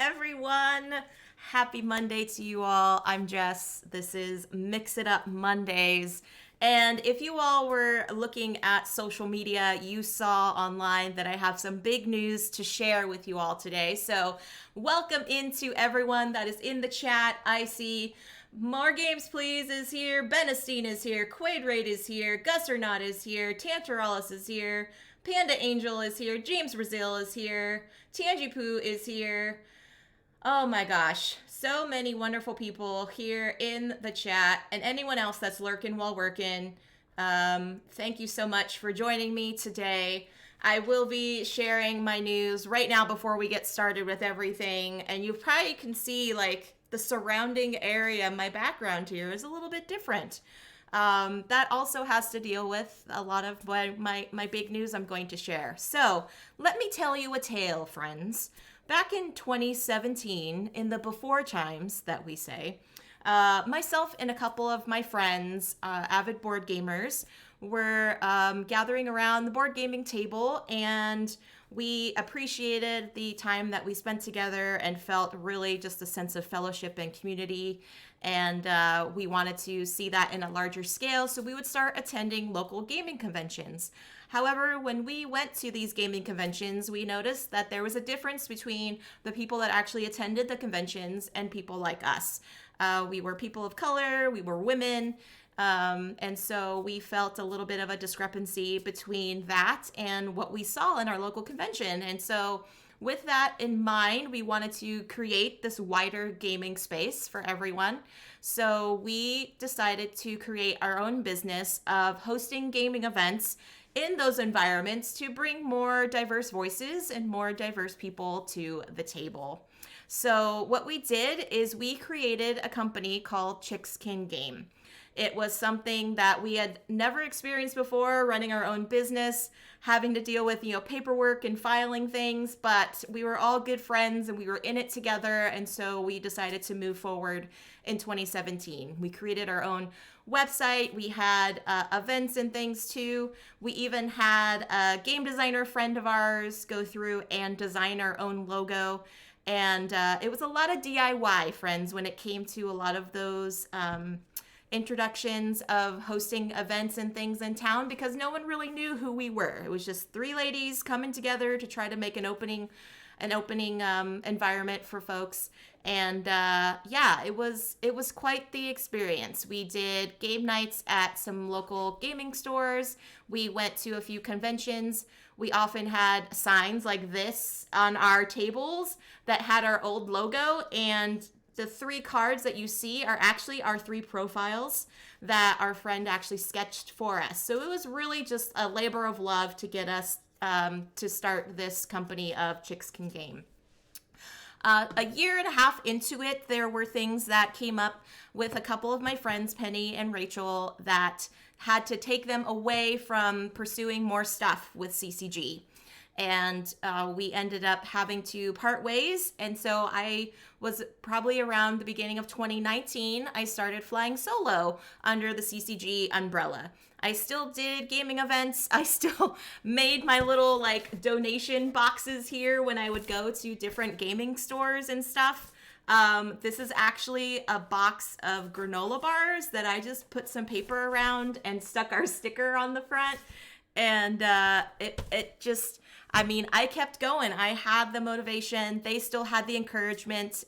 everyone. Happy Monday to you all. I'm Jess. This is Mix It Up Mondays. And if you all were looking at social media, you saw online that I have some big news to share with you all today. So, welcome into everyone that is in the chat. I see More Games Please is here, Benestein is here, Quadrate is here, Gussernaut is here, Tantaralis is here, Panda Angel is here, James Brazil is here, Tangipu is here. Oh my gosh, so many wonderful people here in the chat, and anyone else that's lurking while working. Thank you so much for joining me today. I will be sharing my news right now before we get started with everything, and you probably can see like the surrounding area, my background here is a little bit different. That also has to deal with a lot of my big news I'm going to share. So let me tell you a tale, friends. Back in 2017, in the before times that we say, myself and a couple of my friends, avid board gamers, were gathering around the board gaming table, and we appreciated the time that we spent together and felt really just a sense of fellowship and community. And we wanted to see that in a larger scale, so we would start attending local gaming conventions. However, when we went to these gaming conventions, we noticed that there was a difference between the people that actually attended the conventions and people like us. We were people of color, we were women, and so we felt a little bit of a discrepancy between that and what we saw in our local convention. And so with that in mind, we wanted to create this wider gaming space for everyone. So we decided to create our own business of hosting gaming events in those environments to bring more diverse voices and more diverse people to the table. So what we did is we created a company called Chicks Can Game. It was something that we had never experienced before, running our own business, having to deal with, paperwork and filing things, but we were all good friends and we were in it together, and so we decided to move forward in 2017. We created our own website, we had events and things too. We even had a game designer friend of ours go through and design our own logo, and it was a lot of DIY, friends, when it came to a lot of those introductions of hosting events and things in town, because no one really knew who we were. It was just three ladies coming together to try to make an opening environment for folks. And it was quite the experience. We did game nights at some local gaming stores. We went to a few conventions. We often had signs like this on our tables that had our old logo, and the three cards that you see are actually our three profiles that our friend actually sketched for us. So it was really just a labor of love to get us to start this company of Chicks Can Game. A year and a half into it, there were things that came up with a couple of my friends, Penny and Rachel, that had to take them away from pursuing more stuff with CCG. And we ended up having to part ways. And so I was probably around the beginning of 2019, I started flying solo under the CCG umbrella. I still did gaming events. I still made my little donation boxes here when I would go to different gaming stores and stuff. This is actually a box of granola bars that I just put some paper around and stuck our sticker on the front. And I kept going. I had the motivation. They still had the encouragement,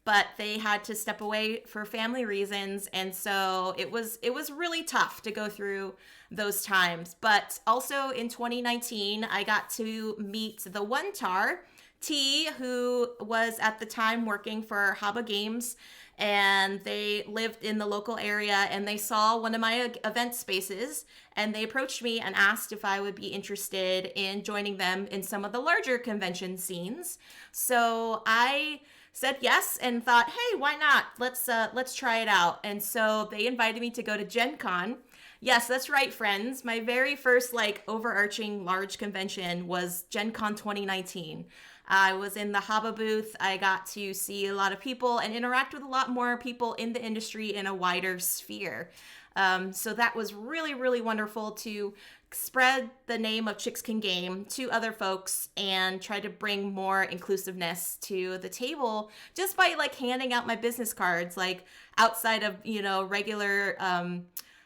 but they had to step away for family reasons. And so it was really tough to go through those times. But also in 2019, I got to meet the one tar, T, who was at the time working for Haba Games, and they lived in the local area, and they saw one of my event spaces, and they approached me and asked if I would be interested in joining them in some of the larger convention scenes. So I said yes and thought, hey, why not? Let's try it out. And so they invited me to go to Gen Con. Yes, that's right, friends. My very first overarching large convention was Gen Con 2019. I was in the Haba booth. I got to see a lot of people and interact with a lot more people in the industry in a wider sphere. So that was really, really wonderful to spread the name of Chicks Can Game to other folks and try to bring more inclusiveness to the table just by like handing out my business cards, like outside of, regular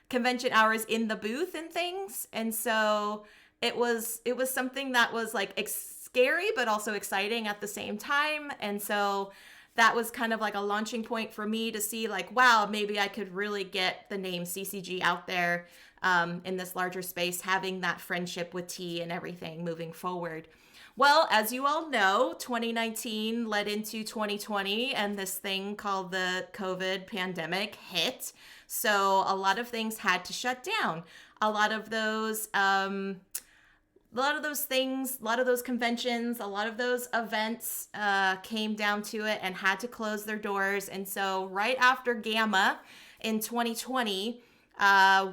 convention hours in the booth and things. And so it was something that was like scary but also exciting at the same time. And so that was kind of like a launching point for me to see like, wow, maybe I could really get the name CCG out there in this larger space, having that friendship with T and everything moving forward. Well, as you all know, 2019 led into 2020 and this thing called the COVID pandemic hit. So a lot of things had to shut down. A lot of those things, a lot of those conventions, a lot of those events came down to it and had to close their doors. And so right after Gamma in 2020,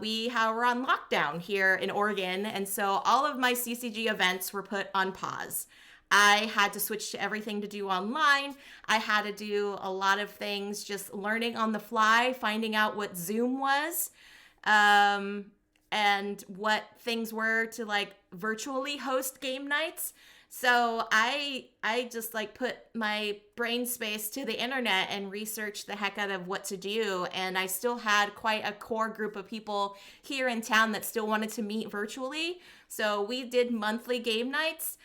we were on lockdown here in Oregon. And so all of my CCG events were put on pause. I had to switch to everything to do online. I had to do a lot of things just learning on the fly, finding out what Zoom was. And what things were to like virtually host game nights. So I just like put my brain space to the internet and researched the heck out of what to do. And I still had quite a core group of people here in town that still wanted to meet virtually. So we did monthly game nights,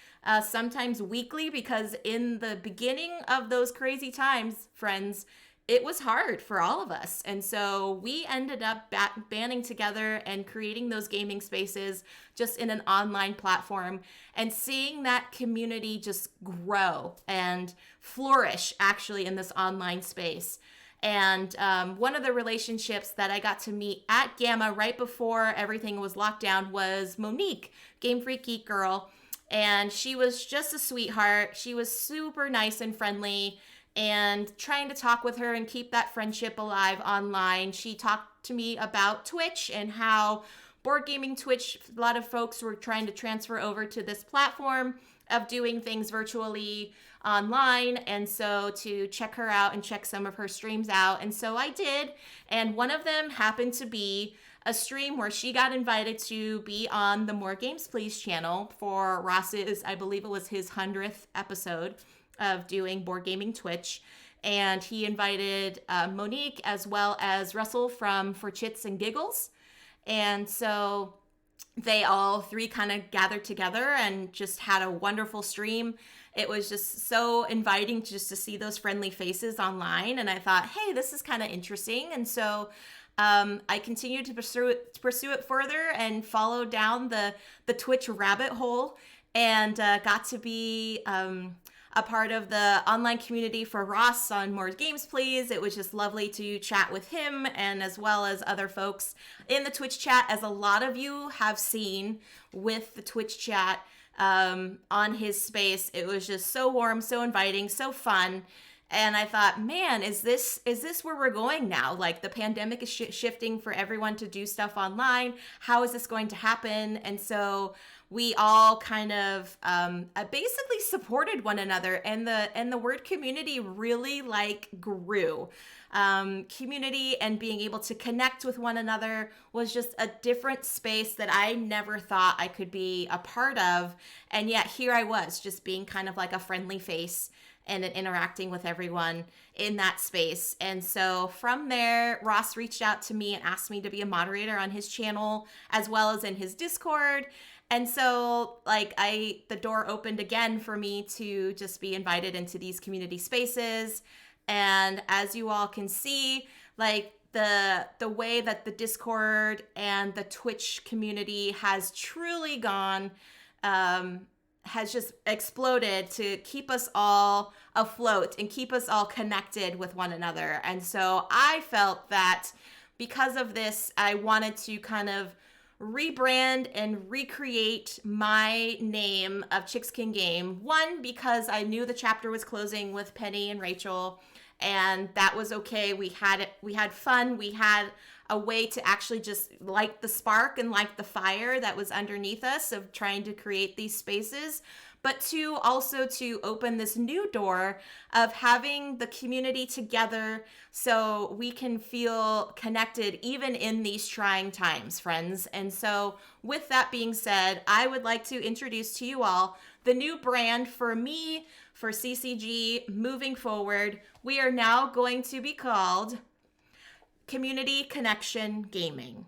sometimes weekly, because in the beginning of those crazy times, friends, it was hard for all of us. And so we ended up banding together and creating those gaming spaces just in an online platform and seeing that community just grow and flourish actually in this online space. And one of the relationships that I got to meet at Gamma right before everything was locked down was Monique, Game Freak Geek Girl. And she was just a sweetheart. She was super nice and friendly, and trying to talk with her and keep that friendship alive online. She talked to me about Twitch and how board gaming Twitch, a lot of folks were trying to transfer over to this platform of doing things virtually online. And so to check her out and check some of her streams out. And so I did. And one of them happened to be a stream where she got invited to be on the More Games Please channel for Ross's, I believe it was his 100th episode of doing board gaming Twitch. And he invited Monique as well as Russell from For Chits and Giggles. And so they all three kind of gathered together and just had a wonderful stream. It was just so inviting just to see those friendly faces online. And I thought, hey, this is kind of interesting. And so I continued to pursue it further and follow down the Twitch rabbit hole, and got to be a part of the online community for Ross on More Games Please. It was just lovely to chat with him, and as well as other folks in the Twitch chat, as a lot of you have seen with the Twitch chat on his space. It was just so warm, so inviting, so fun. And I thought, man, is this where we're going now? Like, the pandemic is shifting for everyone to do stuff online. How is this going to happen? And so we all kind of basically supported one another, and the word community really like grew. Community and being able to connect with one another was just a different space that I never thought I could be a part of. And yet here I was, just being kind of like a friendly face and interacting with everyone in that space. And so from there, Ross reached out to me and asked me to be a moderator on his channel as well as in his Discord. And so like the door opened again for me to just be invited into these community spaces. And as you all can see, like the way that the Discord and the Twitch community has truly gone, has just exploded to keep us all afloat and keep us all connected with one another. And so I felt that because of this, I wanted to kind of rebrand and recreate my name of Chicks Can Game. One, because I knew the chapter was closing with Penny and Rachel, and that was okay. We had fun. We had a way to actually just light the spark and light the fire that was underneath us of trying to create these spaces. but two, also to open this new door of having the community together so we can feel connected even in these trying times, friends. And so, with that being said, I would like to introduce to you all the new brand for me, for CCG moving forward. We are now going to be called Community Connection Gaming.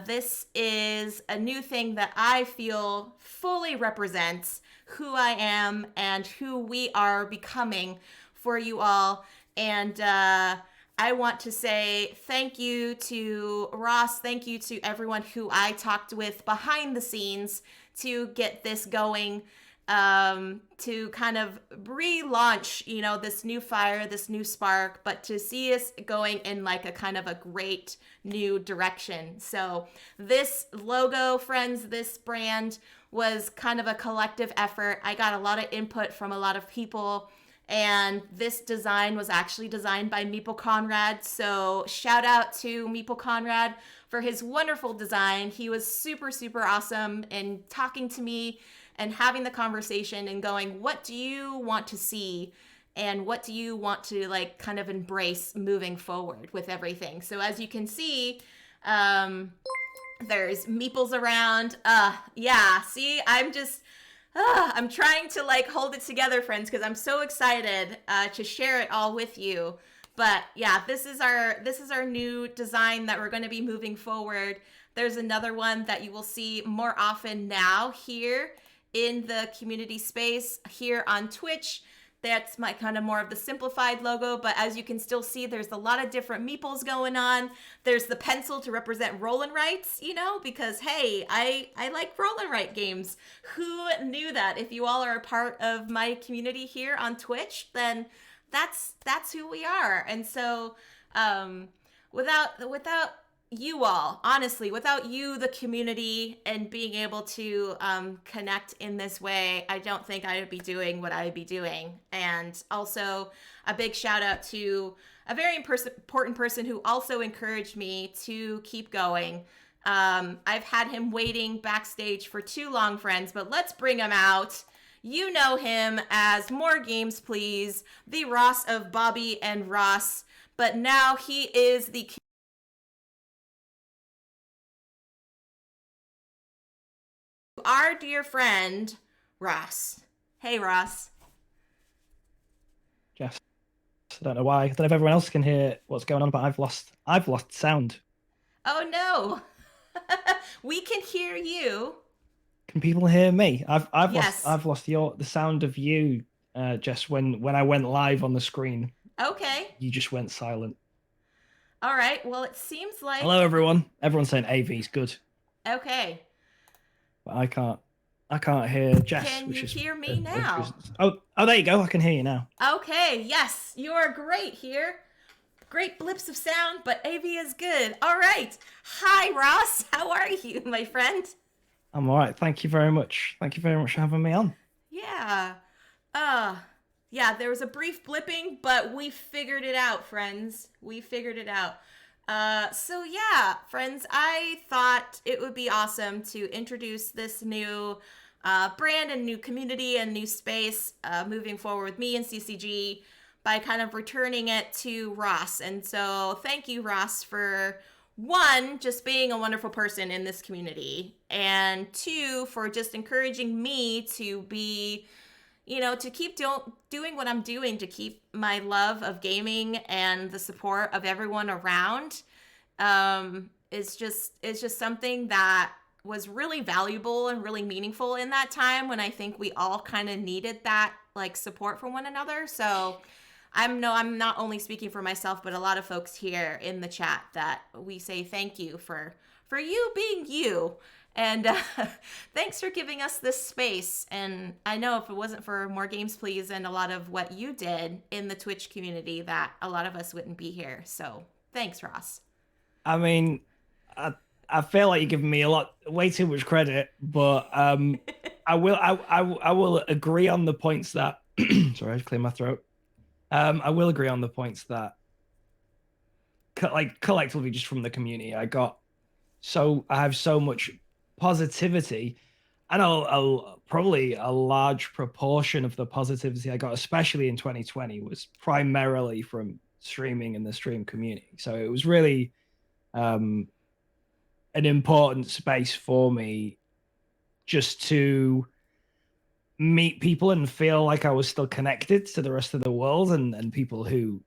This is a new thing that I feel fully represents who I am and who we are becoming for you all. And I want to say thank you to Ross. Thank you to everyone who I talked with behind the scenes to get this going, to kind of relaunch, this new fire, this new spark, but to see us going in like a kind of a great new direction. So this logo, friends, this brand was kind of a collective effort. I got a lot of input from a lot of people, and this design was actually designed by Meeple Conrad. So shout out to Meeple Conrad for his wonderful design. He was super, super awesome in talking to me and having the conversation and going, what do you want to see? And what do you want to like kind of embrace moving forward with everything? So as you can see, there's meeples around. Yeah, see, I'm trying to like hold it together, friends, because I'm so excited to share it all with you. But yeah, this is our new design that we're going to be moving forward. There's another one that you will see more often now here in the community space here on Twitch. That's my kind of more of the simplified logo, but as you can still see, there's a lot of different meeples going on. There's the pencil to represent roll and writes, because hey, I like roll and write games. Who knew that? If you all are a part of my community here on Twitch, then that's who we are. And so without you all, honestly, without you, the community, and being able to connect in this way, I don't think I would be doing what I would be doing. And also a big shout out to a very important person who also encouraged me to keep going. I've had him waiting backstage for too long, friends, but let's bring him out. You know him as More Games Please, the Ross of Bobby and Ross, but now he is our dear friend, Ross. Hey, Ross. Jess, I don't know why. I don't know if everyone else can hear what's going on, but I've lost sound. Oh no. We can hear you. Can people hear me? I've lost Yes. I've lost the sound of you, Jess. When I went live on the screen, Okay. you just went silent. All right. Well, it seems Hello, like everyone. Everyone's saying AV is good, okay. but I can't hear Jess, Can which you is hear me now? oh there you go. I can hear you now. Okay. Yes, you are great here. Great blips of sound, but AV is good. All right. Hi, Ross. How are you, my friend? I'm all right. Thank you very much. Thank you very much for having me on. Yeah. Uh, yeah, there was a brief blipping, but we figured it out, friends. We figured it out. So yeah, friends, I thought it would be awesome to introduce this new brand and new community and new space moving forward with me and CCG by kind of returning it to Ross. And so thank you, Ross, for one, just being a wonderful person in this community, and two, for just encouraging me to be, to keep doing what I'm doing, to keep my love of gaming and the support of everyone around. It's just something that was really valuable and really meaningful in that time when I think we all kind of needed that like support from one another. So I'm not only speaking for myself, but a lot of folks here in the chat that we say thank you for you being you. And thanks for giving us this space. And I know if it wasn't for More Games Please and a lot of what you did in the Twitch community, that a lot of us wouldn't be here. So thanks, Ross. I mean, I I feel like you're giving me way too much credit, but I will agree on the points that sorry, I just clear my throat. I will agree on the points that like collectively just from the community, I have so much positivity. I know probably a large proportion of the positivity I got, especially in 2020, was primarily from streaming and the stream community. So it was really um, an important space for me just to meet people and feel like I was still connected to the rest of the world and people who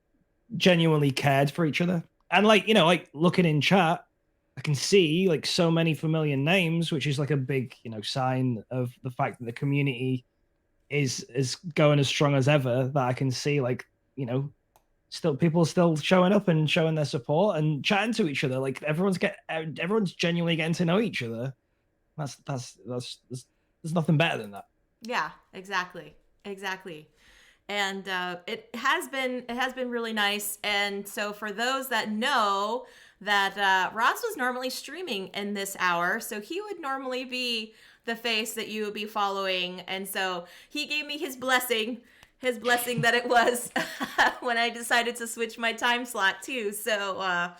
genuinely cared for each other. And like, like looking in chat, I can see like so many familiar names, which is like a big, sign of the fact that the community is going as strong as ever. That I can see like, still people still showing up and showing their support and chatting to each other. Like everyone's genuinely getting to know each other. There's nothing better than that. Yeah, exactly. Exactly. And it has been really nice. And so for those that know that Ross was normally streaming in this hour, so he would normally be the face that you would be following, and so he gave me his blessing that it was when I decided to switch my time slot too. So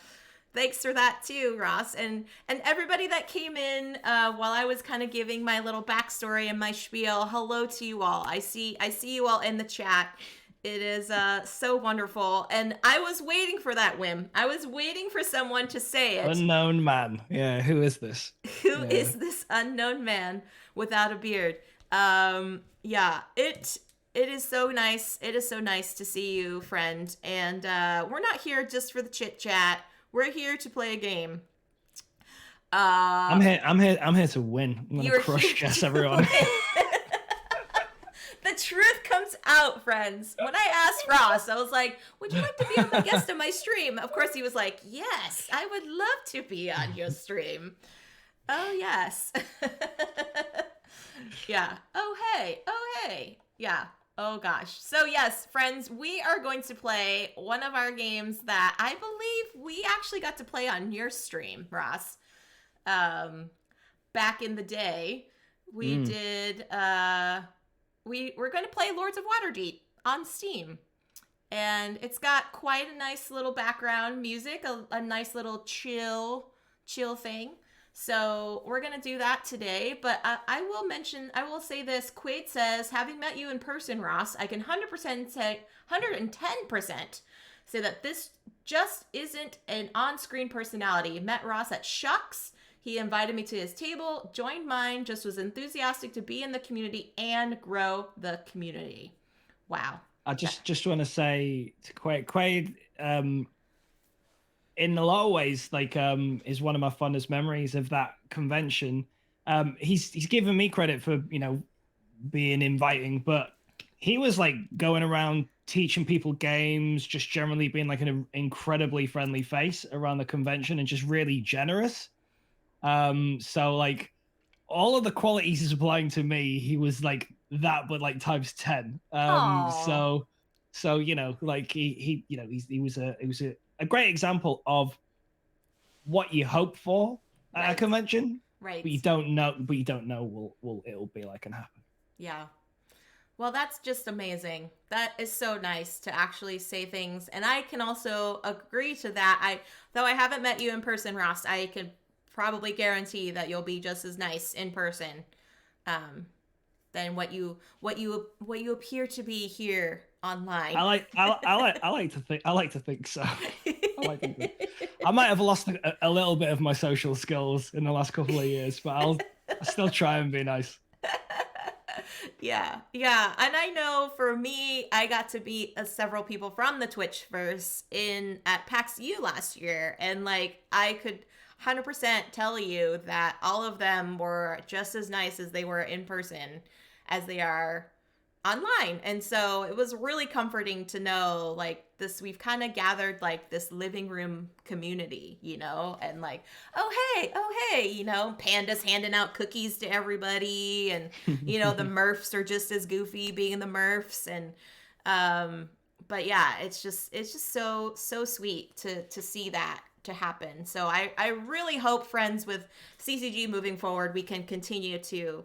thanks for that too, Ross, and everybody that came in while I was kind of giving my little backstory and my spiel. Hello to you all. I see you all in the chat. It is so wonderful, and I was waiting for that whim. I was waiting for someone to say it. Unknown man. Yeah, who is this? Who Yeah. is this unknown man without a beard? Yeah, it is so nice. It is so nice to see you, friend. And we're not here just for the chit chat. We're here to play a game. I'm here. I'm here to win. I'm gonna crush Jess, everyone. The truth comes out, friends. When I asked Ross, I was like, "Would you like to be on my guest on my stream?" Of course, he was like, "Yes, I would love to be on your stream." Oh yes. Yeah. Oh hey. Oh hey. Yeah. Oh gosh. So yes, friends, we are going to play one of our games that I believe we actually got to play on your stream, Ross. Back in the day, we did. We're going to play Lords of Waterdeep on Steam, and it's got quite a nice little background music, a nice little chill thing. So we're gonna do that today, but I will say this. Quaid says, having met you in person, Ross, I can 100% say, 110% say that this just isn't an on-screen personality. Met Ross at Shucks. He invited me to his table, joined mine, just was enthusiastic to be in the community and grow the community. Wow. I just want to say to Quaid, in a lot of ways, like is one of my fondest memories of that convention. He's given me credit for being inviting, but he was like going around teaching people games, just generally being like an incredibly friendly face around the convention and just really generous. So like all of the qualities he's applying to me, he was like that, but like times 10. So like he was a great example of what you hope for at a convention, Right. but you don't know will it'll be like and happen. Yeah. Well, that's just amazing. That is so nice to actually say things, and I can also agree to that. Though I haven't met you in person, Ross, I could probably guarantee that you'll be just as nice in person than what you appear to be here online. I like to think so. I might have lost a little bit of my social skills in the last couple of years, but I'll still try and be nice. Yeah. And I know for me, I got to meet several people from the Twitchverse at PAX U last year, and like I could 100% tell you that all of them were just as nice as they were in person as they are online. And so it was really comforting to know like this, we've kind of gathered like this living room community, and like, oh hey, Panda's handing out cookies to everybody, and the Murphs are just as goofy being the Murphs, and but yeah, it's just so sweet to see that to happen. So I really hope, friends, with CCG moving forward, we can continue to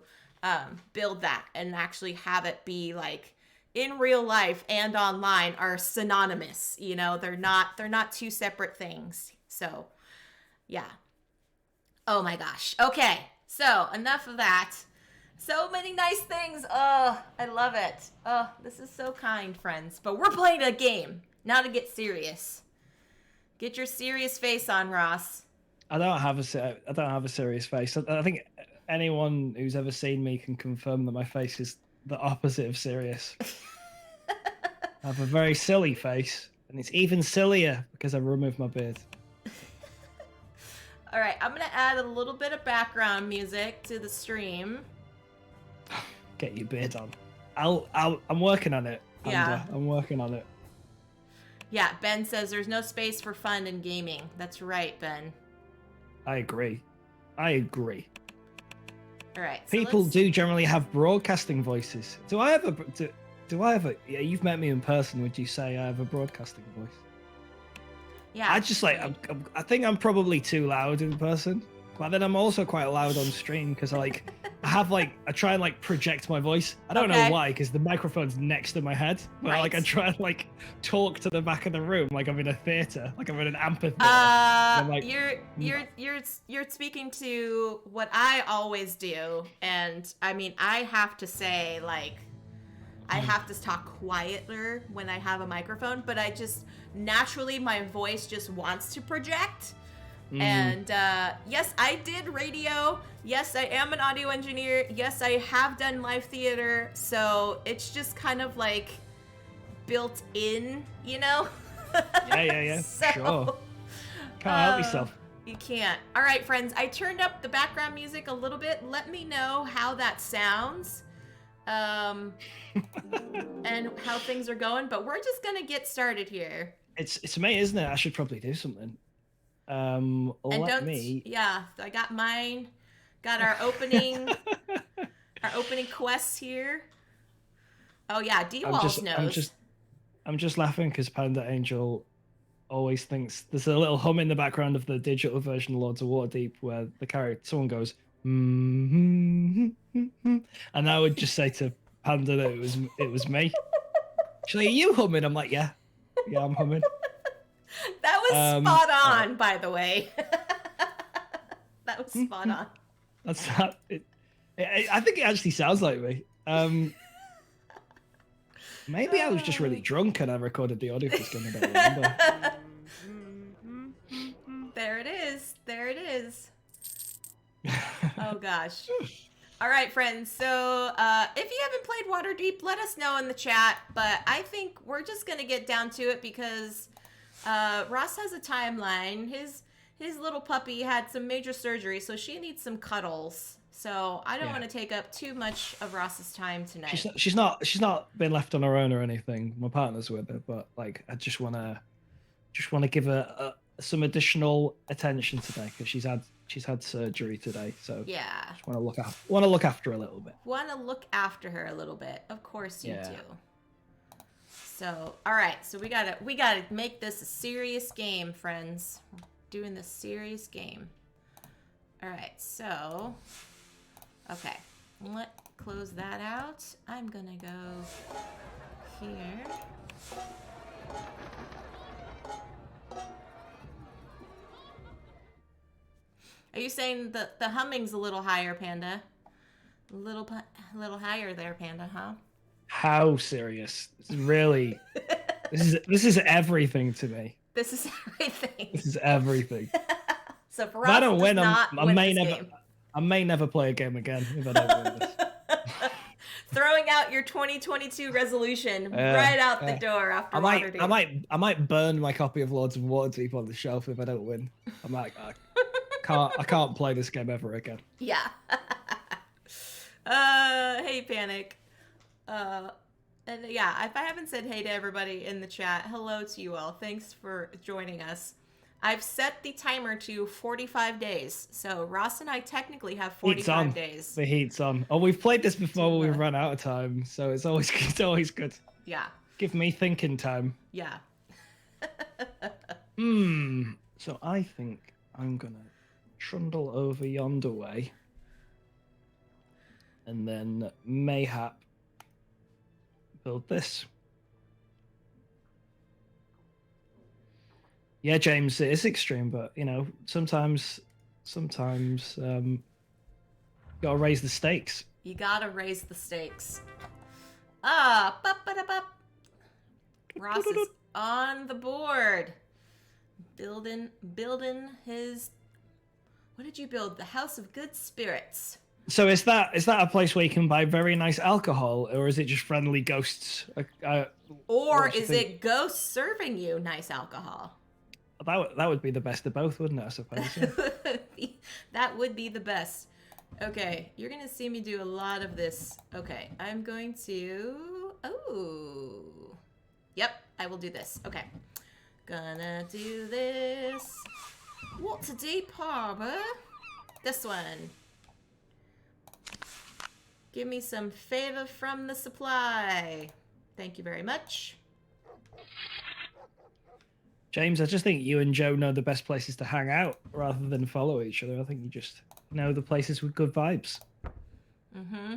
build that and actually have it be like in real life and online are synonymous. They're not two separate things. So yeah. Oh my gosh. Okay. So enough of that. So many nice things. Oh, I love it. Oh, this is so kind, friends. But we're playing a game, now to get serious. Get your serious face on, Ross. I don't have a serious face. I think anyone who's ever seen me can confirm that my face is the opposite of serious. I have a very silly face, and it's even sillier because I removed my beard. All right, I'm gonna add a little bit of background music to the stream. Get your beard on. I'm working on it. Yeah. I'm working on it. Yeah, Ben says there's no space for fun in gaming. That's right, Ben. I agree. I agree. All right. So People do generally have broadcasting voices. Do I have a? Yeah, you've met me in person. Would you say I have a broadcasting voice? Yeah. I just like. I think I'm probably too loud in person, but then I'm also quite loud on stream because I try and project my voice. I don't know why, because the microphone's next to my head, but I try and talk to the back of the room like I'm in a theater, like I'm in an amphitheater. You're speaking to what I always do, and I mean I have to say I have to talk quieter when I have a microphone, but I just naturally my voice just wants to project. And yes, I did radio. Yes, I am an audio engineer. Yes, I have done live theater. So it's just kind of built in, you know? Yeah. So, sure. Can't help yourself. You can't. All right, friends. I turned up the background music a little bit. Let me know how that sounds. And how things are going. But we're just going to get started here. It's me, isn't it? I should probably do something. Yeah, I got mine. Got our opening quests here. Oh yeah, D-Walls knows. I'm just laughing because Panda Angel always thinks there's a little hum in the background of the digital version of Lords of Waterdeep where someone goes and I would just say to Panda that it was me. She's like, "Are you humming?" I'm like, yeah, I'm humming. That was spot on, by the way. That was spot on. That's not it. I think it actually sounds like me. Maybe I was just really drunk and I recorded the audio for this game. I don't remember. There it is. There it is. Oh gosh. All right, friends. So if you haven't played Waterdeep, let us know in the chat. But I think we're just gonna get down to it because Ross has a timeline. His little puppy had some major surgery, so she needs some cuddles. So I don't want to take up too much of Ross's time tonight. She's not been left on her own or anything. My partner's with her, but I just wanna give her some additional attention today because she's had surgery today. So yeah, just want to look after her a little bit. Want to look after her a little bit. Of course you do. So, all right. So we gotta make this a serious game, friends. We're doing this serious game. All right. So, okay. Let's close that out. I'm gonna go here. Are you saying that the humming's a little higher, Panda? A little higher there, Panda, huh? How serious? Really? This is everything to me. This is everything. This is everything. So for us, I don't win. I may never play a game again if I don't win this. Throwing out your 2022 resolution right out the door after Waterdeep. I might burn my copy of Lords of Waterdeep on the shelf if I don't win. I'm like, I can't play this game ever again. Yeah. Hey, Panic. And yeah, if I haven't said hey to everybody in the chat, hello to you all. Thanks for joining us. I've set the timer to 45 days. So Ross and I technically have 45 days. The heat's on. Oh, we've played this before when we've run out of time. So it's always good. Yeah. Give me thinking time. Yeah. So I think I'm going to trundle over yonder way. And then mayhap build this. Yeah, James, it is extreme, but sometimes gotta raise the stakes. You gotta raise the stakes. Ah, bup. Ross is on the board. Building his... What did you build? The House of Good Spirits. So is that a place where you can buy very nice alcohol, or is it just friendly ghosts? Or is it ghosts serving you nice alcohol? That would be the best of both, wouldn't it? I suppose. Yeah. That would be the best. Okay, you're gonna see me do a lot of this. Okay, I'm going to... Oh. Yep, I will do this. Okay. Gonna do this. Waterdeep Harbor. This one. Give me some favor from the supply. Thank you very much. James, I just think you and Joe know the best places to hang out rather than follow each other. I think you just know the places with good vibes. Mm-hmm.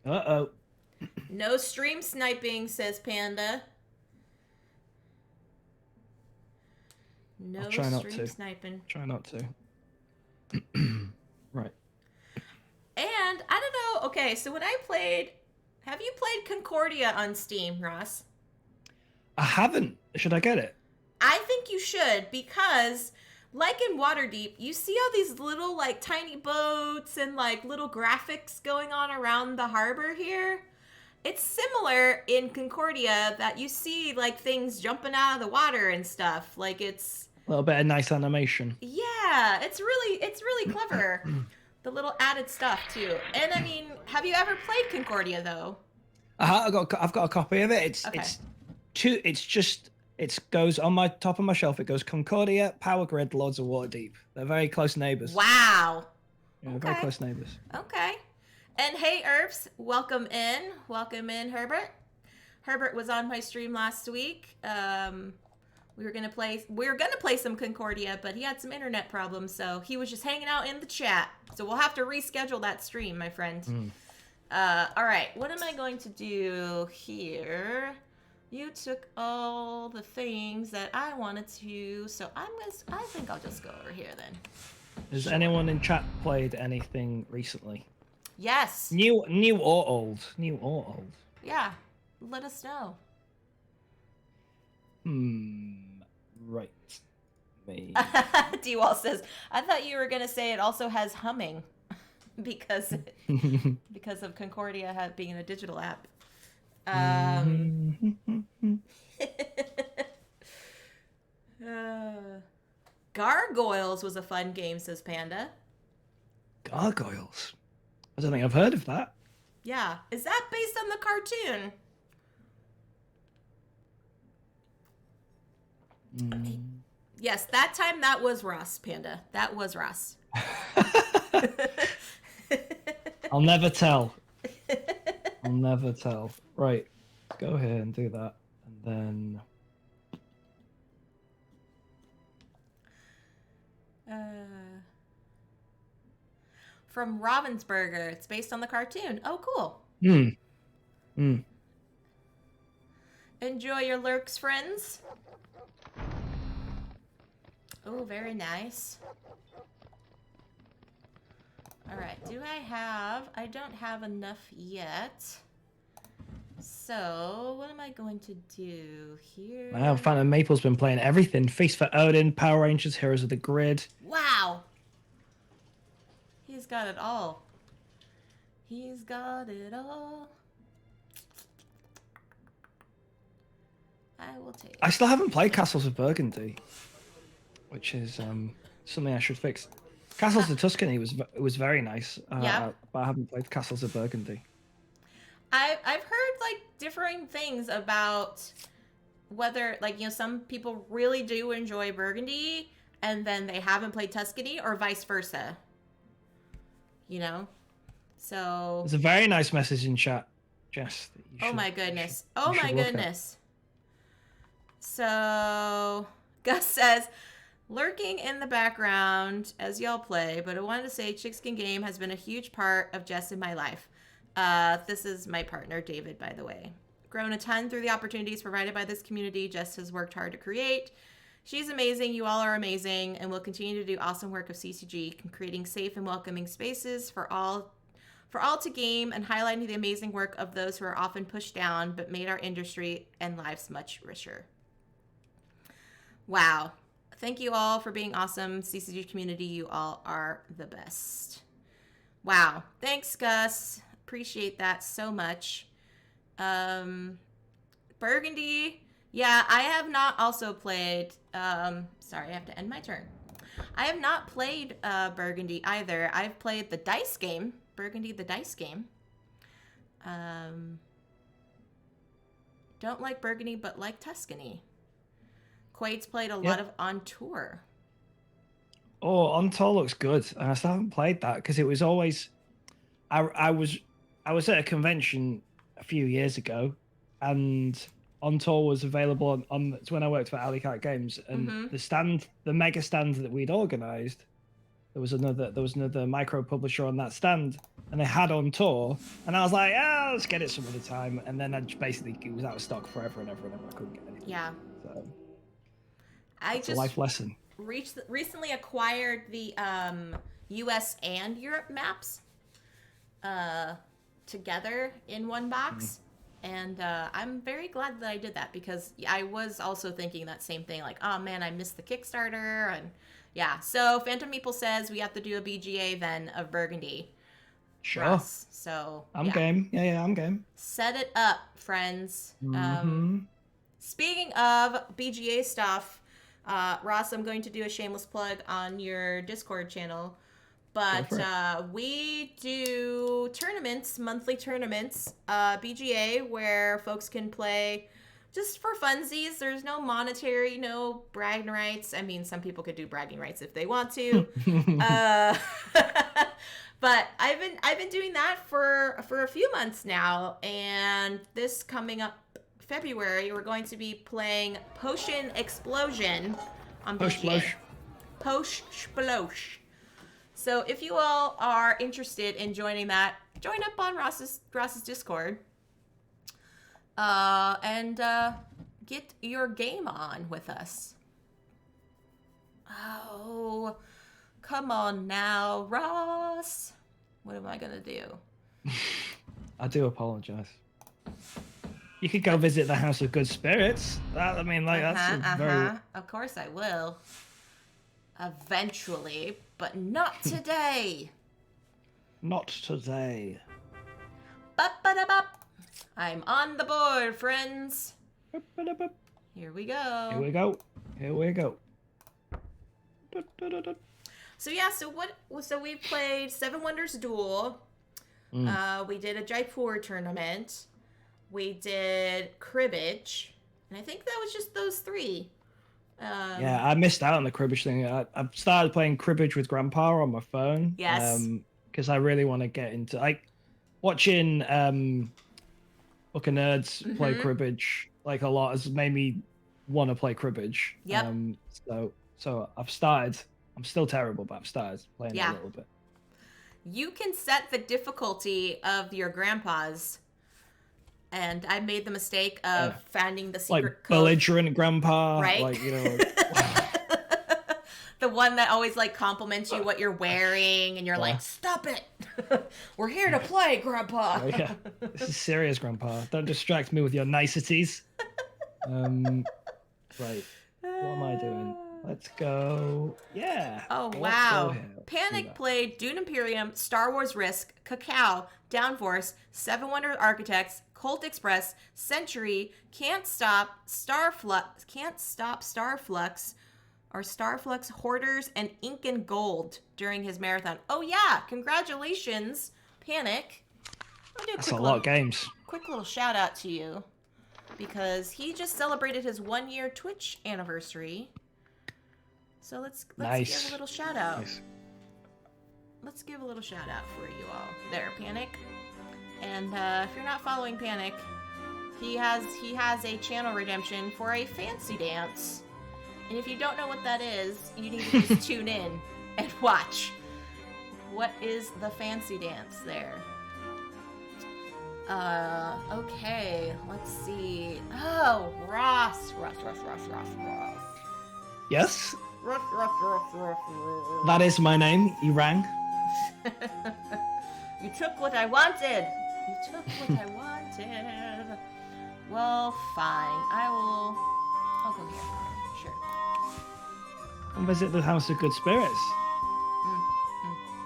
Uh-oh. No stream sniping, says Panda. No stream sniping. Try not to. Right. And, I don't know, okay, so when I played... Have you played Concordia on Steam, Ross? I haven't. Should I get it? I think you should, because like in Waterdeep, you see all these little like tiny boats and like little graphics going on around the harbor here. It's similar in Concordia that you see like things jumping out of the water and stuff. Like it's a little bit of nice animation. Yeah, it's really clever. The little added stuff too. And I mean, have you ever played Concordia though? I've got a copy of it. It goes on my top of my shelf. It goes Concordia, Power Grid, Lords of Waterdeep. They're very close neighbors. Wow. Yeah, very close neighbors. Okay. And hey, Herbs, welcome in. Welcome in, Herbert. Herbert was on my stream last week. We were gonna play some Concordia, but he had some internet problems, so he was just hanging out in the chat. So we'll have to reschedule that stream, my friend. All right, what am I going to do here? You took all the things that I wanted to, so I think I'll just go over here then. Has anyone in chat played anything recently? Yes. New or old? New or old? Yeah, let us know. Right. Maybe. D-Wall says, I thought you were going to say it also has humming because of Concordia being a digital app. Gargoyles was a fun game, says Panda. Gargoyles? I don't think I've heard of that. Yeah. Is that based on the cartoon? Yes, that time that was Ross, Panda. That was Ross. I'll never tell. I'll never tell. Right. Go ahead and do that. And then... From Ravensburger. It's based on the cartoon. Oh, cool. Enjoy your lurks, friends. Oh, very nice. All right, I don't have enough yet. So, what am I going to do here? Wow, Phantom Maple's been playing everything. Feast for Odin, Power Rangers, Heroes of the Grid. Wow. He's got it all. He's got it all. I will take it. I still haven't played Castles of Burgundy, which is something I should fix. Castles of Tuscany was very nice, yeah. But I haven't played Castles of Burgundy. I've heard like differing things about whether some people really do enjoy Burgundy and then they haven't played Tuscany or vice versa. So there's a very nice message in chat, Jess. Oh my goodness. Oh my goodness. So Gus says, lurking in the background as y'all play, but I wanted to say Chickskin Game has been a huge part of Jess in my life. This is my partner, David, by the way. Grown a ton through the opportunities provided by this community Jess has worked hard to create. She's amazing. You all are amazing, and will continue to do awesome work of CCG, creating safe and welcoming spaces for all to game and highlighting the amazing work of those who are often pushed down but made our industry and lives much richer. Wow. Thank you all for being awesome. CCG community, you all are the best. Wow. Thanks, Gus. Appreciate that so much. Burgundy. Yeah, I have not also played. Sorry, I have to end my turn. I have not played Burgundy either. I've played the dice game, Burgundy the dice game. Don't like Burgundy, but like Tuscany. Quade's played a lot of On Tour. Oh, On Tour looks good. And I still haven't played that because it was always. I was at a convention a few years ago, and On Tour was available on it's when I worked for Alley Cat Games, and the mega stand that we'd organised, there was another micro publisher on that stand, and they had On Tour, and I was like, let's get it some other time, and then it was out of stock forever and ever and ever. I couldn't get anything. Yeah. So it's a life lesson. Recently acquired the U.S. and Europe maps together in one box. And I'm very glad that I did that, because I was also thinking that same thing, like, oh man, I missed the Kickstarter. And yeah, so Phantom Meeple says we have to do a BGA then of Burgundy. Sure. Ross. So I'm game. Yeah, I'm game. Set it up, friends. Speaking of BGA stuff, Ross, I'm going to do a shameless plug on your Discord channel. But we do tournaments, monthly tournaments, BGA, where folks can play just for funsies. There's no monetary, no bragging rights. I mean, some people could do bragging rights if they want to. But I've been doing that for a few months now, and this coming up February, we're going to be playing Potion Explosion on BGA. Posh Splosh. So if you all are interested in joining that, join up on Ross's Discord. And get your game on with us. Oh, come on now, Ross. What am I going to do? I do apologize. You could go visit the House of Good Spirits. That's very... Of course I will. Eventually, but not today. Not today. Ba-ba-da-bop. I'm on the board, friends. Here we go. Here we go. So yeah, so we played Seven Wonders Duel. We did a Jaipur tournament. We did cribbage. And I think that was just those three. Yeah, I missed out on the cribbage thing. I've started playing cribbage with Grandpa on my phone. Yes. Because I really want to get into watching Book of Nerds play cribbage like a lot has made me want to play cribbage. Yep. So I've started. I'm still terrible, but I've started playing a little bit. You can set the difficulty of your Grandpa's. And I made the mistake of finding the secret code. Belligerent Grandpa, right? The one that always compliments you what you're wearing, and you're like, "Stop it! We're here to play, Grandpa." Yeah, this is serious, Grandpa. Don't distract me with your niceties. Right, what am I doing? Let's go. Yeah. Oh wow! Panic played Dune Imperium, Star Wars Risk, Cacao, Downforce, Seven Wonder Architects, Colt Express, Century, Can't Stop Starflux, or Starflux Hoarders, and Ink and Gold during his marathon. Oh yeah, congratulations, Panic. That's a lot of games. Quick little shout out to you, because he just celebrated his 1-year Twitch anniversary. So let's give a little shout out. Nice. Let's give a little shout out for you all. There, Panic. And if you're not following Panic, he has a channel redemption for a fancy dance. And if you don't know what that is, you need to just tune in and watch. What is the fancy dance there? Okay, let's see. Oh, Ross. Yes, Ruff, ruff, ruff, ruff, ruff. that is my name. You rang. You took what I wanted. You took what I wanted. Well, fine. I'll go here. Sure. Come visit the House of Good Spirits. Mm,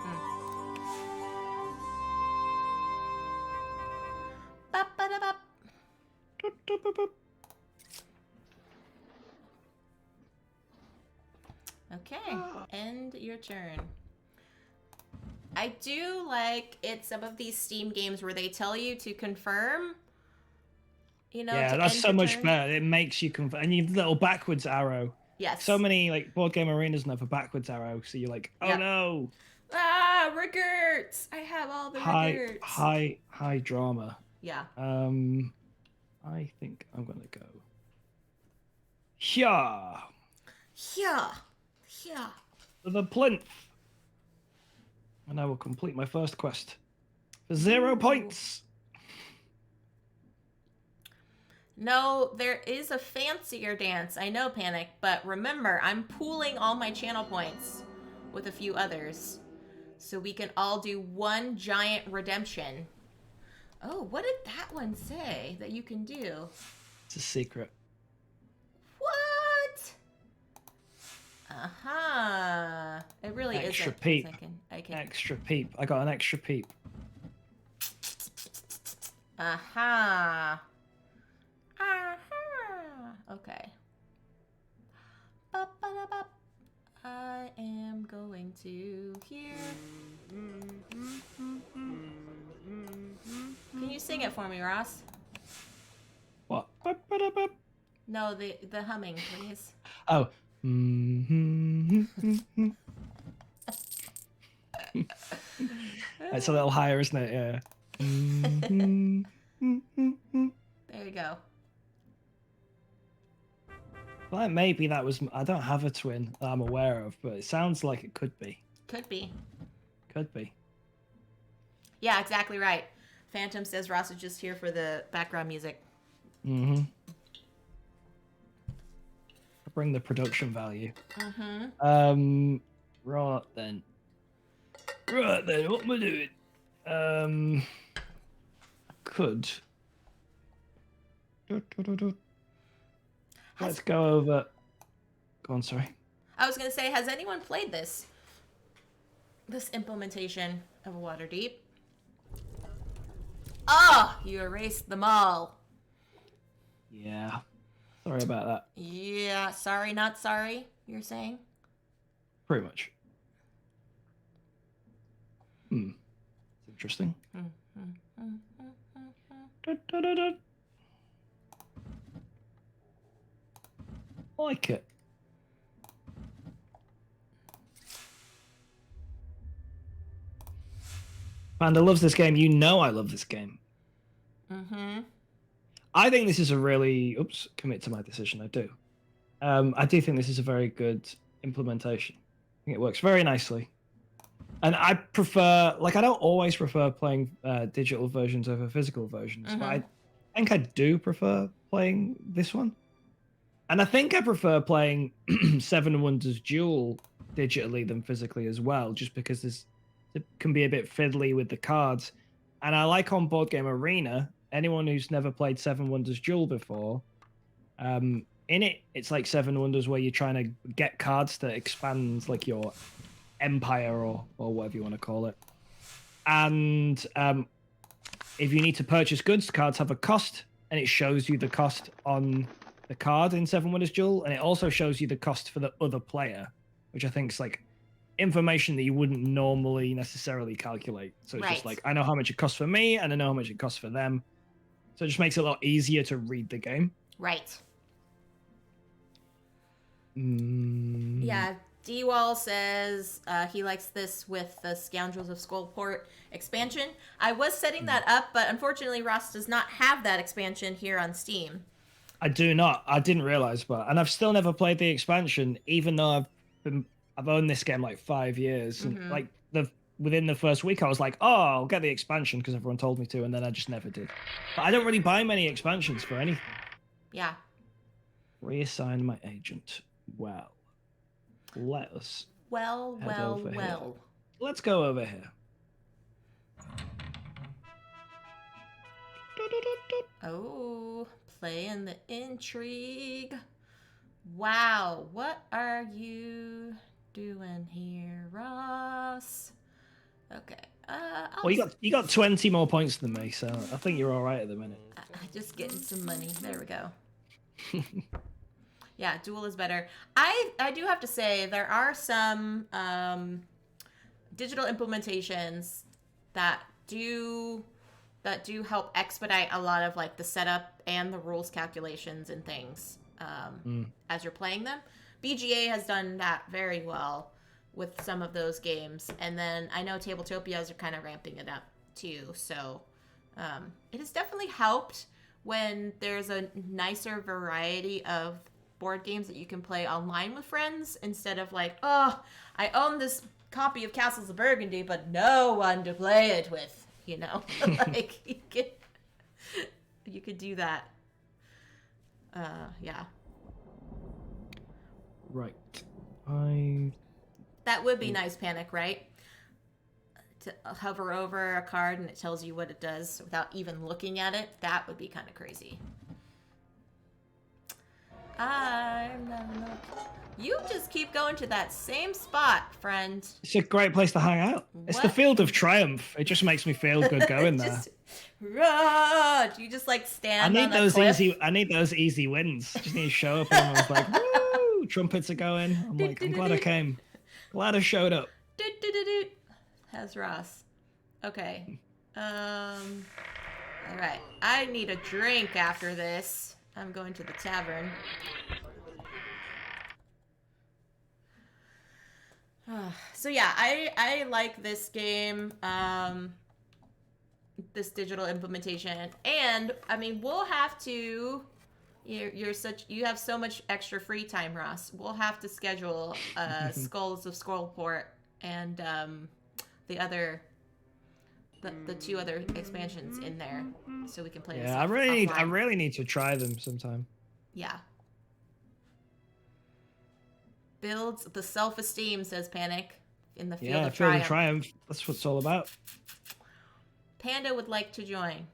mm. Ba-ba-da-ba. Okay, end your turn. I do like it. Some of these Steam games where they tell you to confirm. Yeah, to that's end so your much turn. better. It makes you and you little backwards arrow. Yes. So many like board game arenas don't have a backwards arrow, so you're like, oh Yep. no. Ah, records! I have all the records. High drama. Yeah. I think I'm gonna go. Yeah. Yeah. Yeah. The plinth. And I will complete my first quest for 0 points. No, there is a fancier dance. I know, Panic, but remember, I'm pooling all my channel points with a few others. So we can all do one giant redemption. Oh, what did that one say that you can do? It's a secret. What? Uh-huh. It really Extra isn't. peep. I can... Extra peep. I got an extra peep. Uh-huh. Uh-huh. Okay. Ba-ba-da-ba. I am going to here. Can you sing it for me, Ross? What? No, the humming, please. Oh. It's a little higher, isn't it? Yeah. There you go. Well, maybe that was. I don't have a twin that I'm aware of, but it sounds like it could be. Could be. Could be. Yeah, exactly right. Phantom says Ross is just here for the background music. Mm-hmm. Bring the production value. Mm-hmm. Right then. What am I doing? Could. Let's go over. Go on, sorry. I was gonna say, has anyone played this implementation of Waterdeep? Oh, you erased them all. Yeah. Sorry about that. Yeah, sorry, not sorry, you're saying? Pretty much. It's interesting. Like it. Panda loves this game. You know I love this game. Mm-hmm. I think this is a really... Oops, commit to my decision. I do. I do think this is a very good implementation. I think it works very nicely. And I prefer... Like, I don't always prefer playing digital versions over physical versions. But I think I do prefer playing this one. And I think I prefer playing Seven Wonders Duel digitally than physically as well, just because it can be a bit fiddly with the cards. And I like on Board Game Arena, anyone who's never played Seven Wonders Duel before, in it, it's like Seven Wonders where you're trying to get cards to expand like your empire or whatever you want to call it. And if you need to purchase goods, cards have a cost, and it shows you the cost on the card in Seven Wonders Duel, and it also shows you the cost for the other player, which I think is like information that you wouldn't normally necessarily calculate. So it's just like, I know how much it costs for me, and I know how much it costs for them. So it just makes it a lot easier to read the game. Right. Yeah, D-Wall says he likes this with the Scoundrels of Skullport expansion. I was setting that up, but unfortunately Ross does not have that expansion here on Steam. I do not. I didn't realize, and I've still never played the expansion, even though I've owned this game like 5 years. And like within the first week, I was like, oh, I'll get the expansion because everyone told me to, and then I just never did. But I don't really buy many expansions for anything. Yeah. Reassign my agent. Well. let us Well, head well, over here. well. Let's go over here. Oh, playing the intrigue. Wow, what are you doing here, Ross? Okay. Well, you got 20 more points than me, so I think you're all right at the minute. Just getting some money. There we go. Yeah, duel is better. I do have to say there are some digital implementations that do help expedite a lot of like the setup and the rules calculations and things as you're playing them. BGA has done that very well with some of those games, and then I know Tabletopias are kind of ramping it up too. So it has definitely helped when there's a nicer variety of board games that you can play online with friends instead of like, oh, I own this copy of Castles of Burgundy, but no one to play it with. You know, like you could do that. Yeah. Right. That would be nice, Panic, right? To hover over a card and it tells you what it does without even looking at it. That would be kind of crazy. You just keep going to that same spot, friend. It's a great place to hang out. It's the Field of Triumph. It just makes me feel good going there. You just like stand on a cliff. I need those easy wins. Just need to show up and everyone's like, woo! Trumpets are going. I'm like, I'm glad I came. Glad I showed up. Has Ross. Okay. All right. I need a drink after this. I'm going to the tavern. So yeah, I like this game, this digital implementation, and I mean we'll have to. You have so much extra free time, Ross. We'll have to schedule Skulls of Skullport and the two other expansions in there so we can play. Yeah, I really need to try them sometime. Yeah. Builds the self-esteem, says Panic, in the Field of Triumph. Triumph. That's what it's all about. Panda would like to join.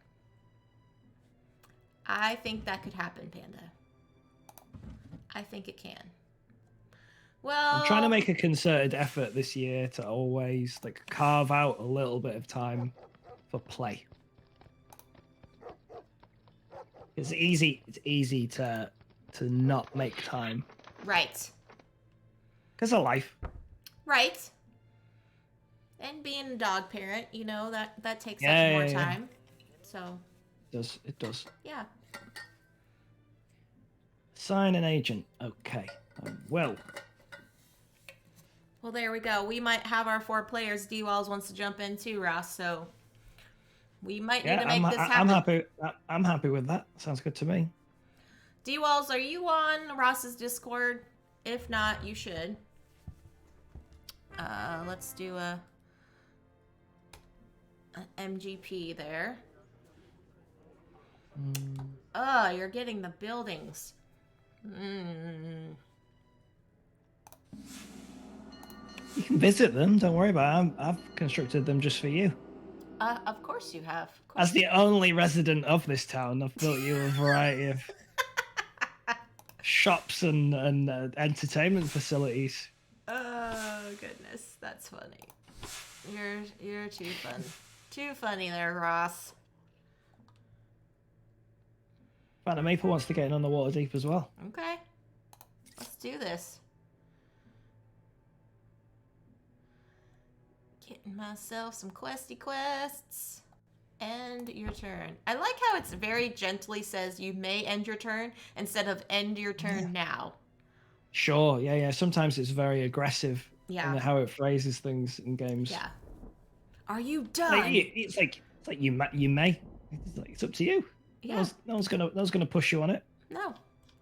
I think that could happen, Panda. I think it can. Well, I'm trying to make a concerted effort this year to always like carve out a little bit of time for play. It's easy to not make time. Right. Because of life. Right. And being a dog parent, you know, that takes up more time. So It does. Yeah. Sign an agent. Okay. Well, there we go. We might have our 4 players. D-Walls wants to jump in too, Ross, so we might need to make this happen. I'm happy with that. Sounds good to me. D-Walls, are you on Ross's Discord? If not, you should. Let's do an MGP there. Oh, you're getting the buildings. You can visit them. Don't worry about it. I've constructed them just for you. Of course you have. As the only resident of this town, I've built you a variety of shops and entertainment facilities. Oh goodness, that's funny. You're too fun. Too funny there, Ross. Phantom Maple wants to get in on the Waterdeep as well. Okay. Let's do this. Getting myself some quests. End your turn. I like how it's very gently says you may end your turn instead of end your turn now. Sure, yeah. Sometimes it's very aggressive in how it phrases things in games. Yeah. Are you done? It's like you may. It's up to you. Yeah. No one's gonna push you on it. No.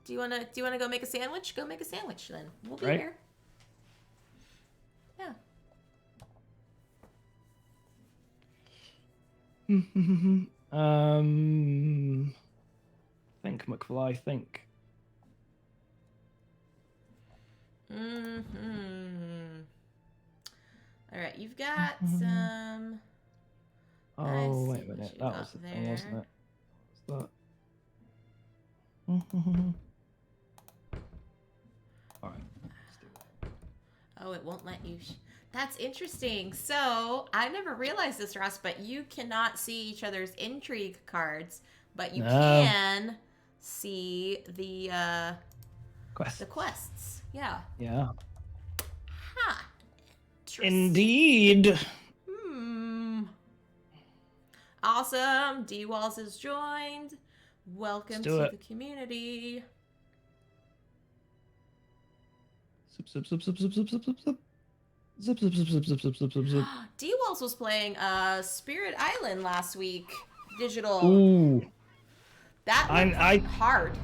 Do you wanna go make a sandwich? Go make a sandwich then. We'll be right here. Yeah. Think, McFly, think. Mm-hmm. All right, you've got some. I Oh, see wait a what minute. you That was got the thing, wasn't there. it? What was that? All right. Let's do it. Oh, it won't let you. That's interesting. So I never realized this, Ross, but you cannot see each other's intrigue cards, but you No. can see the Quests. quests. Yeah. Yeah. Huh. Interesting. Indeed. Hmm. Awesome. D Walls has joined. Let's Welcome do to it. the community. Zip, zip, zip, zip, zip, zip, zip, zip, zip. Zip, zip, zip, zip, zip, zip, zip, zip, zip. D Walls was playing Spirit Island last week. Digital. Ooh. That looked I hard.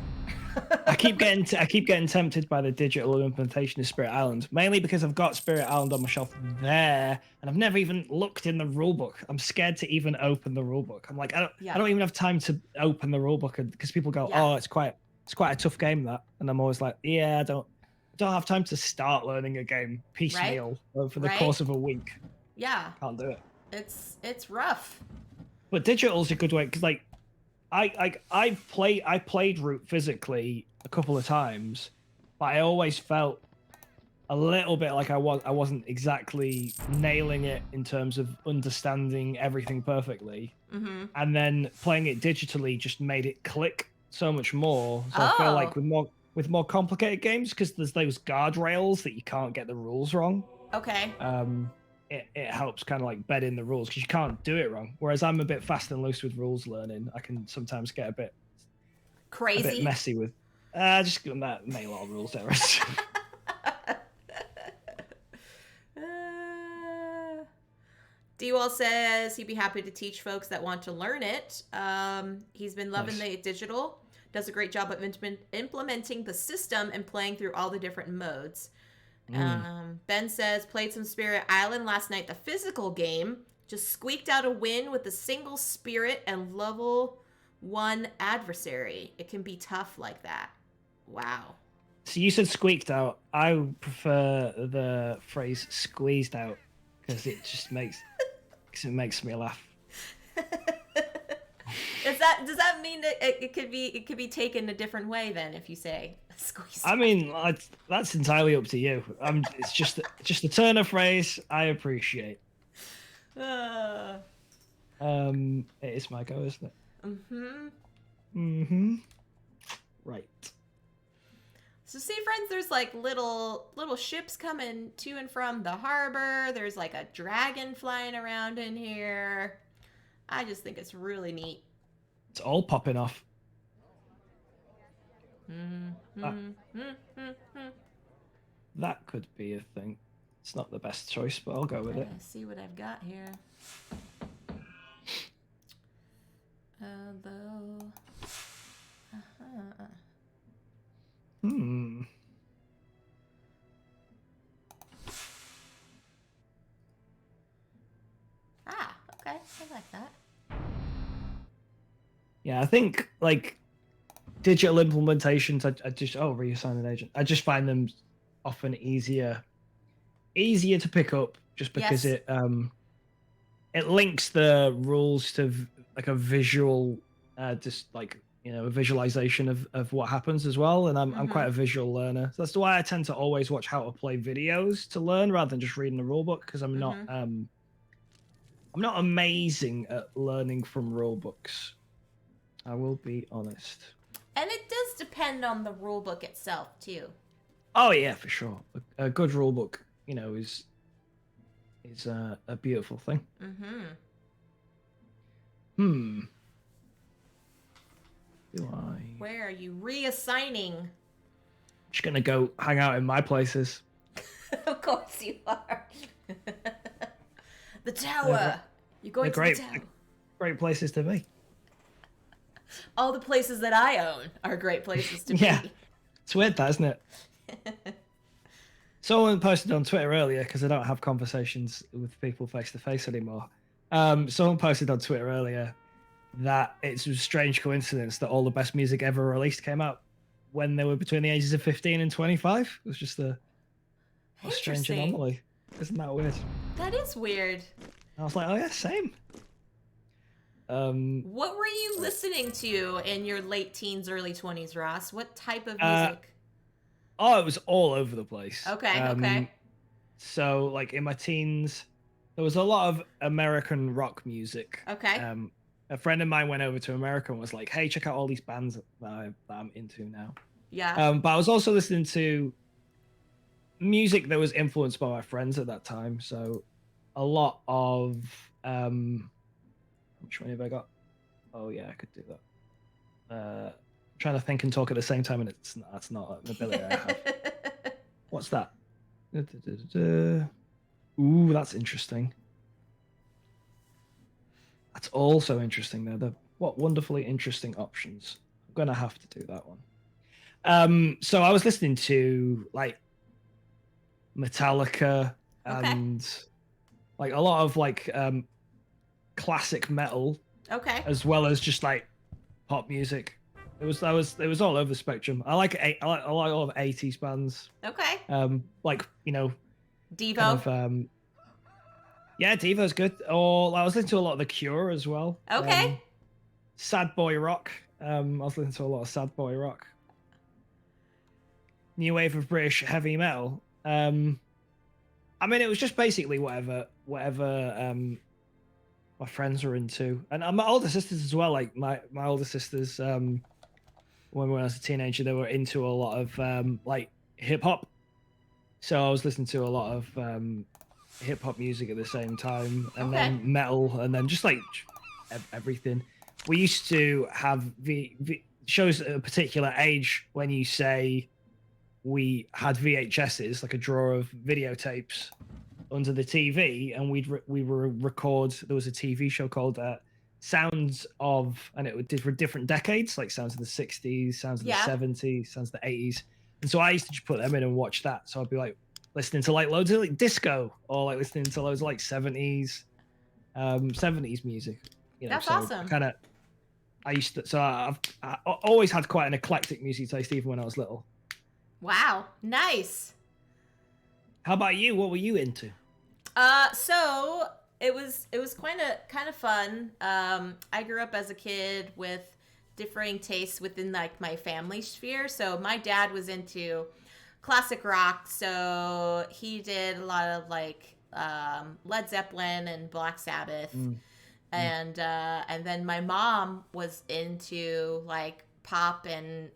I keep getting tempted by the digital implementation of Spirit Island, mainly because I've got Spirit Island on my shelf there, and I've never even looked in the rulebook. I'm scared to even open the rulebook. I'm like, I Yeah. don't even have time to open the rulebook because people go, Yeah. oh, it's quite a tough game, that, and I'm always like, yeah, I don't have time to start learning a game piecemeal over the course of a week. Yeah. Can't do it. It's rough. But digital's a good way because like I played Root physically a couple of times, but I always felt a little bit like I wasn't exactly nailing it in terms of understanding everything perfectly. Mm-hmm. And then playing it digitally just made it click so much more. So I feel like Oh. with more complicated games, because there's those guardrails that you can't get the rules wrong. Okay. It helps kind of like bed in the rules because you can't do it wrong. Whereas I'm a bit fast and loose with rules learning. I can sometimes get a bit Crazy. messy with just make a lot of rules errors. D-Wall says he'd be happy to teach folks that want to learn it. He's been loving Nice. the digital. Does a great job of implementing the system and playing through all the different modes. Ben says, played some Spirit Island last night, the physical game. Just squeaked out a win with a single spirit and level 1 adversary. It can be tough like that. Wow. So you said squeaked out. I prefer the phrase squeezed out because it just makes me laugh. Does that mean that it could be taken a different way then if you say squeeze? I mean, that's entirely up to you. It's just a turn of phrase I appreciate. It is my go, isn't it? Right. So see, friends, there's like little ships coming to and from the harbor. There's like a dragon flying around in here. I just think it's really neat. It's all popping off. That could be a thing. It's not the best choice, but I'll go with it. Let's see what I've got here. Although... Ah, okay. I like that. Yeah, I think like digital implementations, I just reassign an agent. I just find them often easier to pick up just because it links the rules to like a visual just like a visualization of what happens as well, and I'm quite a visual learner, so that's why I tend to always watch how to play videos to learn rather than just reading the rule book, because I'm not amazing at learning from rule books. I will be honest. And it does depend on the rule book itself too. Oh yeah, for sure. A good rule book, is a beautiful thing. Do I? Where are you reassigning? Just gonna go hang out in my places. Of course you are. The tower. You're going to the tower. Great places to be. All the places that I own are great places to Yeah. be. It's weird, that, isn't it? Someone posted on Twitter earlier, because I don't have conversations with people face to face anymore. Someone posted on Twitter earlier that it's a strange coincidence that all the best music ever released came out when they were between the ages of 15 and 25. It was just a What a strange Interesting. anomaly. Isn't that weird? That is weird. I was like, oh yeah, same. What were you listening to in your late teens, early 20s, Ross? What type of uh, music? oh, it was all over the place. Okay, okay. So like in my teens, there was a lot of American rock music. Okay. A friend of mine went over to America and was like, "Hey, check out all these bands that I'm into now." Yeah. But I was also listening to music that was influenced by my friends at that time. So a lot of which one have I got? Oh yeah, I could do that. I'm trying to think and talk at the same time, and that's not an ability I have. What's that? Ooh, that's interesting. That's also interesting though. What wonderfully interesting options. I'm gonna have to do that one. So I was listening to like Metallica Okay. and like a lot of like classic metal, Okay. as well as just like pop music. It was all over the spectrum. I like a lot of 80s bands. Okay. Like, you know, kind Devo. of yeah, Devo's good. Or I was listening to a lot of The Cure as well. Okay. Sad boy rock. I was listening to a lot of sad boy rock. New wave of British heavy metal. I mean, it was just basically whatever my friends were into, and my older sisters as well. Like my older sisters, when I was a teenager, they were into a lot of like hip hop. So I was listening to a lot of hip hop music at the same time, and Okay. then metal, and then just like everything. We used to have shows at a particular age when you say we had VHSs, like a drawer of videotapes under the TV, and we were record. There was a TV show called Sounds of, and it did for different decades, like sounds of the 60s, sounds of the 70s, sounds of the 80s. And so I used to just put them in and watch that. So I'd be like listening to like loads of like disco, or like listening to loads of like 70s music. You know, That's so awesome. kind of I used to. So I always had quite an eclectic music taste, even when I was little. Wow. Nice. How about you? What were you into? So it was kind of fun. I grew up as a kid with differing tastes within like my family sphere. So my dad was into classic rock, so he did a lot of like Led Zeppelin and Black Sabbath. And then my mom was into like pop and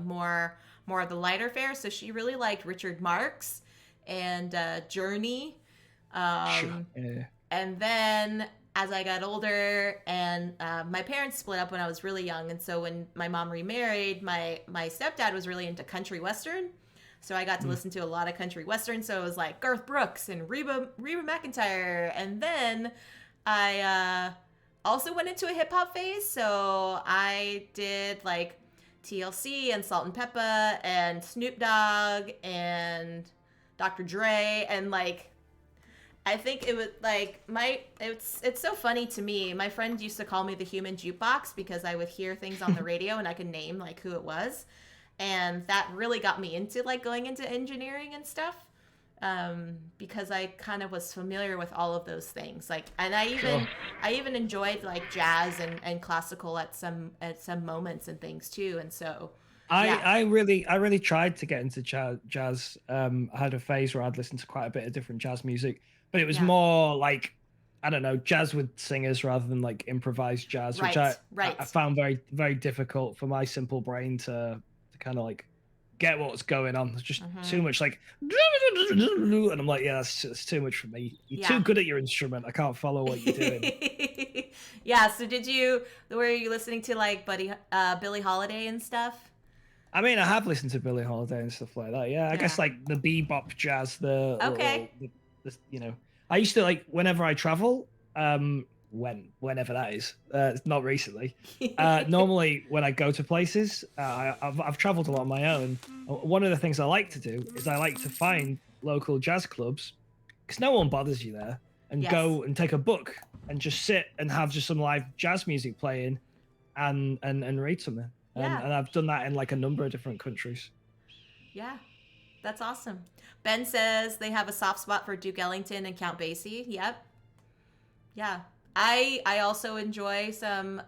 more of the lighter fare. So she really liked Richard Marx and Journey. Sure. Yeah. And then as I got older, and my parents split up when I was really young, and so when my mom remarried, my stepdad was really into country western. So I got to listen to a lot of country western. So it was like Garth Brooks and Reba McEntire, and then I also went into a hip hop phase. So I did like TLC and Salt and Peppa and Snoop Dogg and Dr. Dre, and like I think it was like it's so funny to me. My friend used to call me the human jukebox because I would hear things on the radio and I could name like who it was. And that really got me into like going into engineering and stuff. Because I kind of was familiar with all of those things. Like, and I even enjoyed like jazz and classical at some moments and things too. And so I really tried to get into jazz. I had a phase where I'd listen to quite a bit of different jazz music, but it was more like, I don't know, jazz with singers rather than like improvised jazz, which I found very, very difficult for my simple brain to kind of like get what's going on. There's just too much like, and I'm like, yeah, that's too much for me. You're too good at your instrument. I can't follow what you're doing. Yeah. So were you listening to like Billie Holiday and stuff? I mean, I have listened to Billie Holiday and stuff like that. Yeah, I guess like the bebop jazz, the you know, I used to like whenever I travel, whenever that is, not recently. Normally, when I go to places, I've traveled a lot on my own. One of the things I like to do is I like to find local jazz clubs because no one bothers you there, and go and take a book and just sit and have just some live jazz music playing, and read something. And I've done that in like a number of different countries. Yeah. That's awesome. Ben says they have a soft spot for Duke Ellington and Count Basie. Yep. Yeah. I also enjoy some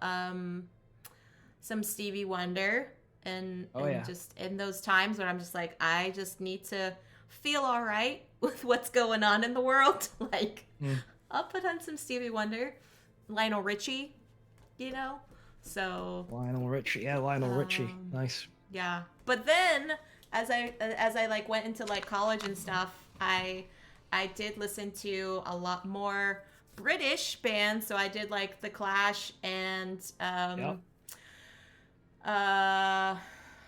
Stevie Wonder Oh and yeah. just in those times when I'm just like I just need to feel all right with what's going on in the world. Like Mm. I'll put on some Stevie Wonder, Lionel Richie, you know. So Lionel Richie. Yeah, Lionel Richie. um, Nice. yeah. But then as I like went into like college and stuff, I did listen to a lot more British bands. So I did like The Clash and Yep. uh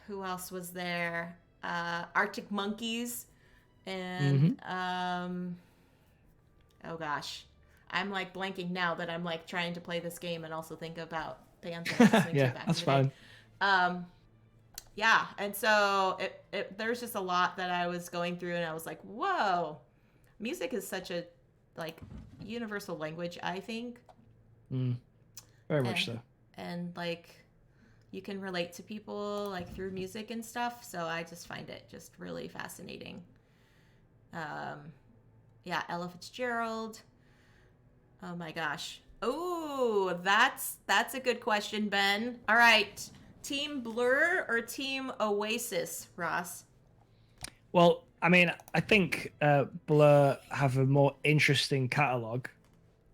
who else was there? Arctic Monkeys and Hmm. oh gosh. I'm like blanking now that I'm like trying to play this game and also think about bands I was listening to Yeah, back in that's the day. fine. Um, yeah, and so there's just a lot that I was going through, and I was like, whoa, music is such a like universal language, I think, Mm. Very and much so. like you can relate to people like through music and stuff. So I just find it just really fascinating. Um, yeah, Ella Fitzgerald. Oh my gosh. Oh, that's a good question, Ben. All right. Team Blur or Team Oasis, Ross? Well, I mean, I think Blur have a more interesting catalog,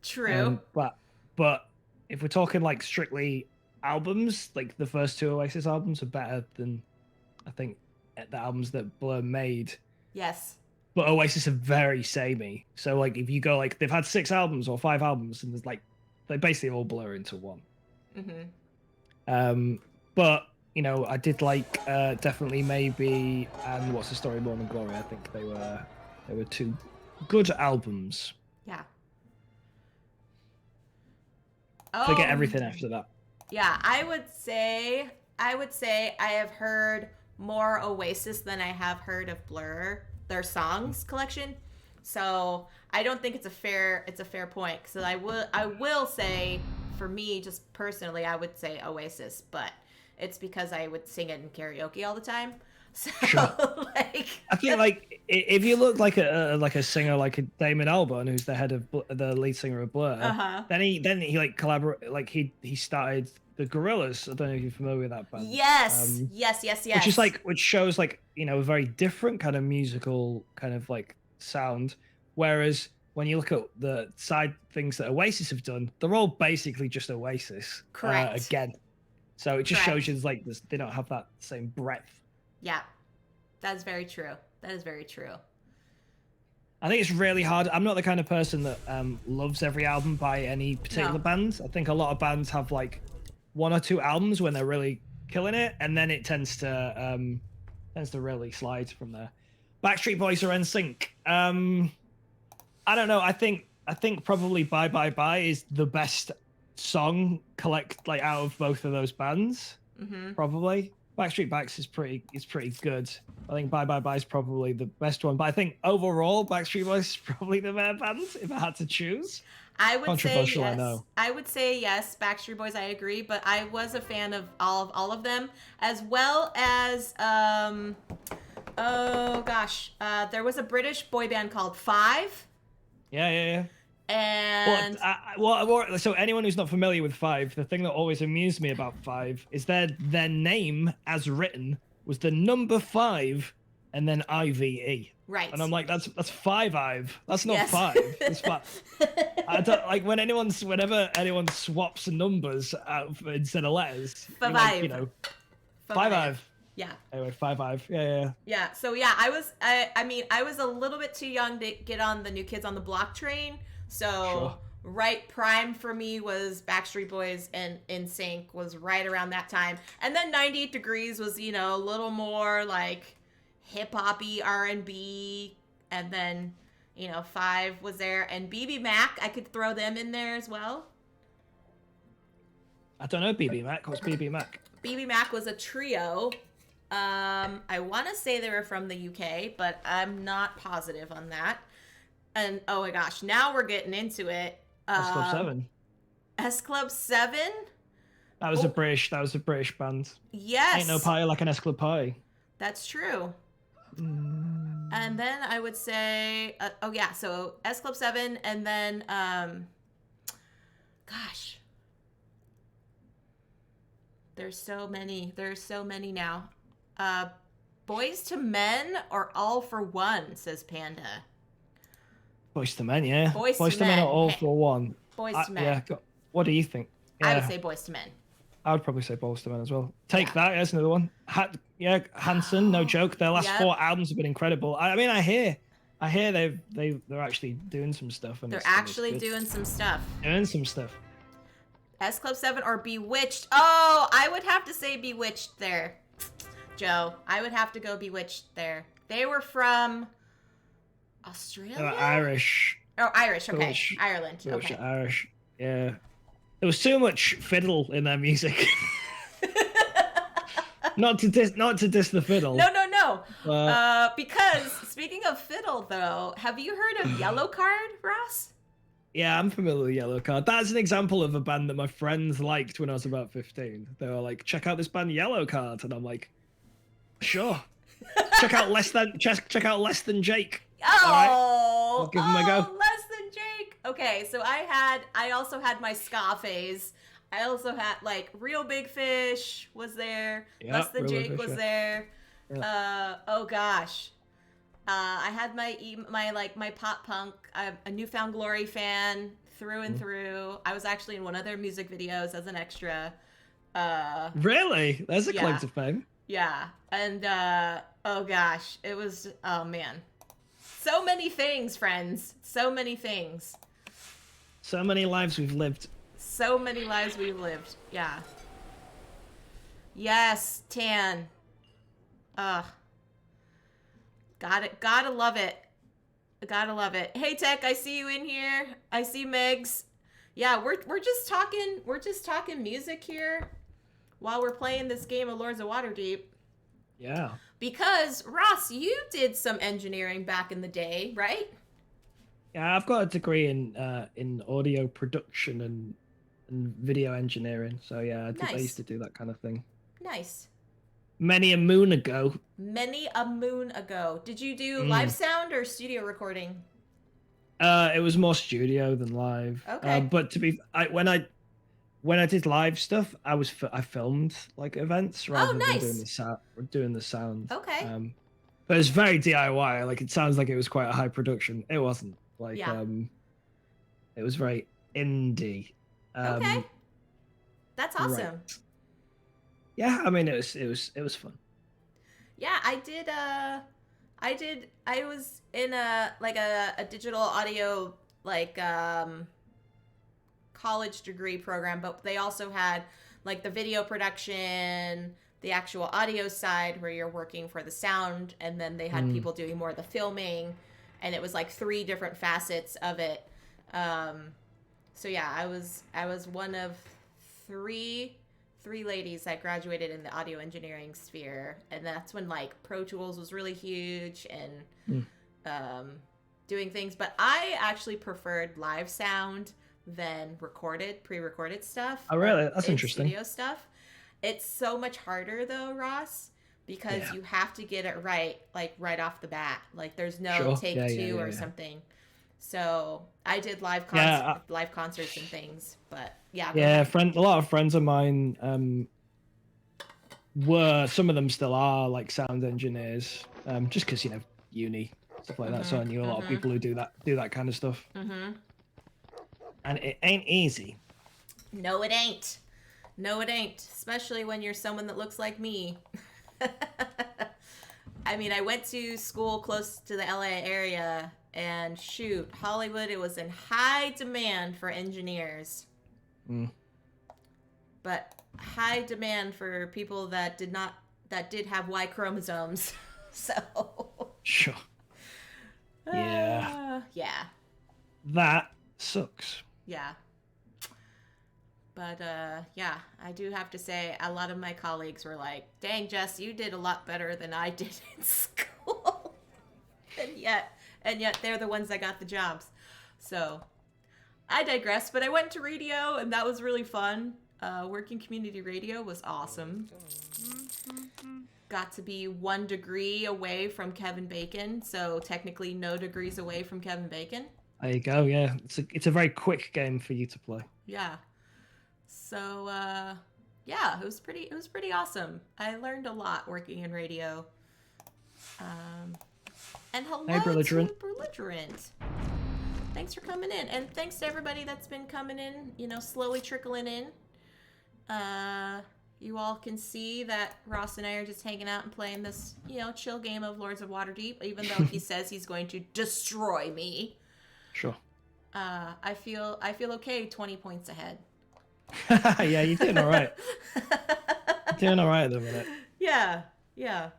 True. but but if we're talking like strictly albums, like the first two Oasis albums are better than I think the albums that Blur made. Yes. But Oasis are very samey. So like if you go like they've had 6 albums or 5 albums, and there's like they basically all blur into one. Mm-hmm. Um, but I did like definitely maybe and What's the Story More Than Glory. I think they were two good albums. Yeah. Forget Oh, everything after that. yeah. I would say I have heard more Oasis than I have heard of Blur, their songs collection. So I don't think it's a fair point. So I will say for me, just personally, I would say Oasis, but it's because I would sing it in karaoke all the time. So Sure. like, I think like if you look like a singer like a Damon Albarn, who's the head of the lead singer of uh Blur, huh. then he like collaborate like he started the Gorillas. I don't know if you're familiar with that band. Yes, yes, yes, yes. Which shows like a very different kind of musical kind of like sound. Whereas when you look at the side things that Oasis have done, they're all basically just Oasis Correct. again. So it just shows Correct. you like this, they don't have that same breadth. Yeah, that is very true. That is very true. I think it's really hard. I'm not the kind of person that loves every album by any No. particular band. I think a lot of bands have like 1 or 2 albums when they're really killing it, and then it tends to really slide from there. Backstreet Boys or NSYNC. I don't know. I think probably Bye Bye Bye is the best song collect like out of both of those bands. Mm-hmm. Probably Backstreet Backs is pretty good. I think Bye Bye Bye is probably the best one, but I think overall Backstreet Boys is probably the better band if I had to choose. I would say Controversial, I yes. know. I would say yes. Backstreet Boys, I agree, but I was a fan of all of them, as well as oh gosh, there was a British boy band called Five, Yeah, yeah, yeah. Well, and so anyone who's not familiar with Five, the thing that always amused me about Five is their name as written was the number five and then IVE. right. And I'm like, that's five Ive. That's not Yes. five. That's five. I don't like whenever anyone swaps numbers out instead of letters. You're like, Five. five Ive. Yeah. Anyway, five Ive. Yeah, yeah, yeah. Yeah. So yeah, I was a little bit too young to get on the New Kids on the Block train. So Sure. right prime for me was Backstreet Boys and NSYNC was right around that time. And then 98 Degrees was, a little more like hip hoppy R&B, and then, Five was there, and BB Mac, I could throw them in there as well. I don't know BB Mac. What's BB Mac? BB Mac was a trio. I want to say they were from the UK, but I'm not positive on that. And oh my gosh, now we're getting into it. That's Club 7. S Club 7? That was a British band. Yes. Ain't no party like an S Club party. That's true. And then I would say, oh yeah, so S Club 7, and then, gosh, there's so many now. Boys to Men or All for One, says Panda. Boys to Men, yeah. Boys Boys to to Men are Men. all Hey, for one. Boys to Men. Yeah. What do you think? I would Yeah, say Boys to Men. I would probably say Boys to Men as well. Take Yeah. That. That's another one. Yeah, Hanson. No joke. Their last Yep. 4 albums have been incredible. I mean, I hear they're actually doing some stuff. And They're it's actually good. doing some stuff. Doing some stuff. S Club 7 or Bewitched? Oh, I would have to say Bewitched there, Joe. I would have to go Bewitched there. They were from Australia? They were Irish. Oh, Irish. Okay. Welsh. Ireland. Welsh, Okay. Irish. Yeah. There was too much fiddle in their music. not to diss the fiddle. No. Because speaking of fiddle, though, have you heard of Yellow Card, Ross? Yeah, I'm familiar with Yellow Card. That's an example of a band that my friends liked when I was about 15. They were like, check out this band Yellow Card. And I'm like, sure. check out Less Than Jake. Oh, All right. I'll give them a go. Less Than Jake. Okay, so I also had my ska phase. I also had like Real Big Fish was there. Yeah, Less Than Real Big Jake Fish, was yeah. there. Yeah. Oh gosh. I had my pop punk. I'm a Newfound Glory fan through and through. I was actually in one of their music videos as an extra. Really? There's a claim to fame. Yeah, and oh gosh, it was, oh man, so many things, friends. So many things. So many lives we've lived. So many lives we've lived. Yeah. Yes, Tan. Ugh. Gotta love it. Gotta love it. Hey Tech, I see you in here. I see Megs. Yeah, we're just talking music here while we're playing this game of Lords of Waterdeep. Yeah. Because Ross, you did some engineering back in the day, right? Yeah, I've got a degree in audio production and video engineering. So yeah, I used to do that kind of thing. Nice. Many a moon ago. Many a moon ago. Did you do live sound or studio recording? It was more studio than live. Okay. But when I did live stuff, I filmed like events rather than doing the sound. Okay. But it's very DIY. Like it sounds like it was quite a high production. It wasn't. Like it was very indie. Okay. That's awesome. Right. Yeah, I mean it was fun. Yeah, I was in a digital audio college degree program, but they also had like the video production, the actual audio side where you're working for the sound, and then they had people doing more of the filming, and it was like 3 different facets of it. So yeah, I was one of three ladies that graduated in the audio engineering sphere, and that's when like Pro Tools was really huge and doing things. But I actually preferred live sound than pre-recorded stuff. Oh really? That's interesting. Studio stuff. It's so much harder though, Ross, because you have to get it right, like right off the bat. Like there's no take 2 or something. So I did live concerts and things, but a lot of friends of mine some of them still are like sound engineers, just because uni stuff like that. So I knew a lot of people who do that kind of stuff. And it ain't easy. No, it ain't. Especially when you're someone that looks like me. I mean, I went to school close to the LA area, and shoot, Hollywood, it was in high demand for engineers. But high demand for people that did have Y chromosomes. So. Sure. Yeah. Yeah. That sucks. Yeah. But yeah, I do have to say a lot of my colleagues were like, dang, Jess, you did a lot better than I did in school. and yet they're the ones that got the jobs. So I digress, but I went to radio and that was really fun. Working community radio was awesome. got to be 1 degree away from Kevin Bacon, so technically no degrees away from Kevin Bacon. There you go. Yeah, it's a very quick game for you to play. Yeah. So yeah, it was pretty awesome. I learned a lot working in radio. And hello Hey, Belligerent. to Belligerent. Thanks for coming in, and thanks to everybody that's been coming in, you know, slowly trickling in. You all can see that Ross and I are just hanging out and playing this, you know, chill game of Lords of Waterdeep, even though he says he's going to destroy me. Sure. I feel okay 20 points ahead. Yeah, you're doing all right. Doing all right at the minute. Yeah. You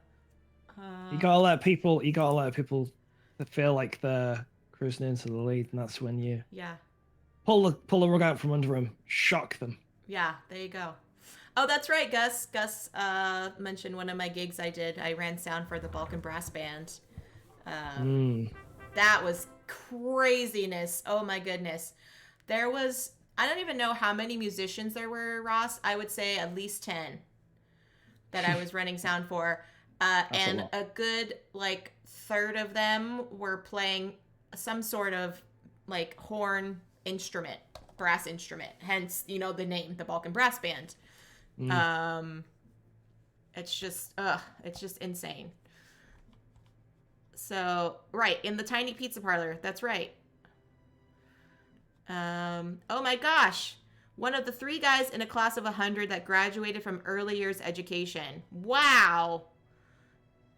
gotta let people that feel like they're cruising into the lead, and that's when you pull the rug out from under them, shock them. Yeah, there you go. Oh, that's right, Gus. Gus mentioned one of my gigs I did. I ran sound for the Balkan Brass Band. That was craziness. Oh my goodness. There was, I don't even know how many musicians there were, Ross. I would say at least 10 that I was running sound for. And a good like third of them were playing some sort of like horn instrument, brass instrument, hence, you know, the name, the Balkan Brass Band. It's just insane. So, right, in the tiny pizza parlor, that's right. Oh my gosh, one of the 3 guys in a class of 100 that graduated from early years education. Wow.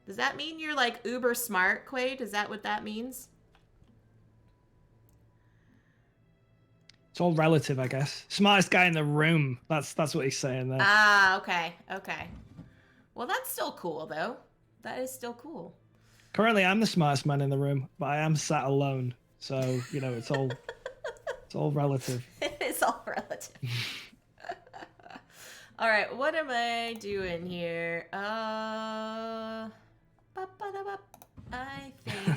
Does that mean you're like uber smart, Quaid? Is that what that means? It's all relative, I guess. Smartest guy in the room. That's what he's saying there. Ah, okay. Well, that's still cool, though. That is still cool. Currently, I'm the smartest man in the room, but I am sat alone. So, you know, it's all relative. It's all relative. All right, what am I doing here? I think.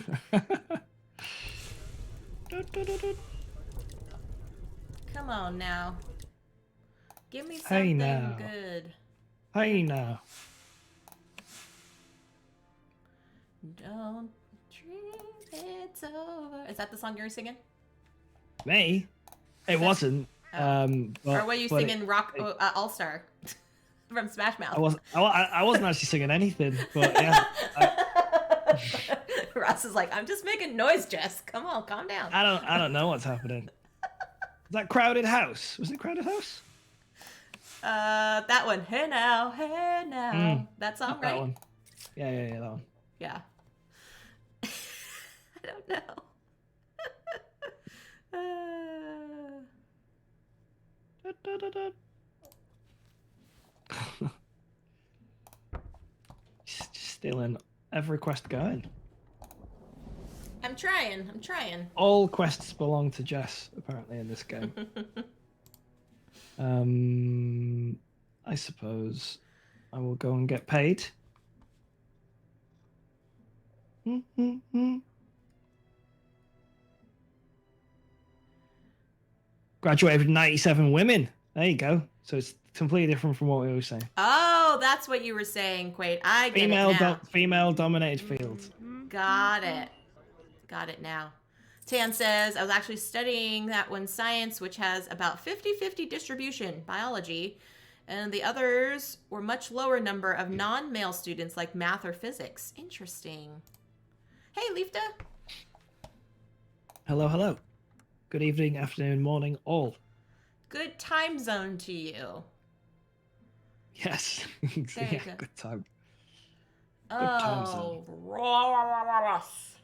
Come on now. Give me something good. Hey now. Don't dream it's over. Is that the song you were singing? Me? It wasn't. Or were you singing Rock All Star from Smash Mouth? I wasn't actually singing anything, but yeah. Ross is like, I'm just making noise, Jess. Come on, calm down. I don't know what's happening. Is that Crowded House? Was it Crowded House? That one. Hey now, hey now. That song, right? That one. Yeah, that one. Yeah. I don't know. Just stealing every quest going. I'm trying. All quests belong to Jess, apparently, in this game. I suppose I will go and get paid. Graduated with 97 women. There you go. So it's completely different from what we were saying. Oh, that's what you were saying, Quaid. I get it now. Female-dominated fields. Got it now. Tan says, I was actually studying that one science, which has about 50-50 distribution, biology, and the others were much lower number of non-male students like math or physics. Interesting. Hey, Leifta. Hello. Good evening, afternoon, morning, all. Good time zone to you. Yes. Yeah, good time. Good time zone. Ross.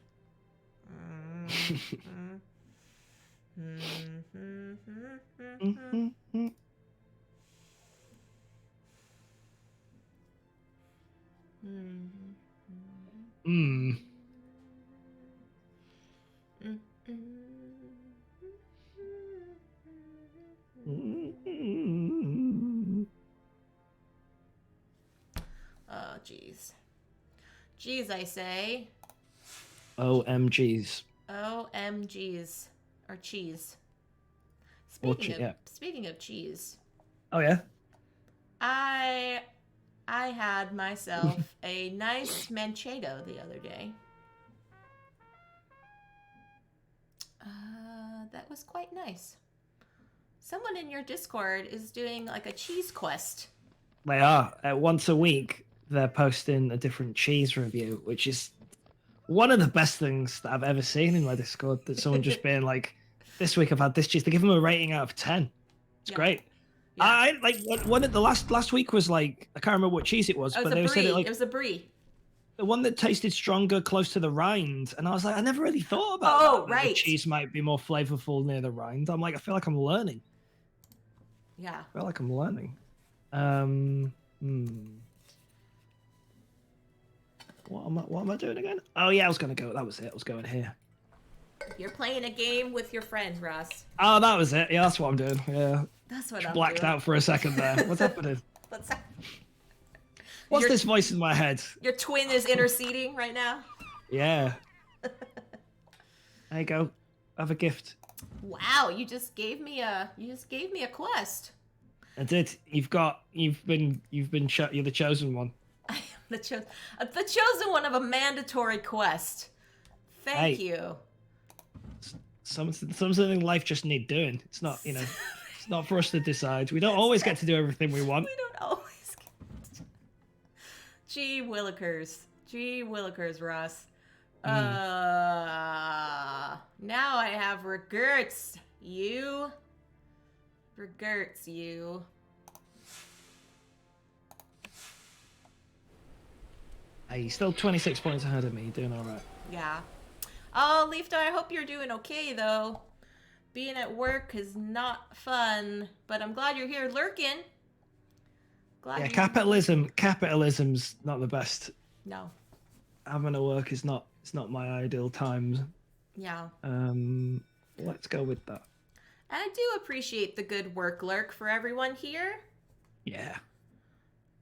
Oh, jeez. Jeez, I say. OMGs. OMGs. Or cheese. Speaking of cheese. Oh, yeah? I I had myself a nice manchego the other day. That was quite nice. Someone in your Discord is doing like a cheese quest. They are. Once a week, they're posting a different cheese review, which is one of the best things that I've ever seen in my Discord. That someone just being like, "This week I've had this cheese." They give them a rating out of 10. It's great. Yeah. I like one of the last week was like, I can't remember what cheese it was, Oh, but they said it like it was a brie. the one that tasted stronger close to the rind, and I was like, I never really thought about that. Right. The cheese might be more flavorful near the rind. I'm like, I feel like I'm learning. Yeah. I feel like I'm learning. What am I doing again? Oh yeah, I was gonna go. That was it. I was going here. You're playing a game with your friends, Ross. Oh, that was it. Yeah, that's what I'm doing. Yeah. That's what I'm blacked doing. out for a second there. What's happening? What's this voice in my head? Your twin is interceding right now. Yeah. There you go. Have a gift. Wow, you just gave me a quest. I did. You're the chosen one. I am the chosen one of a mandatory quest. Thank you. Something life just need doing. It's not, it's not for us to decide. We don't always get to do everything we want. We don't always get to... Gee willikers, Ross. Now I have regrets. You. Hey, you're still 26 points ahead of me. You're doing all right. Yeah. Oh, Leafdo, I hope you're doing okay, though. Being at work is not fun, but I'm glad you're here lurking. Capitalism's not the best. No. Having to work is not. It's not my ideal times. Yeah. Let's go with that. And I do appreciate the good work lurk for everyone here. Yeah.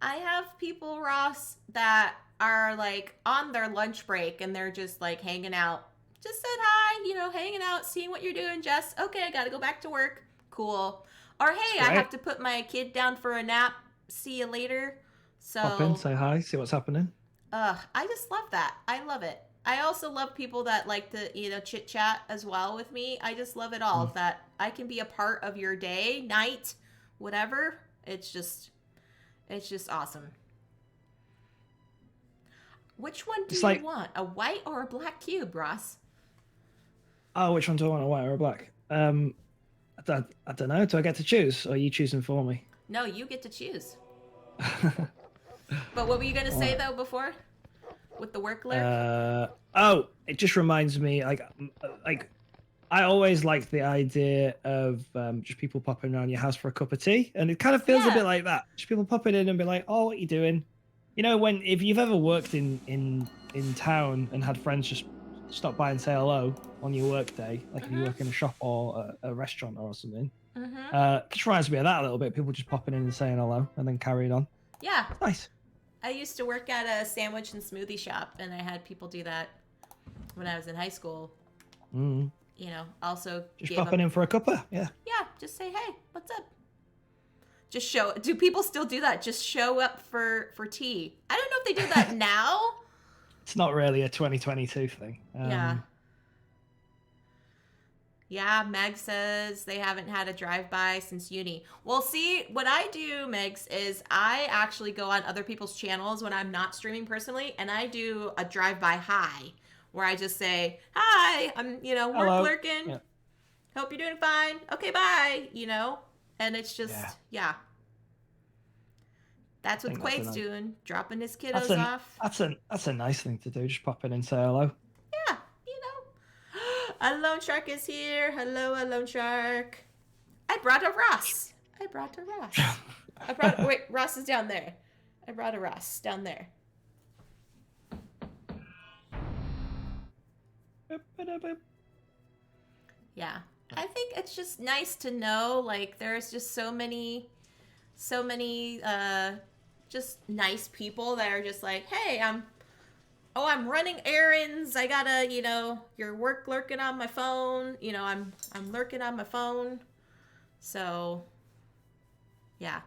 I have people, Ross, that are like on their lunch break and they're just like hanging out. Just said hi, hanging out, seeing what you're doing, Jess. Okay, I gotta go back to work. Cool. Or hey, I have to put my kid down for a nap. See you later. So pop in, say hi, see what's happening. I just love that. I love it. I also love people that like to, chit chat as well with me. I just love it all. That I can be a part of your day, night, whatever. It's just awesome. Which one do you want? A white or a black cube, Ross? Oh, which one do I want, a white or a black? I don't know. Do I get to choose, or are you choosing for me? No, you get to choose. But what were you going to say, though, before? With the work lurk? It just reminds me, like I always liked the idea of just people popping around your house for a cup of tea, and it kind of feels a bit like that. Just people popping in and be like, "Oh, what are you doing?" If you've ever worked in town and had friends just stop by and say hello on your work day, like if you work in a shop or a restaurant or something. It just reminds me of that a little bit. People just popping in and saying hello and then carrying on. Yeah. It's nice. I used to work at a sandwich and smoothie shop, and I had people do that when I was in high school. Also just popping in for a cuppa. Yeah, just say, hey, what's up? Just do people still do that? Just show up for tea? I don't know if they do that now. It's not really a 2022 thing. Yeah, Meg says they haven't had a drive-by since uni. Well, see, what I do, Megs, is I actually go on other people's channels when I'm not streaming personally, and I do a drive-by hi, where I just say, hi, I'm, work lurking. Yeah. Hope you're doing fine. Okay, bye, And it's just, That's what Quake's doing, dropping his kiddos off. That's a nice thing to do, just pop in and say hello. Yeah, A Lone Shark is here. Hello, a Lone Shark. I brought a Ross. Wait, Ross is down there. I brought a Ross down there. Yeah. I think it's just nice to know, like, there's just so many, just nice people that are just like, hey, I'm running errands. I gotta, your work lurking on my phone. I'm lurking on my phone. So, yeah.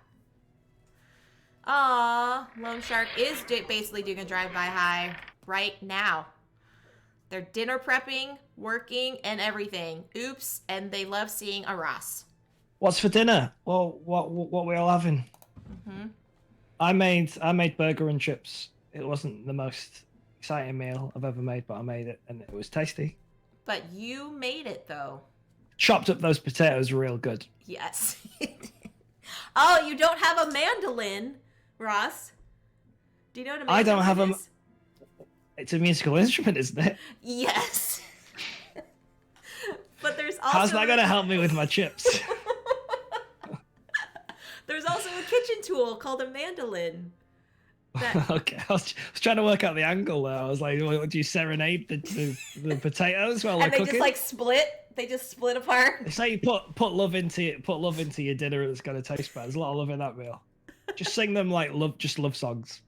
Aw, Lone Shark is basically doing a drive-by high right now. They're dinner prepping, working, and everything. Oops, and they love seeing a Ross. What's for dinner? Well, what we all having? Hmm. I made burger and chips. It wasn't the most exciting meal I've ever made, but I made it and it was tasty. But you made it, though. Chopped up those potatoes real good. Yes. Oh, you don't have a mandolin, Ross. Do you know what a I mandolin don't have a. is? It's a musical instrument, isn't it? Yes. But there's also How's that gonna help me with my chips? There's also a kitchen tool called a mandolin. That... Okay, I was trying to work out the angle there. I was like, well, do you serenade the potatoes while they're and they cooking? just like split. They just split apart. They say you put love into your dinner that's gonna taste bad. There's a lot of love in that meal. Just sing them like love songs.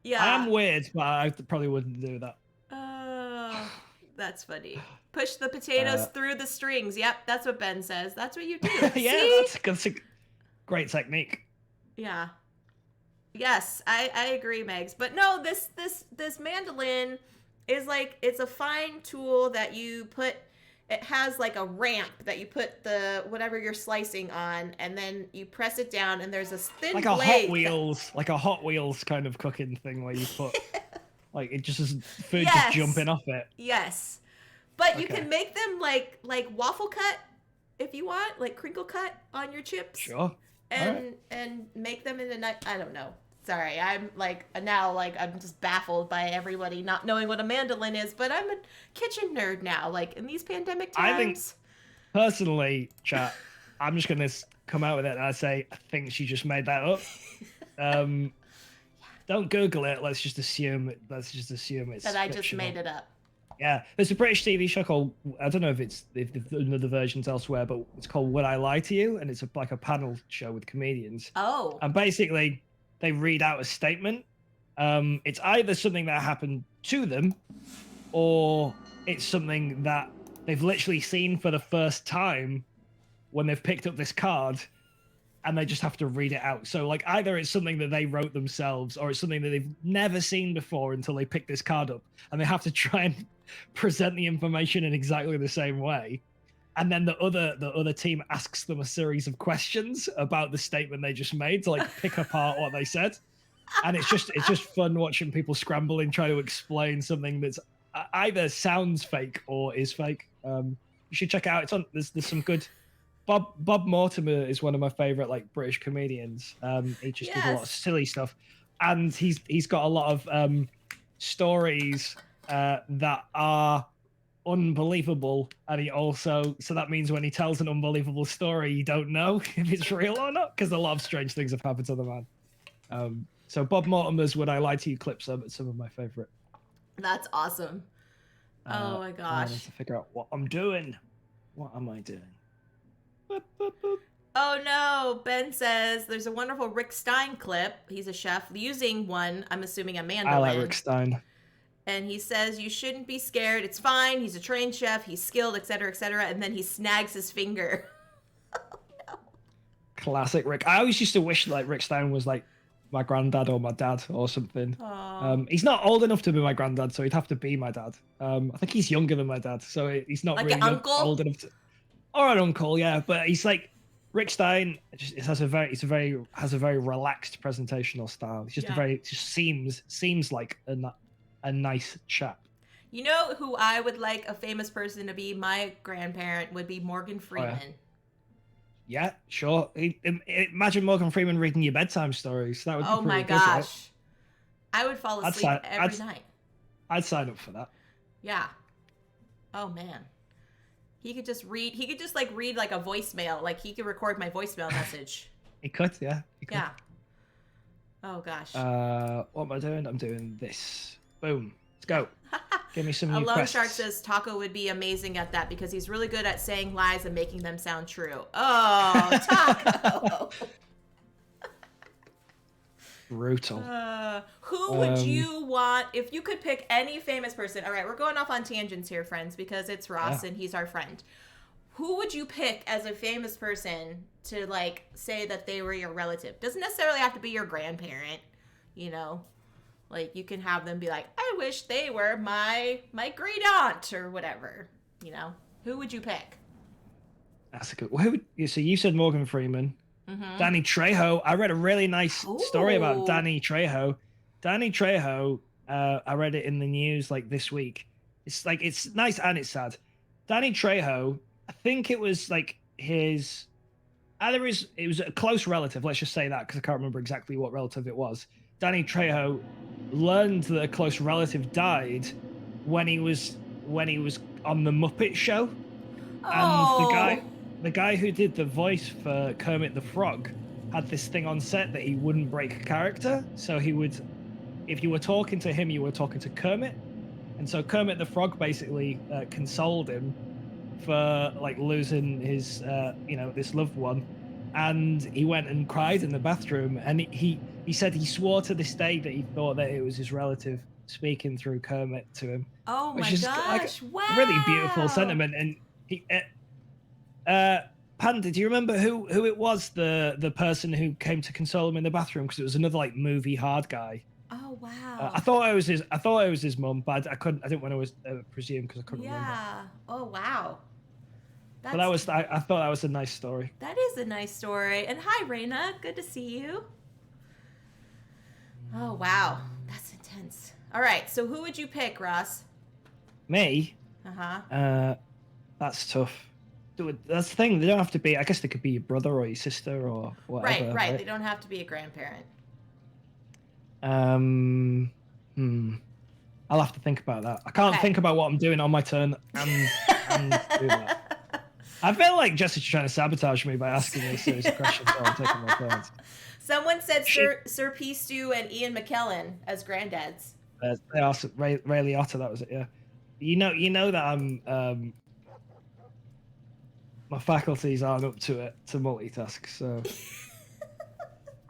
Yeah. I am weird, but I probably wouldn't do that. Oh, that's funny. Push the potatoes through the strings. Yep, that's what Ben says. That's what you do. Yeah, See? that's a great technique. Yeah. Yes, I agree, Megs. But no, this mandolin is like, it's a fine tool that you put. It has like a ramp that you put the whatever you're slicing on, and then you press it down, and there's a thin Like a blade like a Hot Wheels kind of cooking thing where you put like it just is food Yes. just jumping off it. Yes, but you Okay. can make them like waffle cut if you want, like crinkle cut on your chips. Sure. And make them into I don't know. Sorry, I'm like now like I'm just baffled by everybody not knowing what a mandolin is, but I'm a kitchen nerd now. Like in these pandemic times. I think personally, chat, I'm just gonna come out with it and I say I think she just made that up. Don't Google it. Let's just assume it's that I just fictional. made it up. Yeah, there's a British TV show called, I don't know if they've done other versions elsewhere, but it's called Would I Lie to You, and it's like a panel show with comedians. Oh. And basically, they read out a statement. It's either something that happened to them, or it's something that they've literally seen for the first time when they've picked up this card, and they just have to read it out. So like either it's something that they wrote themselves, or it's something that they've never seen before until they pick this card up, and they have to try and present the information in exactly the same way. And then the other team asks them a series of questions about the statement they just made to like pick apart what they said. And it's just fun watching people scramble and try to explain something that's either sounds fake or is fake. You should check it out. It's on. There's some good. Bob Mortimer is one of my favorite like British comedians. He just does a lot of silly stuff, and he's got a lot of stories that are unbelievable, and he also, so that means when he tells an unbelievable story, you don't know if it's real or not, because a lot of strange things have happened to the man. So Bob Mortimer's Would I Lie to You clips are some of my favorite. That's awesome. Oh my gosh. I need to figure out what I'm doing. What am I doing? Boop, boop, boop. Oh no, Ben says there's a wonderful Rick Stein clip. He's a chef using one, I'm assuming a mandolin. I like Rick Stein. And he says you shouldn't be scared. It's fine. He's a trained chef. He's skilled, etc., etc. And then he snags his finger. Oh no. Classic Rick. I always used to wish like Rick Stein was like my granddad or my dad or something. He's not old enough to be my granddad, so he'd have to be my dad. I think he's younger than my dad, so he's not like really an uncle? old enough to. Or an uncle, yeah. But he's like Rick Stein. Has a very relaxed presentational style. It's just it just seems like a nice chap. You know who I would like a famous person to be? My grandparent would be Morgan Freeman. Oh, yeah, sure. Imagine Morgan Freeman reading your bedtime stories. That would be pretty my good, gosh. right? I would fall asleep every night. I'd sign up for that. Yeah. Oh man. He could just read like read like a voicemail. Like he could record my voicemail message. He could, yeah. He could. Yeah. Oh gosh. What am I doing? I'm doing this. Boom. Let's go. Give me some new Lone quests. Shark says Taco would be amazing at that because he's really good at saying lies and making them sound true. Oh, Taco. Brutal. Who would you want if you could pick any famous person? All right, we're going off on tangents here, friends, because it's Ross and he's our friend. who would you pick as a famous person to like say that they were your relative? Doesn't necessarily have to be your grandparent, you know. Like you can have them be like, I wish they were my great aunt or whatever, you know. Who would you pick? That's a good. So you said Morgan Freeman, Mm-hmm. Danny Trejo. I read a really nice story about Ooh. Danny Trejo. Danny Trejo. I read it in the news like this week. It's nice and it's sad. Danny Trejo. I think it was like his. Either it was a close relative. Let's just say that because I can't remember exactly what relative it was. Danny Trejo learned that a close relative died when he was on the Muppet Show, and Oh. the guy who did the voice for Kermit the Frog had this thing on set that he wouldn't break character. So he would, if you were talking to him, you were talking to Kermit, and so Kermit the Frog basically consoled him for like losing his this loved one, and he went and cried in the bathroom, and he said he swore to this day that he thought that it was his relative speaking through Kermit to him, Oh my which is like gosh. a really beautiful Wow. sentiment. And he Panda, do you remember who it was, the person who came to console him in the bathroom? Because it was another like movie hard guy. Oh wow. I thought it was his mum, but I didn't want to presume because I couldn't remember. Yeah. Oh wow. But That's I thought that was a nice story. that is a nice story. And hi Raina, good to see you. Oh wow. That's intense. All right, so who would you pick, Ross? Me, Uh-huh. that's tough. That's the thing. They don't have to be. I guess they could be your brother or your sister or whatever. Right. They don't have to be a grandparent. Um, hmm. I'll have to think about that. I can't think about what I'm doing on my turn and do that. I feel like Jess is trying to sabotage me by asking me a series of questions while I'm taking my turns. Someone said Sir P. Stu and Ian McKellen as granddads. They asked Ray Liotta. That was it. Yeah. You know that I'm my faculties aren't up to it to multitask. So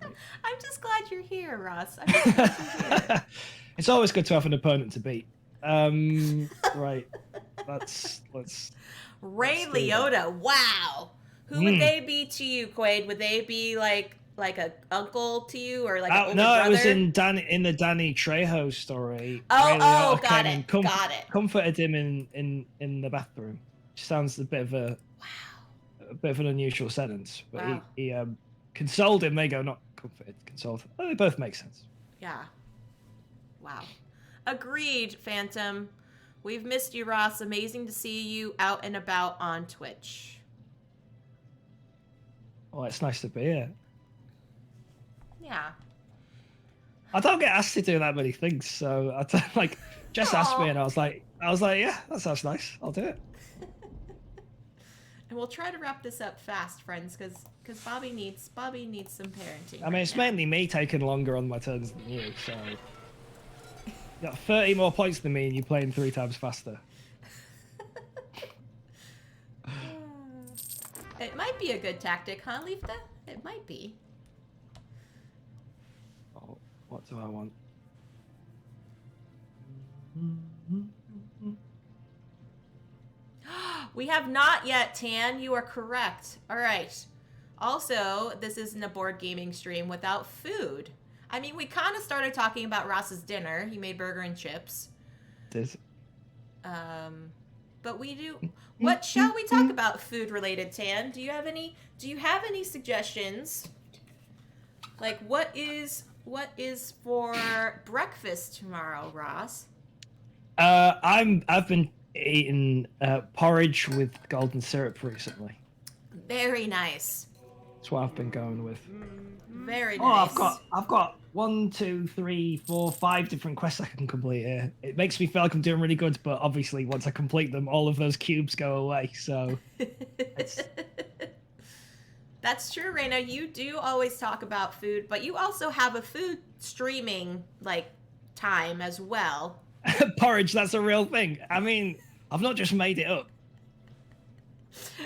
I'm just glad you're here, Ross. I'm just glad you're here. it's always good to have an opponent to beat. Right. Let's Ray let's do Liotta. Wow. Who would they be to you, Quaid? Would they be like a uncle to you or like an older no, brother? it was in the Danny Trejo story. Oh, Ray Liotta got came it. and Got it. comforted him in the bathroom. Which sounds a bit of an unusual sentence, but Wow. he consoled him. They go, not comforted, consoled. Oh, they both make sense. Yeah. Wow. Agreed, Phantom. We've missed you, Ross. Amazing to see you out and about on Twitch. Oh, it's nice to be here. Yeah. I don't get asked to do that many things, so like Jess asked me, and I was like, yeah, that sounds nice. I'll do it. And we'll try to wrap this up fast, friends, because Bobby needs some parenting. I mean, it's mainly me taking longer on my turns than you, so you got 30 more points than me, and you're playing 3 times faster. It might be a good tactic, huh, Leafta? It might be. Oh, what do I want? We have not yet, Tan. You are correct. All right. Also, this isn't a board gaming stream without food. I mean, we kind of started talking about Ross's dinner. He made burger and chips. But we do. What shall we talk about food related, Tan? Do you have any suggestions? Like what is for breakfast tomorrow, Ross? I've been eating porridge with golden syrup recently. Very nice. That's what I've been going with. Very Oh, nice. I've got 1, 2, 3, 4, 5 different quests I can complete here. It makes me feel like I'm doing really good, but obviously once I complete them, all of those cubes go away. So That's true, Raina. You do always talk about food, but you also have a food streaming like time as well. porridge, that's a real thing. I mean, I've not just made it up.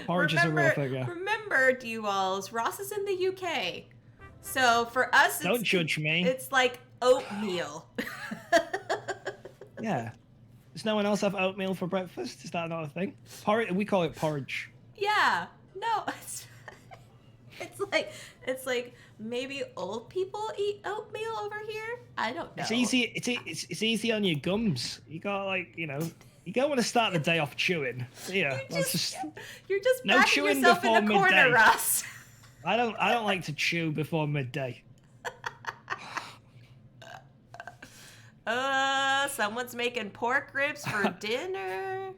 Porridge is a real thing, yeah. Remember, Duals, Ross is in the UK. So for us, Don't judge me. It's like oatmeal. Yeah. Does no one else have oatmeal for breakfast? Is that not a thing? Porridge, we call it porridge. Yeah. No, it's like maybe old people eat oatmeal over here. I don't It's know. easy. It's easy on your gums. You got like you don't want to start the day off chewing. You Yeah, that's just just you're just no backing chewing yourself in before a corner, midday. Russ. I don't like to chew before midday. Someone's making pork ribs for dinner.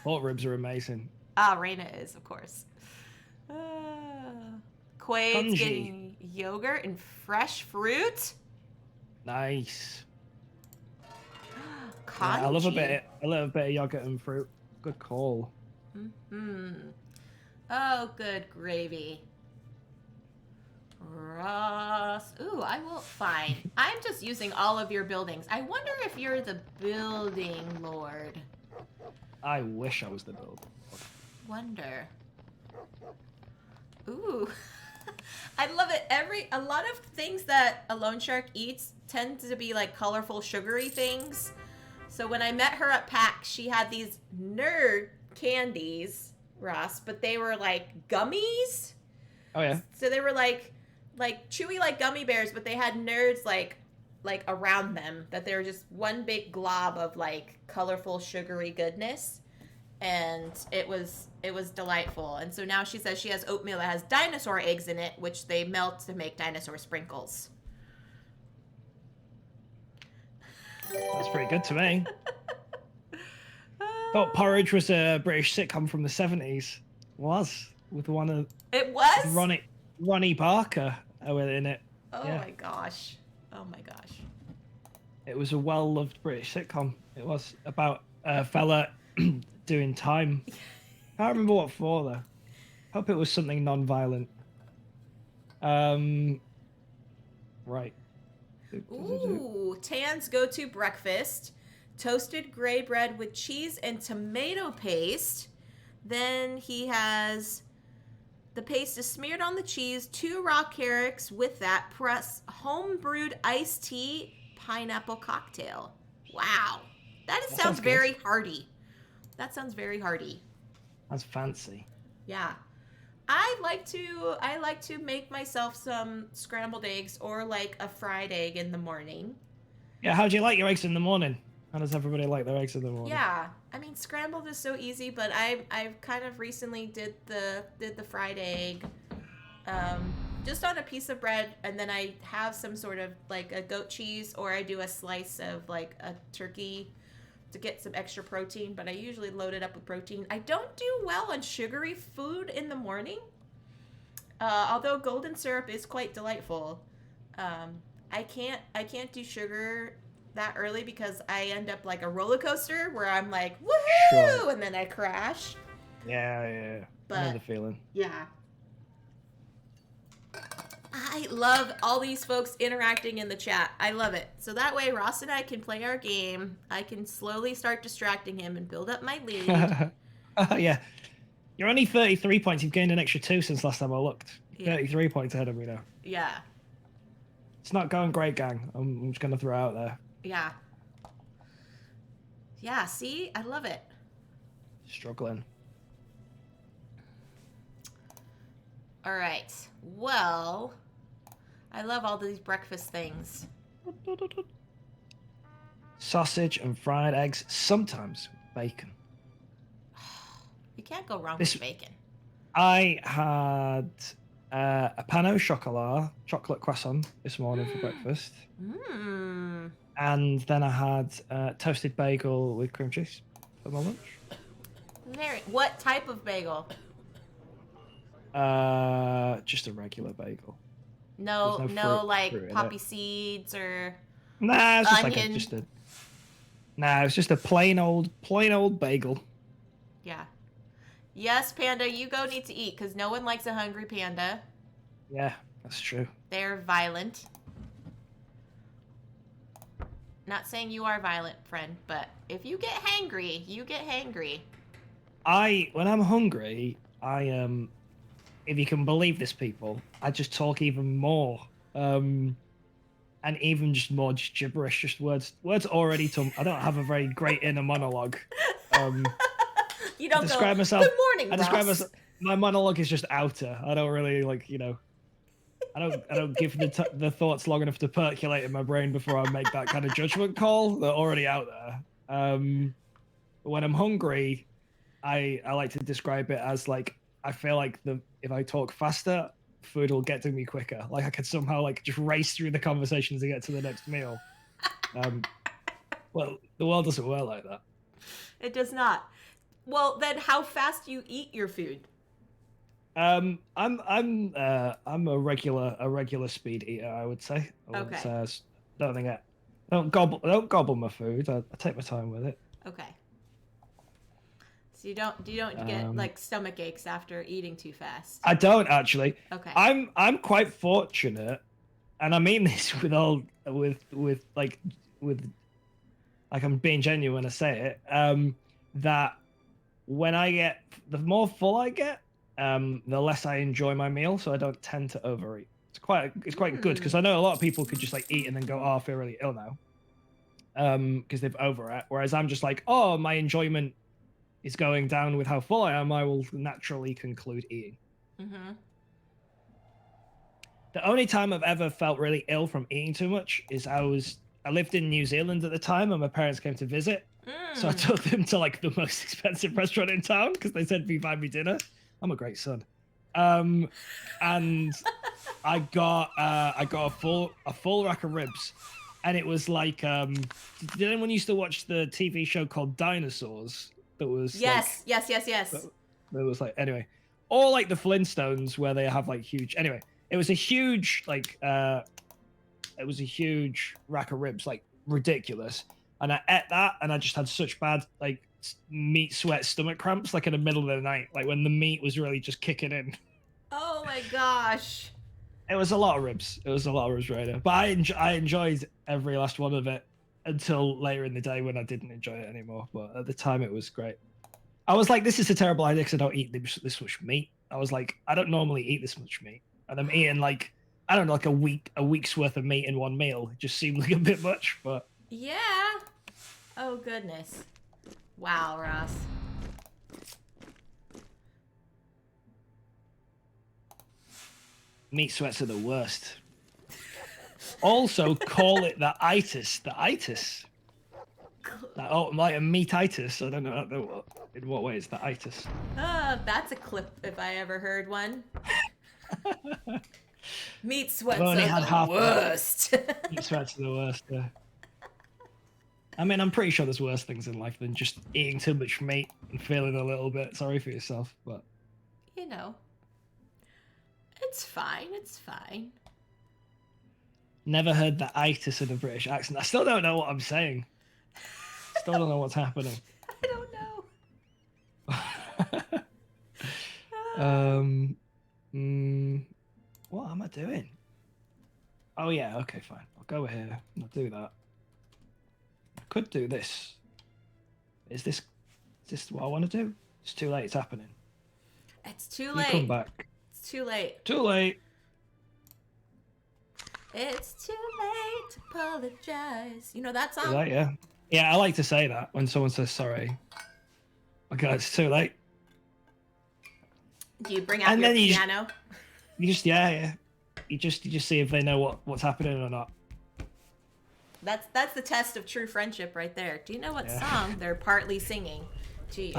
Pork ribs are amazing. Ah, Raina is, of course. Uh, Quade's Congee, getting yogurt and fresh fruit. nice. Yeah, Congee. a little bit of yogurt and fruit. Good call. Hmm. Oh, good gravy. Ross. Ooh, I will. Fine. I'm just using all of your buildings. I wonder if you're the building lord. I wish I was the builder. Wonder. Ooh. I love it. A lot of things that a loan shark eats tend to be like colorful, sugary things. So when I met her at PAX, she had these nerd candies, Ross, but they were like gummies. Oh yeah. So they were like chewy like gummy bears, but they had nerds like around them, that they were just one big glob of like colorful sugary goodness. And it was delightful. And so now she says she has oatmeal that has dinosaur eggs in it, which they melt to make dinosaur sprinkles. That's pretty good to me. Thought Porridge was a British sitcom from the 70s. Was with one of It was Ronnie Barker in it. Oh Yeah. my gosh. Oh my gosh. It was a well-loved British sitcom. It was about a fella doing time. I can't remember what for though. Hope it was something non-violent. Right. Ooh, Tan's go-to breakfast: toasted gray bread with cheese and tomato paste. Then he has the paste is smeared on the cheese, 2 raw carrots with that, plus home-brewed iced tea, pineapple cocktail. Wow. That sounds good. very hearty. That sounds very hearty. That's fancy. Yeah. I like to make myself some scrambled eggs or like a fried egg in the morning. Yeah, how do you like your eggs in the morning? How does everybody like their eggs in the morning? Yeah, I mean scrambled is so easy, but I've kind of recently did the fried egg, just on a piece of bread, and then I have some sort of like a goat cheese, or I do a slice of like a turkey to get some extra protein. But I usually load it up with protein. I don't do well on sugary food in the morning, although golden syrup is quite delightful. I can't do sugar that early because I end up like a roller coaster where I'm like woohoo, Sure. and then I crash. Yeah. But I know the feeling. yeah, I love all these folks interacting in the chat. I love it. So that way Ross and I can play our game. I can slowly start distracting him and build up my lead. Yeah. You're only 33 points. You've gained an extra 2 since last time I looked. Yeah. 33 points ahead of me now. Yeah. It's not going great, gang. I'm just going to throw out there. Yeah. Yeah, see? I love it. Struggling. All right. Well, I love all these breakfast things. Sausage and fried eggs, sometimes bacon. You can't go wrong with bacon. I had a pain au chocolat, chocolate croissant, this morning for breakfast. Mmm. And then I had toasted bagel with cream cheese for my lunch. What type of bagel? Just a regular bagel. No, fruit like poppy seeds or nah, it's just onion. It's just a plain old bagel. Yeah. Yes, Panda, you go need to eat because no one likes a hungry panda. Yeah, that's true. They're violent. Not saying you are violent, friend, but if you get hangry, you get hangry. When I'm hungry, if you can believe this, people, I just talk even more. And even just more just gibberish, just words already I don't have a very great inner monologue. You don't describe go, myself. good morning, I describe Ross. myself. my monologue is just outer. I don't really like, I don't give the thoughts long enough to percolate in my brain before I make that kind of judgment call. They're already out there. But when I'm hungry, I like to describe it as like I feel like the if I talk faster, food will get to me quicker. Like I could somehow like just race through the conversations to get to the next meal. Um, well, the world doesn't work like that. It does not. Well, then how fast do you eat your food? I'm a regular speed eater. I would say. I wouldn't Okay. say don't think I don't gobble my food. I take my time with it. Okay. So you don't get Um, like stomach aches after eating too fast. I don't actually. Okay. I'm quite fortunate, and I mean this with all with with like I'm being genuine when I say it. That when I get the more full I get, the less I enjoy my meal, so I don't tend to overeat. It's quite good because I know a lot of people could just like eat and then go, oh, I feel really ill now, because they've overate. Whereas I'm just like, oh, my enjoyment is going down with how full I am. I will naturally conclude eating. Mm-hmm. The only time I've ever felt really ill from eating too much is I lived in New Zealand at the time, and my parents came to visit. So I took them to like the most expensive restaurant in town because they said, "Be buy me dinner." I'm a great son. And I got a full rack of ribs, and it was like did anyone used to watch the TV show called Dinosaurs? That was Yes, like, yes. That was like anyway, or like the Flintstones where they have like huge. Anyway, it was a huge like it was a huge rack of ribs, like ridiculous. And I ate that, and I just had such bad like meat sweat stomach cramps, like in the middle of the night, like when the meat was really just kicking in. Oh my gosh. It was a lot of ribs. It was a lot of ribs right there. But I enjoyed every last one of it until later in the day when I didn't enjoy it anymore. But at the time, it was great. I was like, this is a terrible idea because I don't eat this much meat. I was like, I don't normally eat this much meat, and I'm eating like I don't know, like a week's worth of meat in one meal. It just seemed like a bit much, but Yeah. Oh goodness. Wow, Ross. meat sweats are the worst. Also, call it the itis. The itis. Like, oh, like a meatitis. I don't know in what way it's the itis. That's a clip if I ever heard one. Meat sweats I've only are had the half worst. Meat sweats are the worst. Yeah. I mean, I'm pretty sure there's worse things in life than just eating too much meat and feeling a little bit sorry for yourself. But You know, it's fine. It's fine. never heard the itis in a British accent. I still don't know what I'm saying. Still don't know what's happening. I don't know. What am I doing? Oh yeah, okay, fine. I'll go here. I'll do that. I could do this. Is this what I want to do? It's too late. It's happening. It's too You late. come back. It's too late. Too late. It's too late to apologize. You know that song? Too late, yeah. Yeah, I like to say that when someone says sorry. Okay, it's too late. Do you bring out And your then you piano? You just yeah. You just see if they know what's happening or not. That's the test of true friendship right there. Do you know what Yeah. song they're partly singing to you?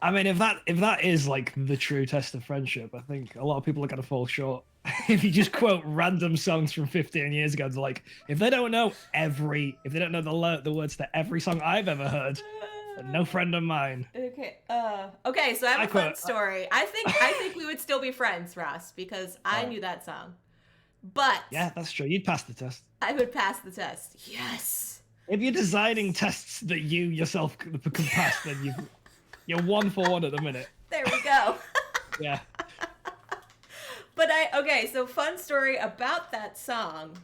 I mean, if that is like the true test of friendship, I think a lot of people are gonna fall short. If you just quote random songs from 15 years ago, they're like, if they don't know the words to every song I've ever heard, then no friend of mine. Okay. Okay. So I have a fun story. I think we would still be friends, Ross, because I knew that song. But Yeah, that's true. You'd pass the test. I would pass the test. Yes. If you're designing tests that you yourself can pass, then you're 1 for 1 at the minute. There we go. Yeah. But okay, so fun story about that song.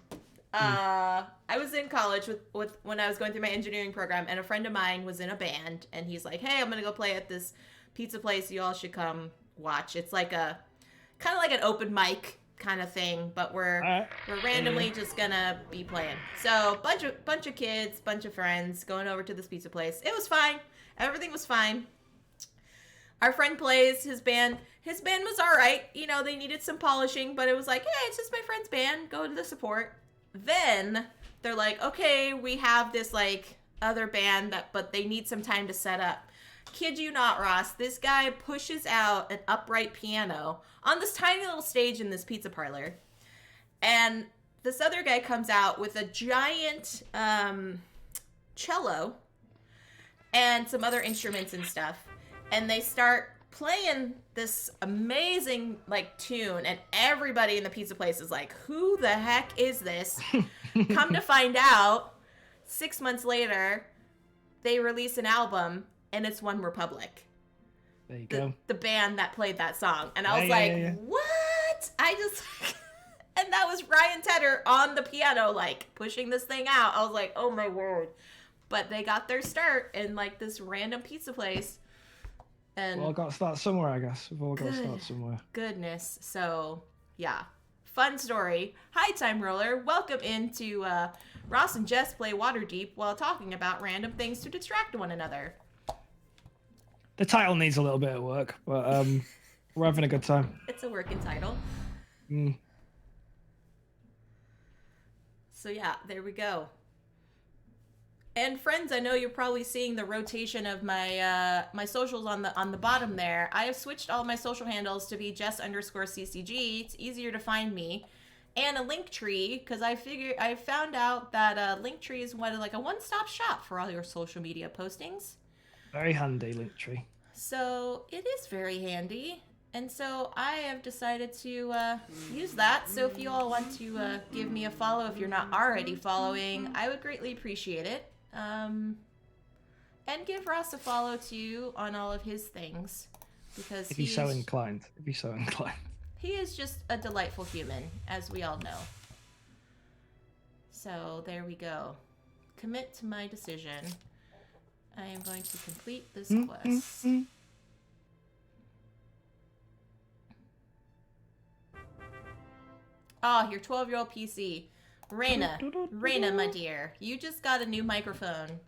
I was in college with when I was going through my engineering program, and a friend of mine was in a band, and he's like, "Hey, I'm gonna go play at this pizza place. You all should come watch. It's like a kind of like an open mic kind of thing, but we're randomly just gonna be playing." So bunch of kids, bunch of friends going over to this pizza place. It was fine. Everything was fine. Our friend plays his band. His band was all right. You know, they needed some polishing, but it was like, hey, it's just my friend's band. Go to the support. Then they're like, okay, we have this like other band but they need some time to set up. Kid you not, Ross, this guy pushes out an upright piano on this tiny little stage in this pizza parlor. And this other guy comes out with a giant cello and some other instruments and stuff. And they start playing this amazing like tune, and everybody in the pizza place is like, who the heck is this? Come to find out, 6 months later, they release an album, and it's One Republic. There you go. The band that played that song. And I was what? I just... And that was Ryan Tedder on the piano, like, pushing this thing out. I was like, oh my word. But they got their start in, like, this random pizza place. And well, I've got to start somewhere, I guess. We've all got to start somewhere. Goodness. So, yeah. Fun story. Hi, Time Roller. Welcome into Ross and Jess Play Waterdeep while talking about random things to distract one another. The title needs a little bit of work, but we're having a good time. It's a working title. So yeah, there we go. And friends, I know you're probably seeing the rotation of my my socials on the bottom there. I have switched all my social handles to be Jess_CCG. It's easier to find me, and a link tree because I found out that a link tree is like a one-stop shop for all your social media postings. Very handy link tree. So it is very handy. And so I have decided to use that. So if you all want to give me a follow, if you're not already following, I would greatly appreciate it. And give Ross a follow too on all of his things, because if he's so inclined. He is just a delightful human, as we all know. So there we go. Commit to my decision. I am going to complete this quest. Oh, your 12-year-old PC. Raina, my dear, you just got a new microphone.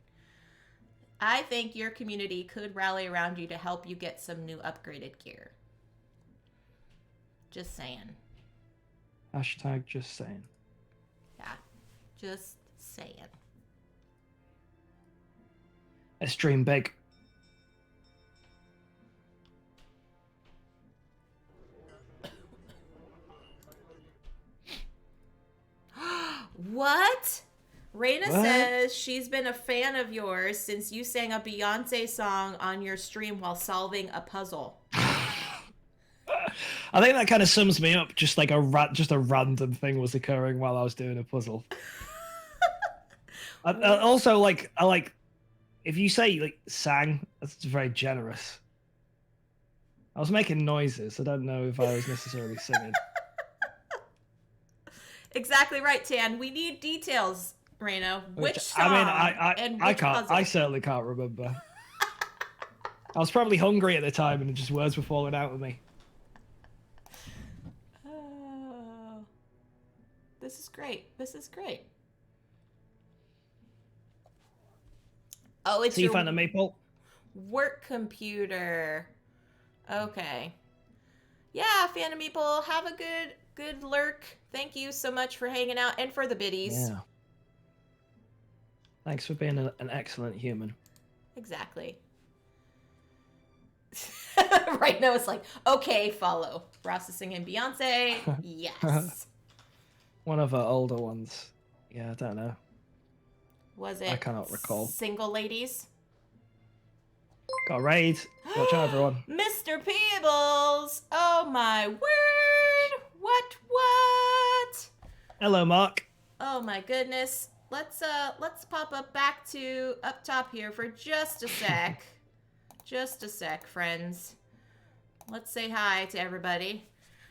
I think your community could rally around you to help you get some new upgraded gear. Just saying. Hashtag just saying. Yeah, just saying. Let's dream big. What? Raina says she's been a fan of yours since you sang a Beyonce song on your stream while solving a puzzle. I think that kind of sums me up. Just like a random thing was occurring while I was doing a puzzle. Also, I like if you say like sang, that's very generous. I was making noises. I don't know if I was necessarily singing. Exactly right, Tan. We need details, Raina. Which song? I can't. Puzzle? I certainly can't remember. I was probably hungry at the time, and just words were falling out of me. Oh, this is great. This is great. Oh, it's so you found a maple work computer. Okay. Yeah, Fan of Meeple, have a good lurk. Thank you so much for hanging out and for the biddies. Yeah. Thanks for being an excellent human. Exactly. Right now it's like, okay, follow. Ross is singing Beyonce. Yes. One of our older ones. Yeah, I don't know. Was it? I cannot recall. Single Ladies? Got a raid. Watch out, everyone. Mr. Peebles! Oh my word! What? Hello, Mark. Oh my goodness. Let's pop up back to up top here for just a sec. Just a sec, friends. Let's say hi to everybody.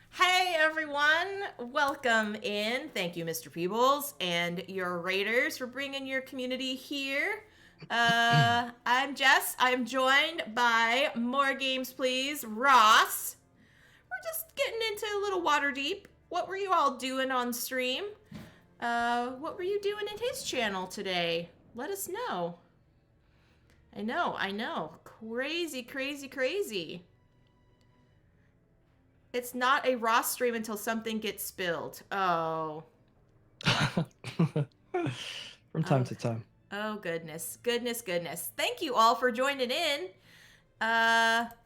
Hey everyone, welcome in. Thank you, Mr. Peebles, and your raiders for bringing your community here. I'm Jess. I'm joined by More Games Please, Ross. We're just getting into a little Waterdeep. What were you all doing on stream? What were you doing in his channel today? Let us know. I know, I know. Crazy, crazy, crazy. It's not a Ross stream until something gets spilled. Oh. From time to time. Oh, goodness. Goodness, goodness. Thank you all for joining in.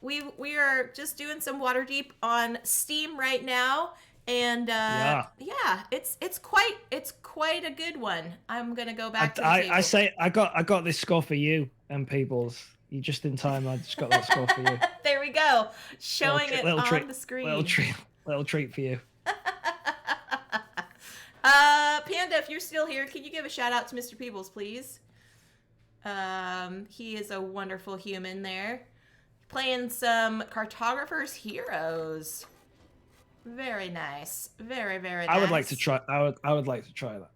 We are just doing some Waterdeep on Steam right now. And Yeah. yeah, it's quite a good one. I'm gonna go back to the table. I say I got this score for you and people's. You just in time. I just got that score for you. There we go. Showing it on the screen. Little treat for you. Panda, if you're still here, can you give a shout out to Mr. Peebles, please? He is a wonderful human there. Playing some Cartographer's Heroes. Very nice. Very, very nice. I would like to try. I would like to try that.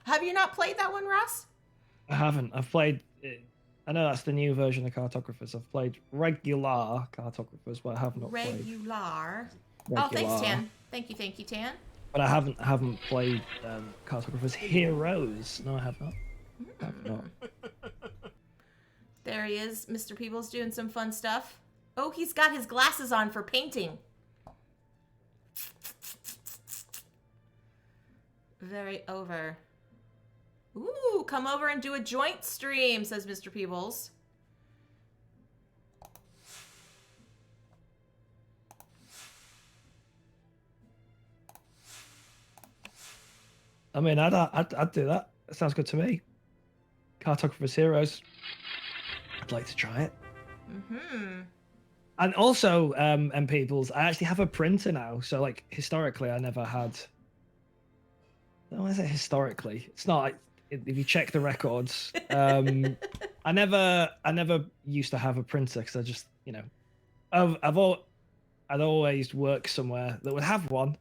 Have you not played that one, Ross? I haven't. I've played. I know that's the new version of Cartographers. I've played regular Cartographers, but I have not played regular. regular. Oh, thanks, Tan. Thank you, Tan. But I haven't played Cartographers Heroes. No, I have not. I have not. There he is, Mr. Peebles, doing some fun stuff. Oh, he's got his glasses on for painting. Very over. Ooh, come over and do a joint stream, says Mr. Peebles. I mean, I'd do that. That sounds good to me. Cartographer's Heroes. I'd like to try it. Mm-hmm. And also, and peoples, I actually have a printer now. So, like, historically, I never had. I don't want to say historically. It's not like if you check the records. I never used to have a printer because I just, you know, I'd always work somewhere that would have one,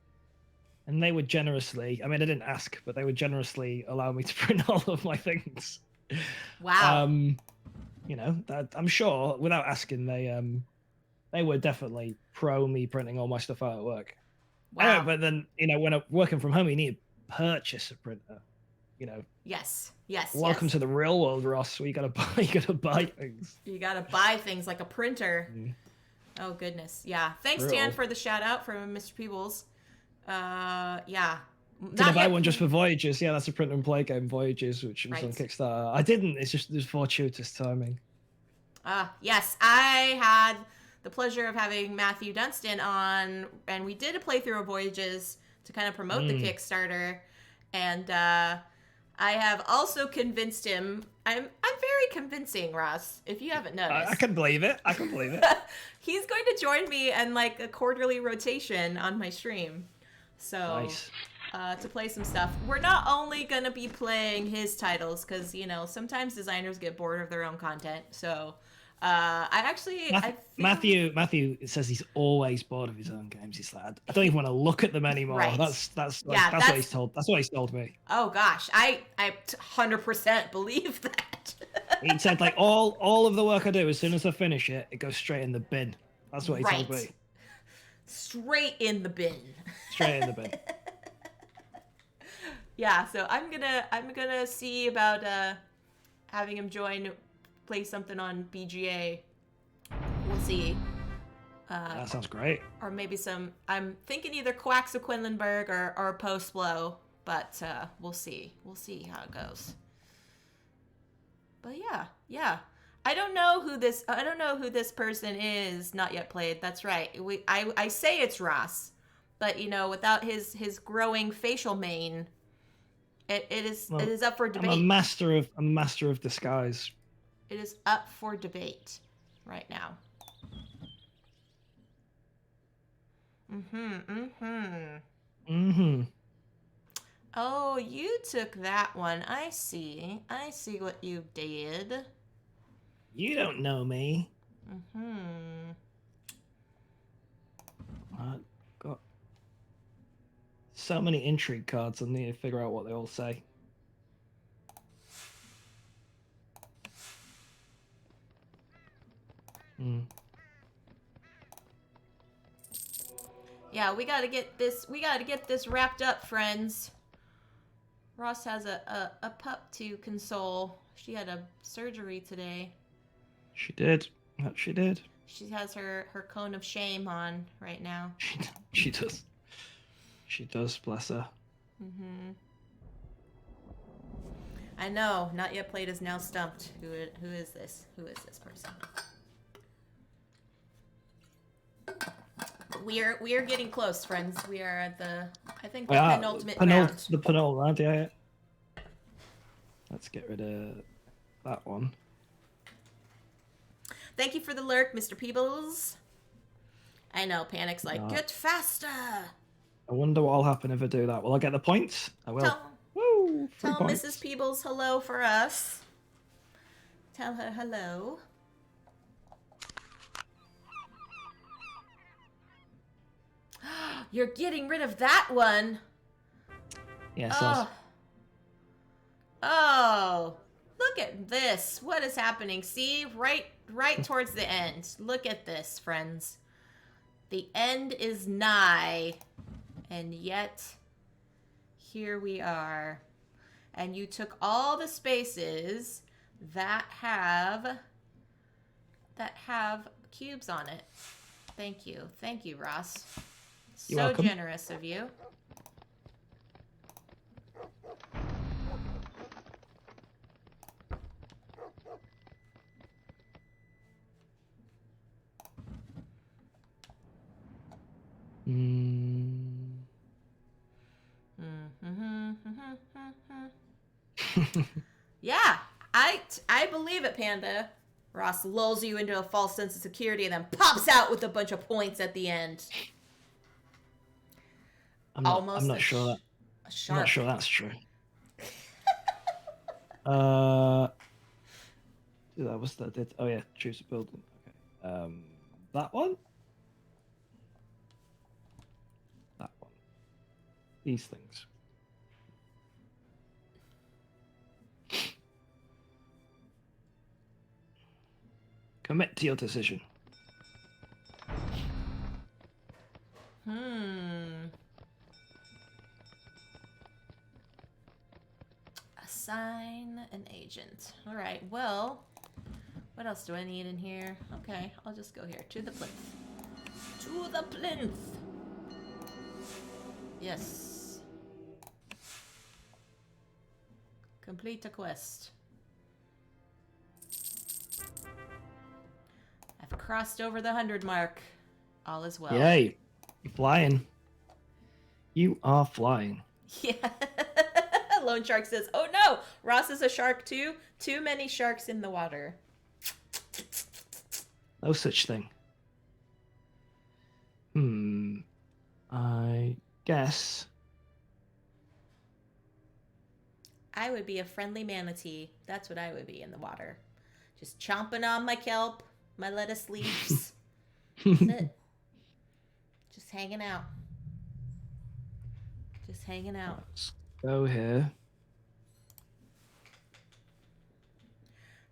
and they would generously. I mean, I didn't ask, but they would generously allow me to print all of my things. Wow. You know, I'm sure without asking, they were definitely pro me printing all my stuff out at work. Wow. But then, you know, when I'm working from home, you need to purchase a printer. You know. Yes. Welcome to the real world, Ross. Where you gotta buy things. You gotta buy things like a printer. Mm. Oh goodness, yeah. Thanks, Tan, for the shout out from Mr. Peebles. Yeah. Did I buy one just for Voyages? Yeah, that's a print and play game, Voyages, which was on Kickstarter. I didn't. It's just there's fortuitous timing. Yes, I had the pleasure of having Matthew Dunstan on, and we did a playthrough of Voyages to kind of promote the Kickstarter, and I have also convinced him. I'm very convincing, Ross. If you haven't noticed, I can believe it. He's going to join me in like a quarterly rotation on my stream. So nice. To play some stuff. We're not only going to be playing his titles, because, you know, sometimes designers get bored of their own content. So Matthew says he's always bored of his own games. He's like, I don't even want to look at them anymore. Right. That's what he's told. That's what he's told me. Oh gosh, I 100% believe that. He said like all of the work I do, as soon as I finish it, it goes straight in the bin. That's what he told me. Straight in the bin. Straight in the bin. Yeah, so I'm gonna see about having him play something on BGA. We'll see. That sounds great. Or maybe I'm thinking either Quacks of Quinlanburg or Post Blow, but we'll see. We'll see how it goes. But yeah. I don't know who this person is. Not yet played. That's right. I say it's Ross, but you know, without his growing facial mane, it is up for debate. I'm a master of disguise. It is up for debate right now. Oh, you took that one. I see what you did. You don't know me. I've got so many intrigue cards. I need to figure out what they all say. Yeah, we gotta get this wrapped up, friends. Ross has a pup to console. She had a surgery today. She did. That she did. She has her cone of shame on right now. She does. She does, bless her. Mm-hmm. I know. Not yet played is now stumped. Who is this? Who is this person? We are getting close, friends. We are at the penultimate round. The penultimate round, yeah. Let's get rid of that one. Thank you for the lurk, Mr. Peebles. I know, Panic's like, get faster. I wonder what'll happen if I do that. Will I get the points? I will. Tell points. Mrs. Peebles hello for us. Tell her hello. You're getting rid of that one. Yes. Oh, look at this. What is happening? See, right towards the end. Look at this, friends. The end is nigh, and yet here we are. And you took all the spaces that have cubes on it. Thank you, Ross. You're so welcome. Generous of you. Yeah, I believe it, Panda. Ross lulls you into a false sense of security and then pops out with a bunch of points at the end. I'm not sure that's true. That was that. Oh yeah, choose a building. Okay. That one. That one. These things. Commit to your decision. Assign an agent. All right, well, what else do I need in here? Okay, I'll just go here. To the plinth. To the plinth! Yes. Complete a quest. I've crossed over the 100 mark. All is well. Yay. You're flying. You are flying. Yeah. Lone Shark says, oh no, Ross is a shark too. Too many sharks in the water. No such thing. I guess. I would be a friendly manatee. That's what I would be in the water. Just chomping on my kelp, my lettuce leaves. That's it. Just hanging out. Just hanging out. Let's go here.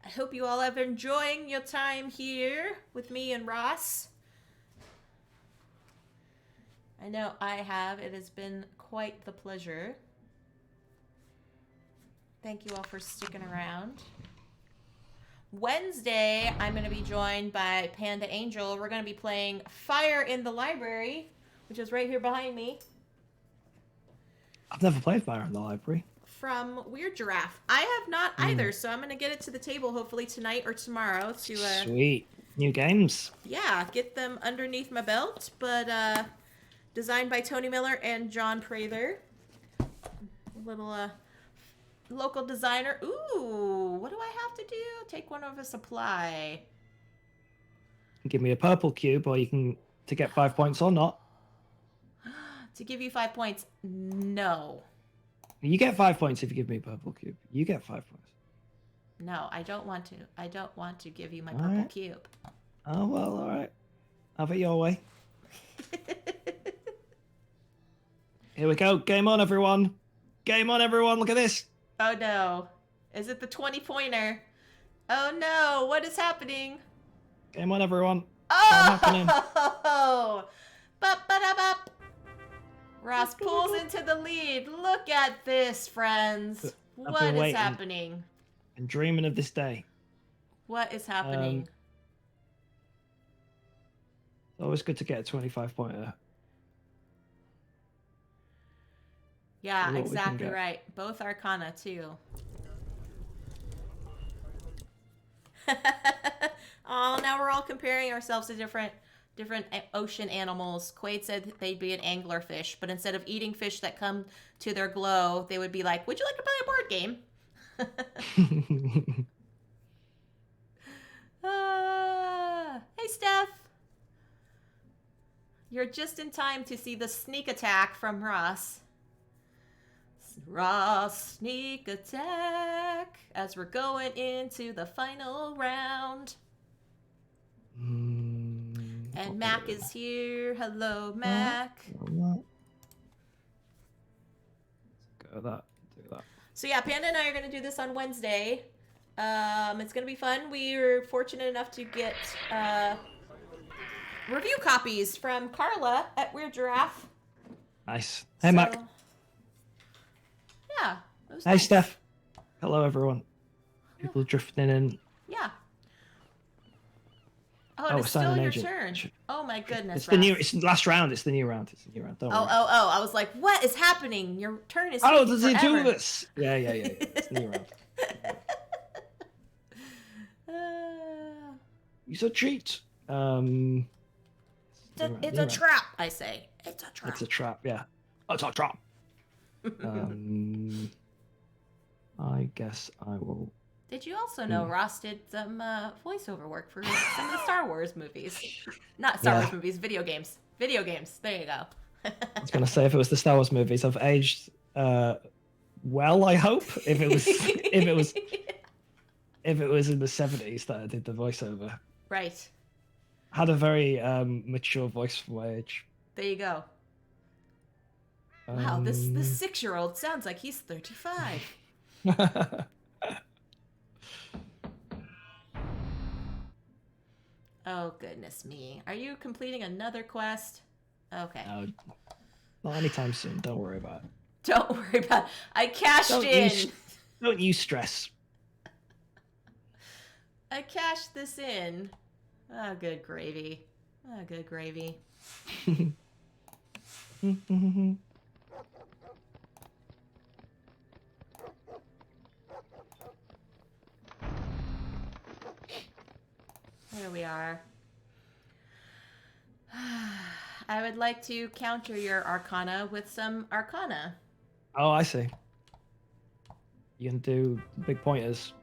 I hope you all have enjoying your time here with me and Ross. I know I have. It has been quite the pleasure. Thank you all for sticking around. Wednesday, I'm going to be joined by Panda Angel. We're going to be playing Fire in the Library, which is right here behind me. I've never played Fire in the Library. From Weird Giraffe. I have not either, so I'm going to get it to the table hopefully tonight or tomorrow to... Sweet. New games. Yeah, get them underneath my belt, but designed by Tony Miller and John Prather. A little local designer. Ooh, what do I have to do? Take one of a supply. Give me a purple cube, or you can to get 5 points or not. To give you 5 points, no. You get 5 points if you give me a purple cube. You get 5 points. No, I don't want to. I don't want to give you my purple cube. Oh, well, all right. Have it your way. Here we go. Game on, everyone. Game on, everyone. Look at this. Oh, no. Is it the 20-pointer? Oh, no. What is happening? Game on, everyone. Oh! Bop, ba-da-bop. Ross pulls into the lead. Look at this, friends. What is happening? And dreaming of this day. What is happening? It's always good to get a 25-pointer. Yeah, exactly right. Both Arcana, too. Oh, now we're all comparing ourselves to different ocean animals. Quaid said that they'd be an anglerfish, but instead of eating fish that come to their glow, they would be like, would you like to play a board game? Hey, Steph. You're just in time to see the sneak attack from Ross. Ross sneak attack as we're going into the final round. And Mac is here. Hello, Mac. Go that. Do that. So yeah, Panda and I are going to do this on Wednesday. It's going to be fun. We were fortunate enough to get review copies from Carla at Weird Giraffe. Nice. Hey, Mac. Yeah. Hey, nice. Steph. Hello, everyone. People drifting in. Yeah. Oh, it's still your turn. Oh my goodness. It's the new. It's the last round. It's the new round. It's the new round. Don't worry. Oh! I was like, what is happening? Your turn is. Oh, does he do this? Yeah. It's the new round. It's a cheat. It's a trap. I say. It's a trap. It's a trap. Yeah. It's a trap. I guess I will. Did you also know Ross did some voiceover work for some of the Star Wars movies? Not Star Wars movies, video games. Video games. There you go. I was gonna say if it was the Star Wars movies, I've aged well. I hope if it was in the 70s that I did the voiceover. Right. Had a very mature voice for my age. There you go. Wow, this 6-year-old sounds like he's 35. Oh, goodness me. Are you completing another quest? Okay. No, not anytime soon. Don't worry about it. Don't worry about it. I cashed in. Don't you stress. I cashed this in. Oh, good gravy. Oh, good gravy. There we are. I would like to counter your Arcana with some Arcana. Oh, I see. You can do big pointers.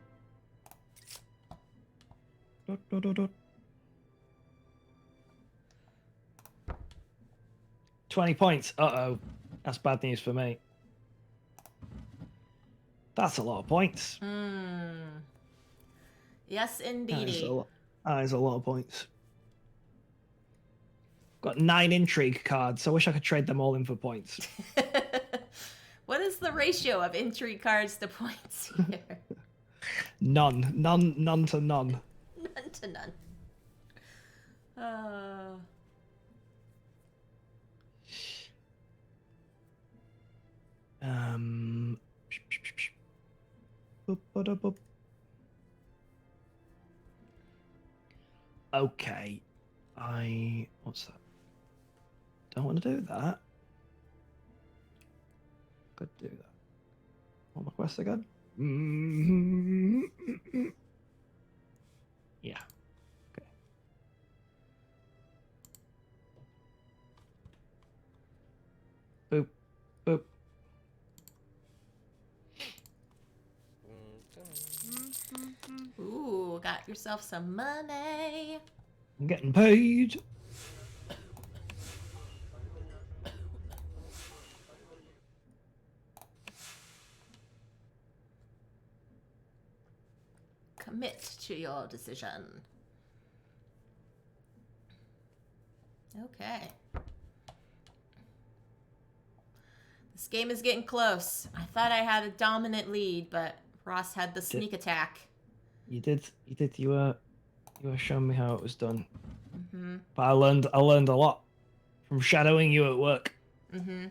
20 points. Uh-oh. That's bad news for me. That's a lot of points. Yes, indeedy. That is a lot of points. Got 9 intrigue cards. I wish I could trade them all in for points. What is the ratio of intrigue cards to points here? None to none. None to none. Okay. What's that? Don't want to do that. Could do that. What my quest again? Yeah. Okay. Boop. Boop. Ooh, got yourself some money. I'm getting paid. Commit to your decision. Okay. This game is getting close. I thought I had a dominant lead, but Ross had the sneak attack. You did. You were showing me how it was done. Mm-hmm. But I learned a lot from shadowing you at work. Mm-hmm.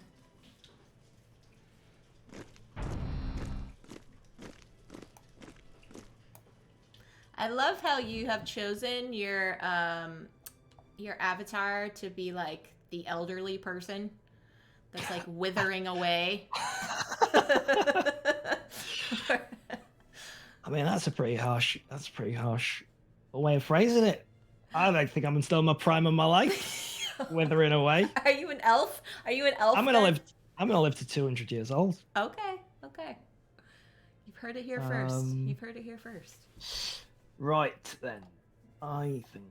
I love how you have chosen your avatar to be like the elderly person that's like withering away. I mean, that's a pretty harsh. That's a pretty harsh way of phrasing it. I don't think I'm still in my prime of my life, withering away. Are you an elf? Are you an elf? I'm gonna then? live. I'm gonna live to 200 years old. Okay, okay. You've heard it here first. You've heard it here first. Right then, I think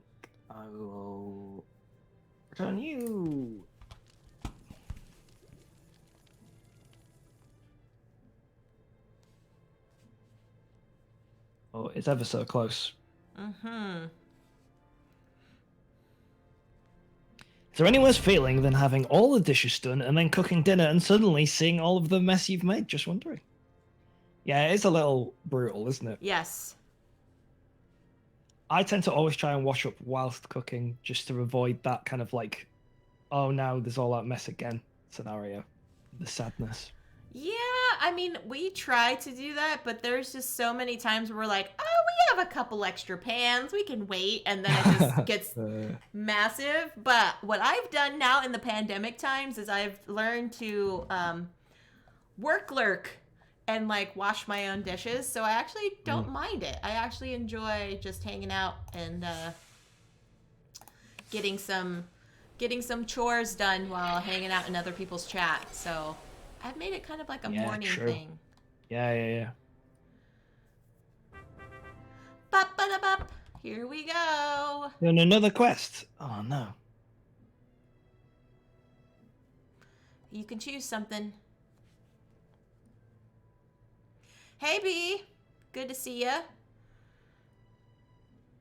I will return you. Oh, it's ever so close. Mm-hmm. Is there any worse feeling than having all the dishes done and then cooking dinner and suddenly seeing all of the mess you've made? Just wondering. Yeah, it's a little brutal, isn't it? Yes. I tend to always try and wash up whilst cooking just to avoid that kind of like, oh, now there's all that mess again scenario. The sadness. Yeah, I mean, we try to do that, but there's just so many times where we're like, oh, we have a couple extra pans, we can wait, and then it just gets massive. But what I've done now in the pandemic times is I've learned to work lurk and like wash my own dishes, so I actually don't mind it. I actually enjoy just hanging out and getting some chores done while hanging out in other people's chat. So I've made it kind of like a morning thing. Yeah. Bop. Here we go. And another quest. Oh no. You can choose something. Hey B, good to see ya.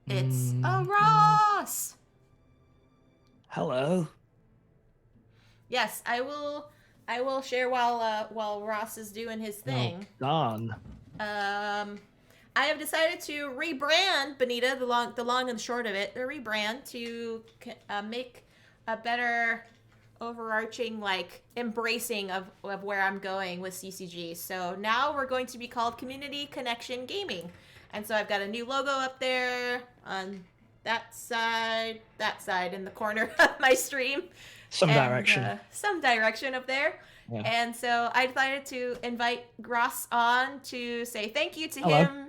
It's a Ross. Hello. Yes, I will share while Ross is doing his thing. Well done. I have decided to rebrand Bonita, the long and the short of it. The rebrand to make a better overarching like embracing of where I'm going with CCG. So now we're going to be called Community Connection Gaming. And so I've got a new logo up there on that side in the corner of my stream. Some direction Up there. Yeah. And so I decided to invite Ross on to say thank you to him.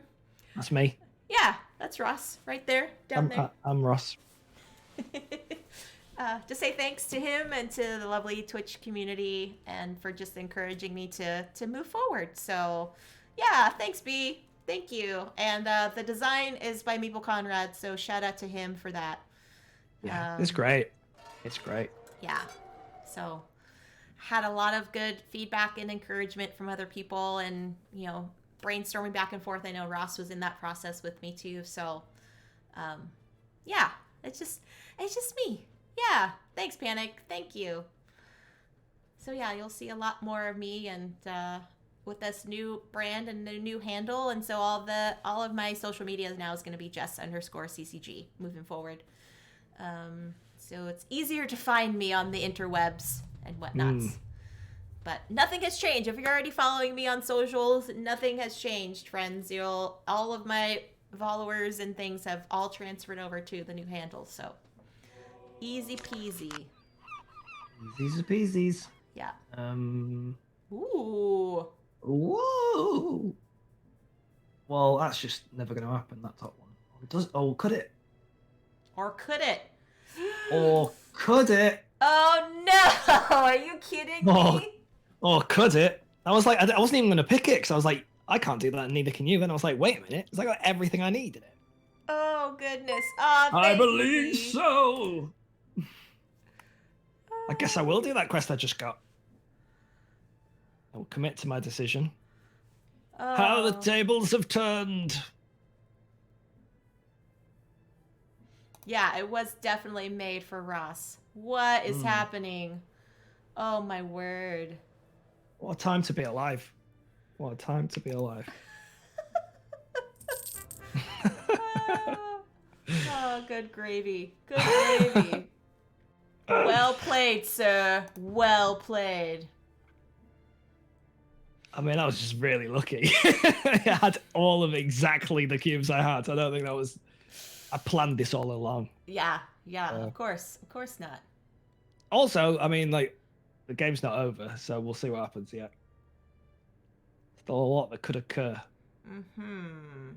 That's me. Yeah, that's Ross right there, down there. I'm Ross. To say thanks to him and to the lovely Twitch community and for just encouraging me to move forward. So, yeah, thanks, B. Thank you. And the design is by Meeple Conrad, so shout out to him for that. Yeah, it's great. It's great. Yeah. So, had a lot of good feedback and encouragement from other people and, brainstorming back and forth. I know Ross was in that process with me too. So, yeah, it's just me. Yeah. Thanks, Panic. Thank you. So yeah, you'll see a lot more of me and, with this new brand and the new handle. And so all of my social media now is going to be Jess_CCG moving forward. So it's easier to find me on the interwebs and whatnots. But nothing has changed. If you're already following me on socials, nothing has changed, friends. All of my followers and things have all transferred over to the new handle. So easy peasy. Easy peasies. Yeah. Ooh. Well, that's just never going to happen, that top one. It does. Oh, could it? Or could it? Or could it? Oh no! Are you kidding me? Oh, could it? I was like, I wasn't even going to pick it because I was like, I can't do that, and neither can you. Then I was like, wait a minute, it's like got everything I need in it. Oh goodness! I believe so. I guess I will do that quest I just got. I will commit to my decision. How the tables have turned. Yeah, it was definitely made for Ross. What is happening? Oh my word. What a time to be alive. What a time to be alive. Oh, good gravy. Good gravy. Well played, sir. Well played. I mean, I was just really lucky. I had all of exactly the cubes I had. I don't think that was. I planned this all along. Yeah, of course not. Also, I mean, like, the game's not over, so we'll see what happens yet. Still a lot that could occur. Mm-hmm.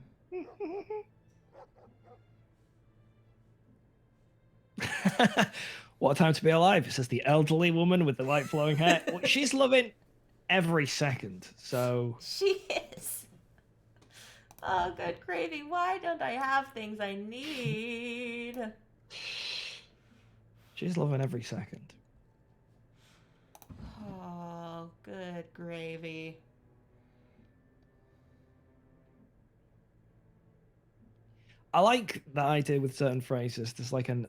What a time to be alive, says the elderly woman with the light flowing hair. Well, she's loving every second, so. She is. Oh, good gravy. Why don't I have things I need? She's loving every second. Oh, good gravy. I like the idea with certain phrases. There's like an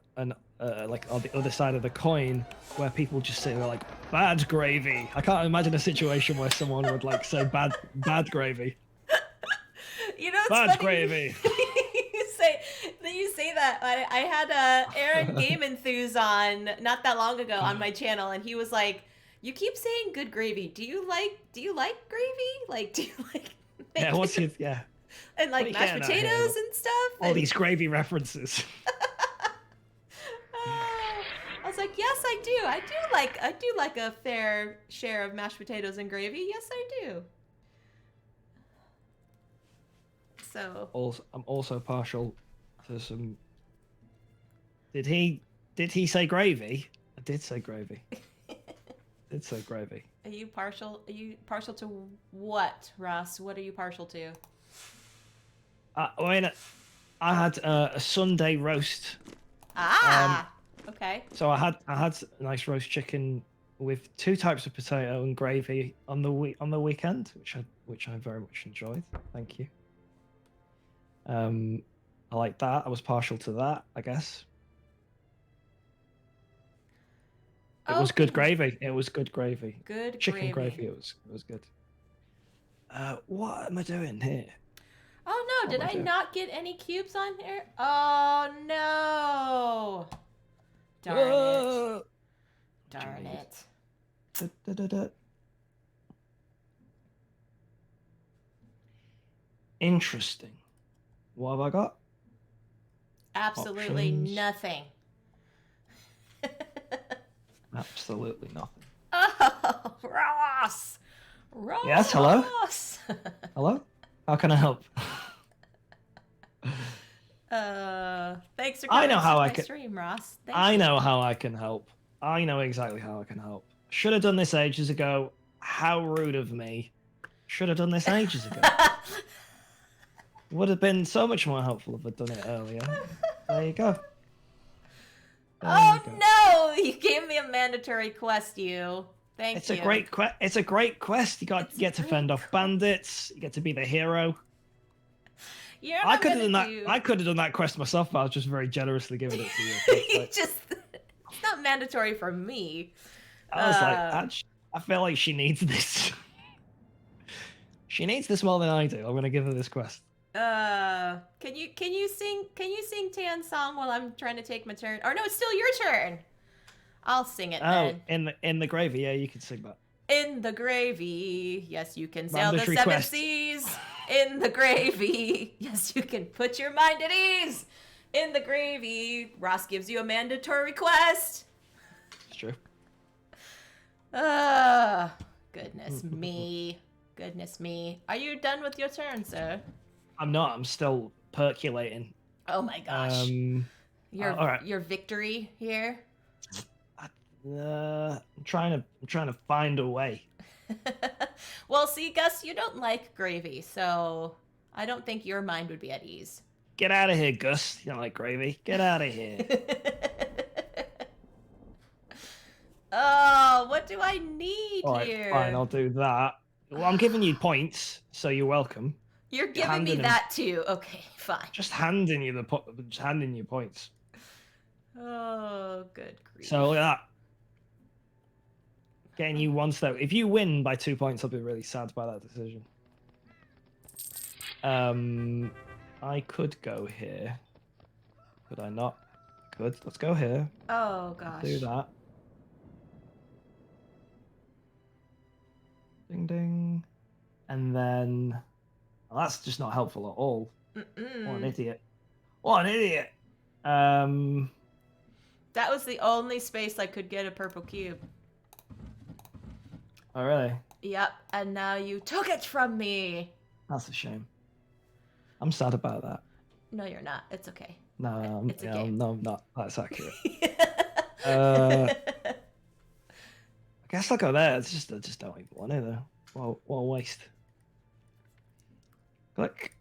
like on the other side of the coin where people just say they're like bad gravy. I can't imagine a situation where someone would like say bad gravy. You know, it's Bad funny. gravy. you say that. I had Aaron Game Enthuse on not that long ago on my channel, and he was like, "You keep saying good gravy. Do you like gravy? Like, do you like?" Yeah, what's his yeah. And like mashed potatoes and stuff. All these gravy references. I was like, yes, I do. I do like a fair share of mashed potatoes and gravy. Yes, I do. So. Also, I'm also partial to some. Did he say gravy? I did say gravy. Did say gravy. Are you partial to what, Ross? What are you partial to? I mean, I had a Sunday roast. Okay. So I had a nice roast chicken with 2 types of potato and gravy on the weekend, which I very much enjoyed. Thank you. I like that. I was partial to that, I guess. It was good gravy. It was good gravy. Good chicken gravy. It was good. What am I doing here? Oh no! Did I not get any cubes on here? Oh no! Darn it! Interesting. What have I got? Absolutely Options. Nothing. Absolutely nothing. Oh, Ross! Yes, hello? Hello? How can I help? Thanks for coming to my stream, Ross. I know how I can help. I know exactly how I can help. Should have done this ages ago. How rude of me. Should have done this ages ago. Would have been so much more helpful if I'd done it earlier. There you go. No! You gave me a mandatory quest, you. Thank you. It's a great quest. You get to fend off bandits. You get to be the hero. I could have done that. I could have done that quest myself, but I was just very generously giving it to you. It's not mandatory for me. I was like, I feel like she needs this. She needs this more than I do. I'm gonna give her this quest. Can you sing Tan's song while I'm trying to take my turn? Or no, it's still your turn. I'll sing it then. In the gravy, yeah, you can sing that. In the gravy, yes, you can sail the 7 seas. In the gravy, yes, you can put your mind at ease. In the gravy, Ross gives you a mandatory quest. It's true. Goodness me. Goodness me. Are you done with your turn, sir? I'm not. I'm still percolating. Oh my gosh. Your victory here? I'm trying to find a way. Well, see, Gus, you don't like gravy, so I don't think your mind would be at ease. Get out of here, Gus. You don't like gravy. Get out of here. Oh, what do I need here? Fine, I'll do that. Well, I'm giving you points, so you're welcome. You're giving me that too. Okay, fine. Just handing you points. Oh, good grief. So look at that. Getting you 1 step. If you win by 2 points, I'll be really sad by that decision. I could go here. Could I not? Could. Let's go here. Oh gosh. Do that. Ding ding. And then well, that's just not helpful at all. What an idiot. What an idiot. That was the only space I could get a purple cube. Oh, really? Yep, and now you took it from me. That's a shame. I'm sad about that. No, you're not. It's okay. No, it's a game. No, I'm not. That's accurate. I guess I'll go there. I just don't even want it though. What a waste. Click.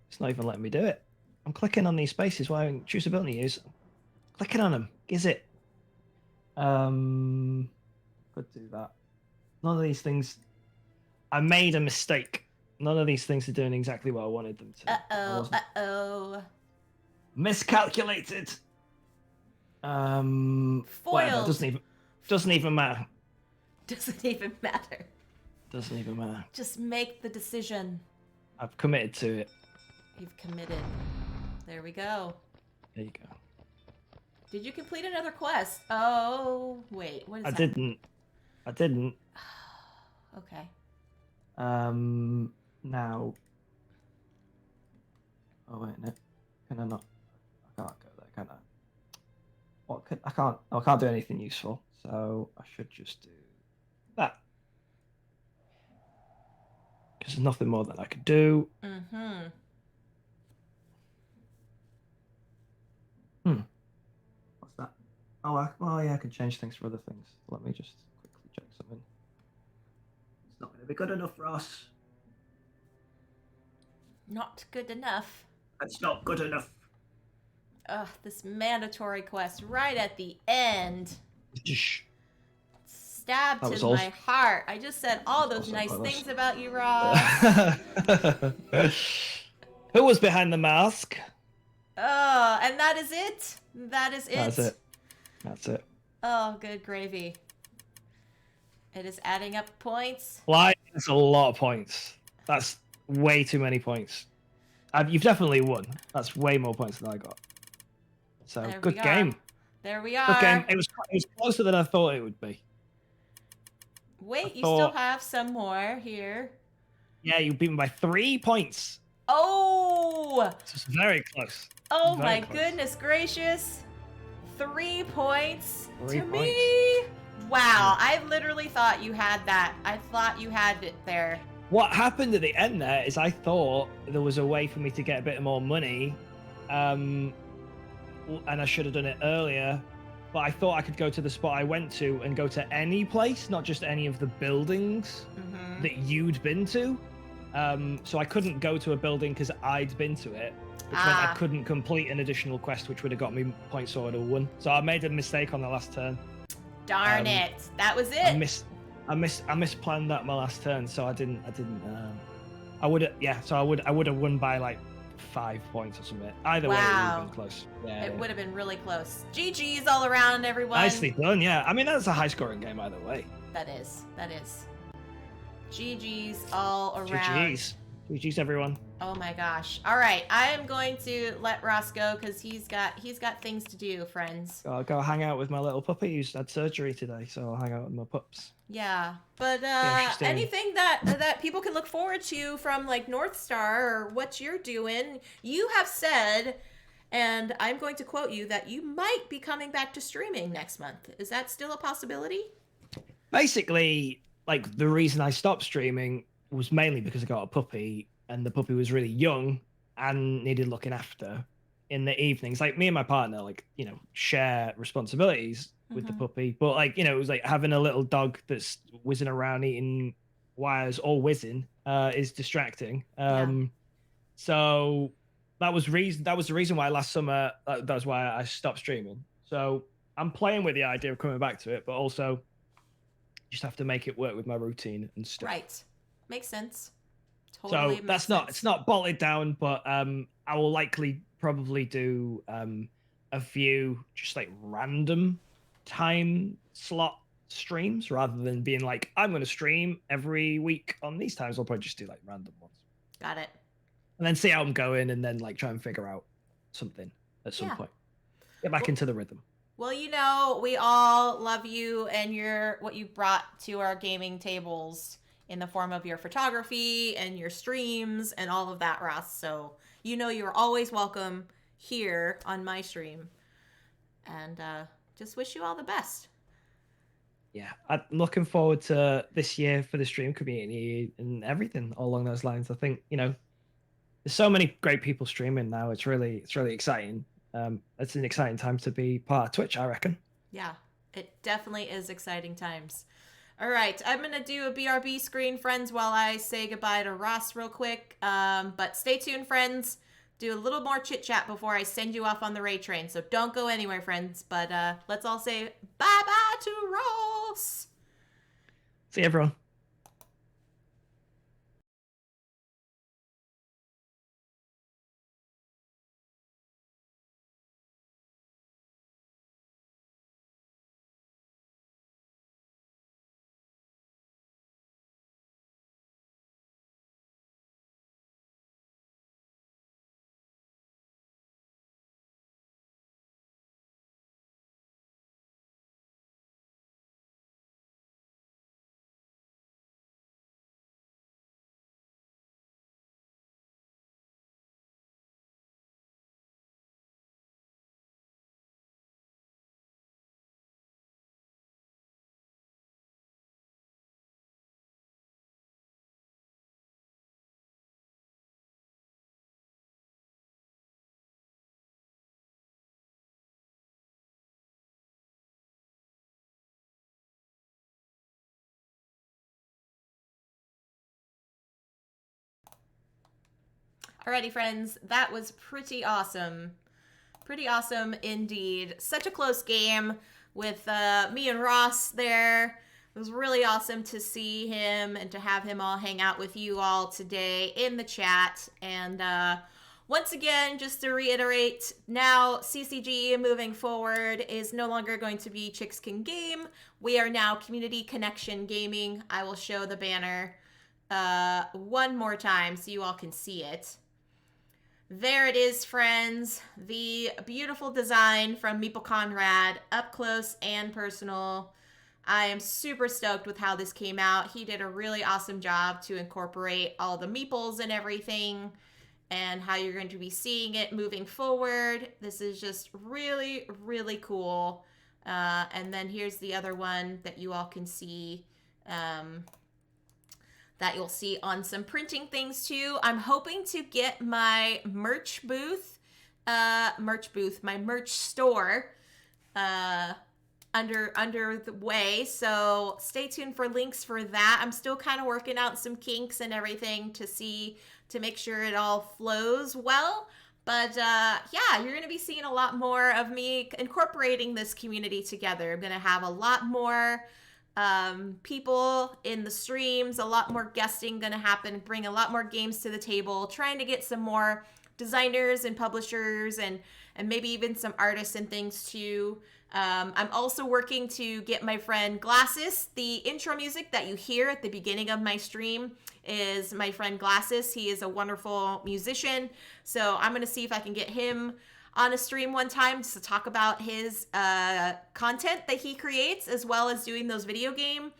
It's not even letting me do it. I'm clicking on these spaces while I choose ability use. Clicking on them. Is it? Could do that. None of these things. I made a mistake. None of these things are doing exactly what I wanted them to. Uh-oh. Miscalculated. Foiled. Whatever, doesn't even matter. Doesn't even matter. Doesn't even matter. Just make the decision. I've committed to it. You've committed. There we go. There you go. Did you complete another quest? Oh, wait. What is that? I didn't. Okay. Now. Oh wait, no. Can I not? I can't go there, can I? What could I can't? Oh, I can't do anything useful, so I should just do that. Because there's nothing more that I could do. What's that? Oh, well, yeah, I can change things for other things. Let me just quickly check something. It's not going to be good enough for us. Not good enough. It's not good enough. Ugh, this mandatory quest right at the end. Stabbed to my heart. I just said all those nice things about you, Ross. Who was behind the mask? Oh, and that is it? That is it? That's it. That's it. Oh, good gravy. It is adding up points. Why? That's a lot of points. That's way too many points. You've definitely won. That's way more points than I got. So, good game. There we are. Good game. It was closer than I thought it would be. Wait, you still have some more here. Yeah, you beat me by 3 points. Oh! This is very close. Oh my goodness gracious. 3 points to me. Wow, I literally thought you had that. I thought you had it there. What happened at the end there is I thought there was a way for me to get a bit more money. And I should have done it earlier. But I thought I could go to the spot I went to and go to any place, not just any of the buildings that you'd been to. So I couldn't go to a building because I'd been to it, which meant I couldn't complete an additional quest, which would have got me points, so I'd have won. So I made a mistake on the last turn. Darn it! That was it. I misplanned that my last turn, so I didn't. I would have won by like 5 points or something. Either way, it would have been close. Yeah, it would have been really close. GG's all around, everyone. Nicely done. Yeah, I mean that's a high-scoring game either way. That is. GG's all around. GG's everyone. Oh my gosh. All right, I am going to let Ross go because he's got things to do, friends. I'll go hang out with my little puppy who's had surgery today, so I'll hang out with my pups. Yeah, but anything that people can look forward to from like North Star or what you're doing, you have said, and I'm going to quote you, that you might be coming back to streaming next month. Is that still a possibility? Basically, like the reason I stopped streaming was mainly because I got a puppy and the puppy was really young and needed looking after in the evenings. Like me and my partner, like, you know, share responsibilities with the puppy, but like, you know, it was like having a little dog that's whizzing around eating wires or whizzing is distracting. So that was the reason why last summer, that was why I stopped streaming. So I'm playing with the idea of coming back to it, but also just have to make it work with my routine and stuff. Right. Makes sense. Totally. So it's not bolted down, but I will likely probably do a few just like random time slot streams rather than being like, I'm going to stream every week on these times. I'll probably just do like random ones. Got it. And then see how I'm going and then like try and figure out something at some point. Get back into the rhythm. Well, you know, we all love you and what you brought to our gaming tables. in the form of your photography and your streams and all of that, Ross. So you know you're always welcome here on my stream. And just wish you all the best. Yeah, I'm looking forward to this year for the stream community and everything along those lines. I think, there's so many great people streaming now. It's really exciting. It's an exciting time to be part of Twitch, I reckon. Yeah, it definitely is exciting times. All right, I'm going to do a BRB screen, friends, while I say goodbye to Ross real quick. But stay tuned, friends. Do a little more chit chat before I send you off on the raid train. So don't go anywhere, friends. But let's all say bye bye to Ross. See you, everyone. Alrighty, friends, that was pretty awesome. Pretty awesome indeed. Such a close game with me and Ross there. It was really awesome to see him and to have him all hang out with you all today in the chat. And once again, just to reiterate, now CCG moving forward is no longer going to be Chicks Can Game. We are now Community Connection Gaming. I will show the banner one more time so you all can see it. There it is, friends. The beautiful design from Meeple Conrad, up close and personal. I am super stoked with how this came out. He did a really awesome job to incorporate all the meeples and everything and how you're going to be seeing it moving forward. This is just really, really cool. And then here's the other one that you all can see. That you'll see on some printing things too. I'm hoping to get my merch my merch store under the way. So stay tuned for links for that. I'm still kind of working out some kinks and everything to make sure it all flows well. But yeah, you're going to be seeing a lot more of me incorporating this community together. I'm going to have a lot more people in the streams, a lot more guesting gonna happen, bring a lot more games to the table, trying to get some more designers and publishers and maybe even some artists and things too. I'm also working to get my friend Glasses. The intro music that you hear at the beginning of my stream is my friend Glasses. He is a wonderful musician, so I'm gonna see if I can get him on a stream one time just to talk about his content that he creates, as well as doing those video game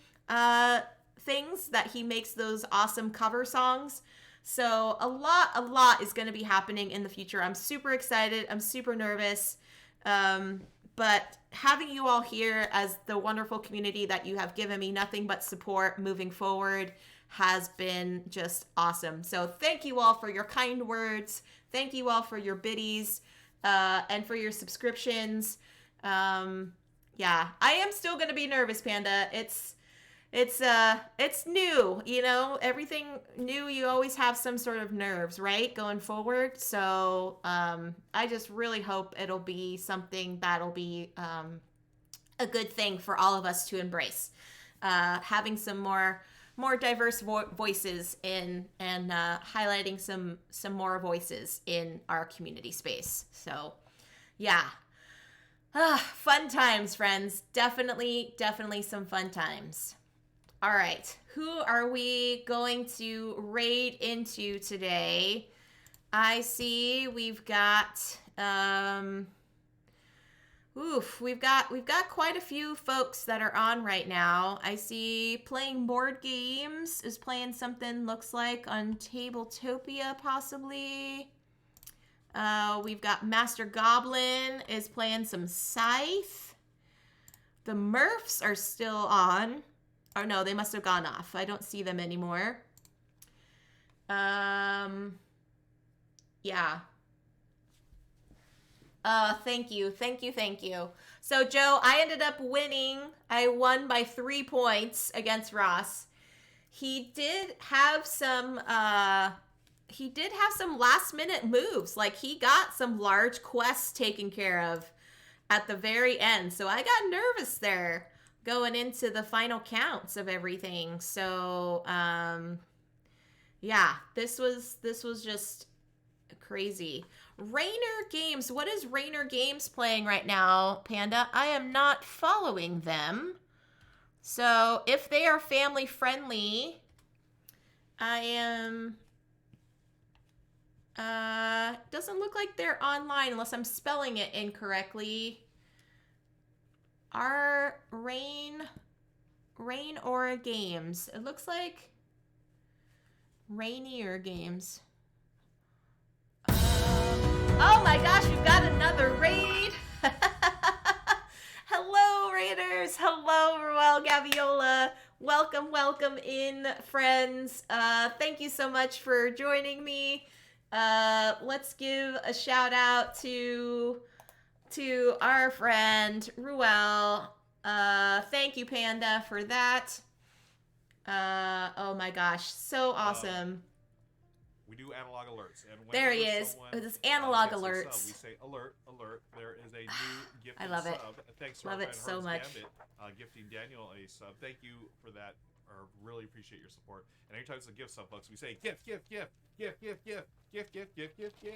things that he makes, those awesome cover songs. So a lot is going to be happening in the future. I'm super excited. I'm super nervous. But having you all here as the wonderful community that you have given me nothing but support moving forward has been just awesome. So thank you all for your kind words. Thank you all for your biddies. And for your subscriptions. Yeah, I am still gonna be nervous, Panda. It's new, everything new. You always have some sort of nerves, right, going forward. So I just really hope it'll be something that'll be a good thing for all of us to embrace. Having some more diverse voices in and highlighting some more voices in our community space. So yeah, fun times, friends. Definitely some fun times. All right, who are we going to raid into today? I see we've got Oof, we've got quite a few folks that are on right now. I see playing board games is playing something looks like on Tabletopia possibly. We've got Master Goblin is playing some Scythe. The Murphs are still on. Or no, they must have gone off. I don't see them anymore. Yeah. Thank you, thank you, thank you. So, Joe, I ended up winning. I won by 3 points against Ross. He did have some. He did have some last minute moves. Like he got some large quests taken care of at the very end. So I got nervous there going into the final counts of everything. So yeah, this was just crazy. Rainer Games. What is Rainer Games playing right now, Panda? I am not following them. So if they are family friendly, I am. Doesn't look like they're online unless I'm spelling it incorrectly. Are Rain or Games? It looks like Rainier Games. Oh my gosh, we've got another raid. Hello, Raiders. Hello, Ruel Gaviola. Welcome, welcome in, friends. Thank you so much for joining me. Let's give a shout out to our friend Ruel. Thank you, Panda, for that. Oh my gosh, so awesome. We do analog alerts, and there he is. It's analog alerts. We say alert, alert. There is a new gift. I love it. Sub. Thanks to love our it friend so much. Gambit, gifting Daniel a sub. Thank you for that. Or really appreciate your support. And anytime it's a gift sub, folks, we say gift, gift, gift, gift, gift, gift, gift, gift, gift, gift, gift.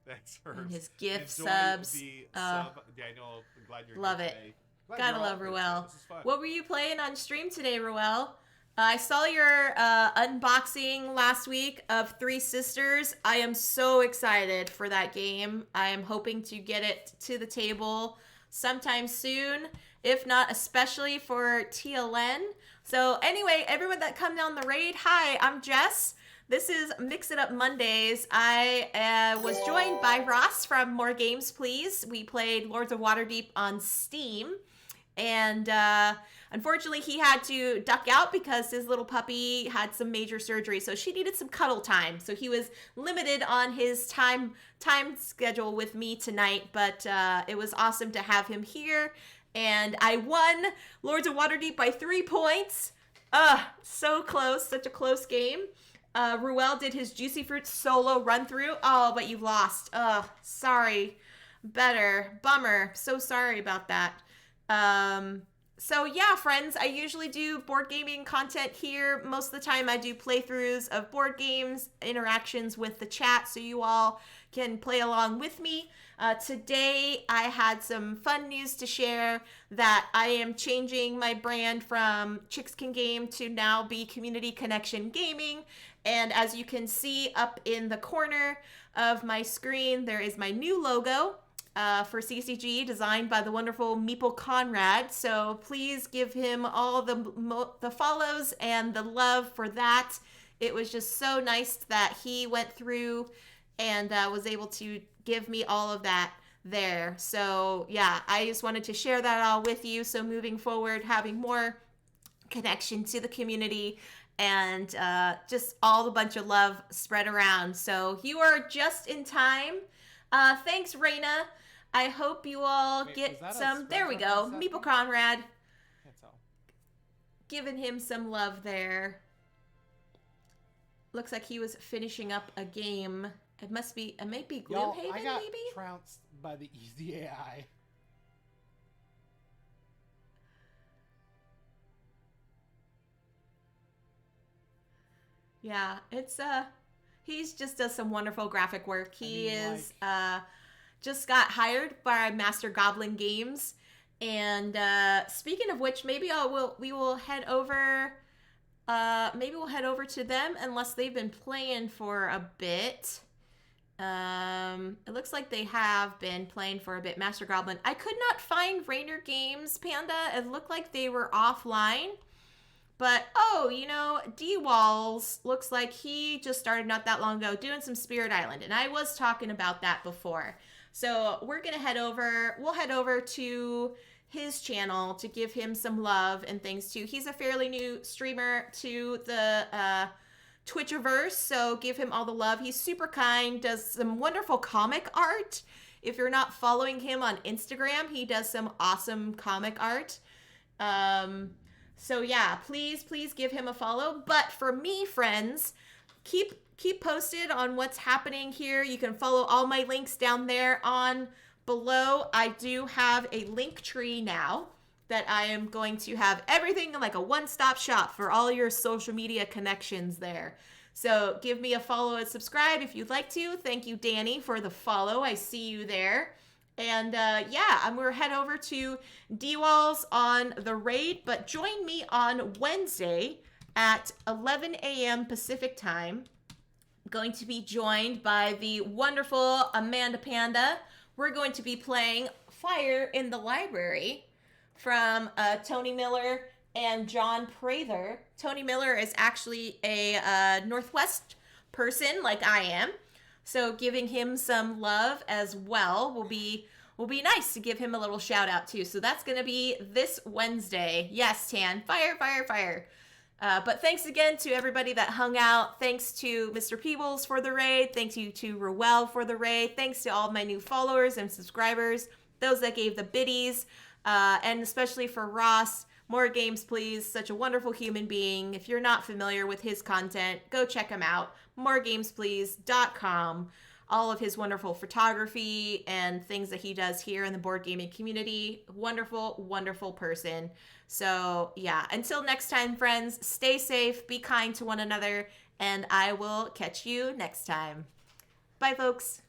Thanks for his gift enjoy subs. The sub, Daniel. I'm glad you're love here it. Today. Gotta love Ruel. This is fun. What were you playing on stream today, Ruel? I saw your unboxing last week of Three Sisters. I am so excited for that game. I am hoping to get it to the table sometime soon, if not especially for TLN. So anyway, everyone that come down the raid, hi, I'm Jess. This is Mix It Up Mondays. I was joined by Ross from More Games Please. We played Lords of Waterdeep on Steam. And unfortunately, he had to duck out because his little puppy had some major surgery. So she needed some cuddle time. So he was limited on his time schedule with me tonight. But it was awesome to have him here. And I won Lords of Waterdeep by 3 points. So close. Such a close game. Ruel did his Juicy Fruit solo run through. Oh, but you lost. Sorry. Bummer. So sorry about that. So yeah, friends, I usually do board gaming content here. Most of the time I do playthroughs of board games, interactions with the chat, so you all can play along with me. Today I had some fun news to share that I am changing my brand from Chicks Can Game to now be Community Connection Gaming. And as you can see up in the corner of my screen, there is my new logo. For CCG, designed by the wonderful Meeple Conrad. So please give him all the follows and the love for that. It was just so nice that he went through and was able to give me all of that there. So yeah, I just wanted to share that all with you. So moving forward, having more connection to the community and just all the bunch of love spread around. So you are just in time. Thanks, Raina. I hope you all get some. There we go. Meeple Conrad. Giving him some love there. Looks like he was finishing up a game. It might be Gloomhaven, I got maybe? trounced by the easy AI. Yeah, it's he's just does some wonderful graphic work. He just got hired by Master Goblin Games. And speaking of which, maybe we will head over to them unless they've been playing for a bit. It looks like they have been playing for a bit. Master Goblin. I could not find Rainer Games, Panda. It looked like they were offline. But, oh, you know, D-Walls looks like he just started not that long ago doing some Spirit Island. And I was talking about that before. So we're going to head over. We'll head over to his channel to give him some love and things too. He's a fairly new streamer to the Twitchiverse, so give him all the love. He's super kind, does some wonderful comic art. If you're not following him on Instagram, he does some awesome comic art. So yeah, please give him a follow. But for me, friends, keep posted on what's happening here. You can follow all my links down there on below. I do have a link tree now that I am going to have everything like a one-stop shop for all your social media connections there. So give me a follow and subscribe if you'd like to. Thank you, Danny, for the follow. I see you there. And yeah, I'm going to head over to D-Walls on the raid, but join me on Wednesday at 11 a.m. Pacific time. I'm going to be joined by the wonderful Amanda Panda. We're going to be playing Fire in the Library from Tony Miller and John Prather. Tony Miller is actually a Northwest person like I am. So giving him some love as well will be nice to give him a little shout out too. So that's going to be this Wednesday. Yes, Tan. Fire. But thanks again to everybody that hung out. Thanks to Mr. Peebles for the raid. Thanks you to Ruel for the raid. Thanks to all my new followers and subscribers. Those that gave the biddies. And especially for Ross. More games, please. Such a wonderful human being. If you're not familiar with his content, go check him out. moregamesplease.com. All of his wonderful photography and things that he does here in the board gaming community. Wonderful person. So yeah, until next time, friends, stay safe, be kind to one another, and I will catch you next time. Bye, folks.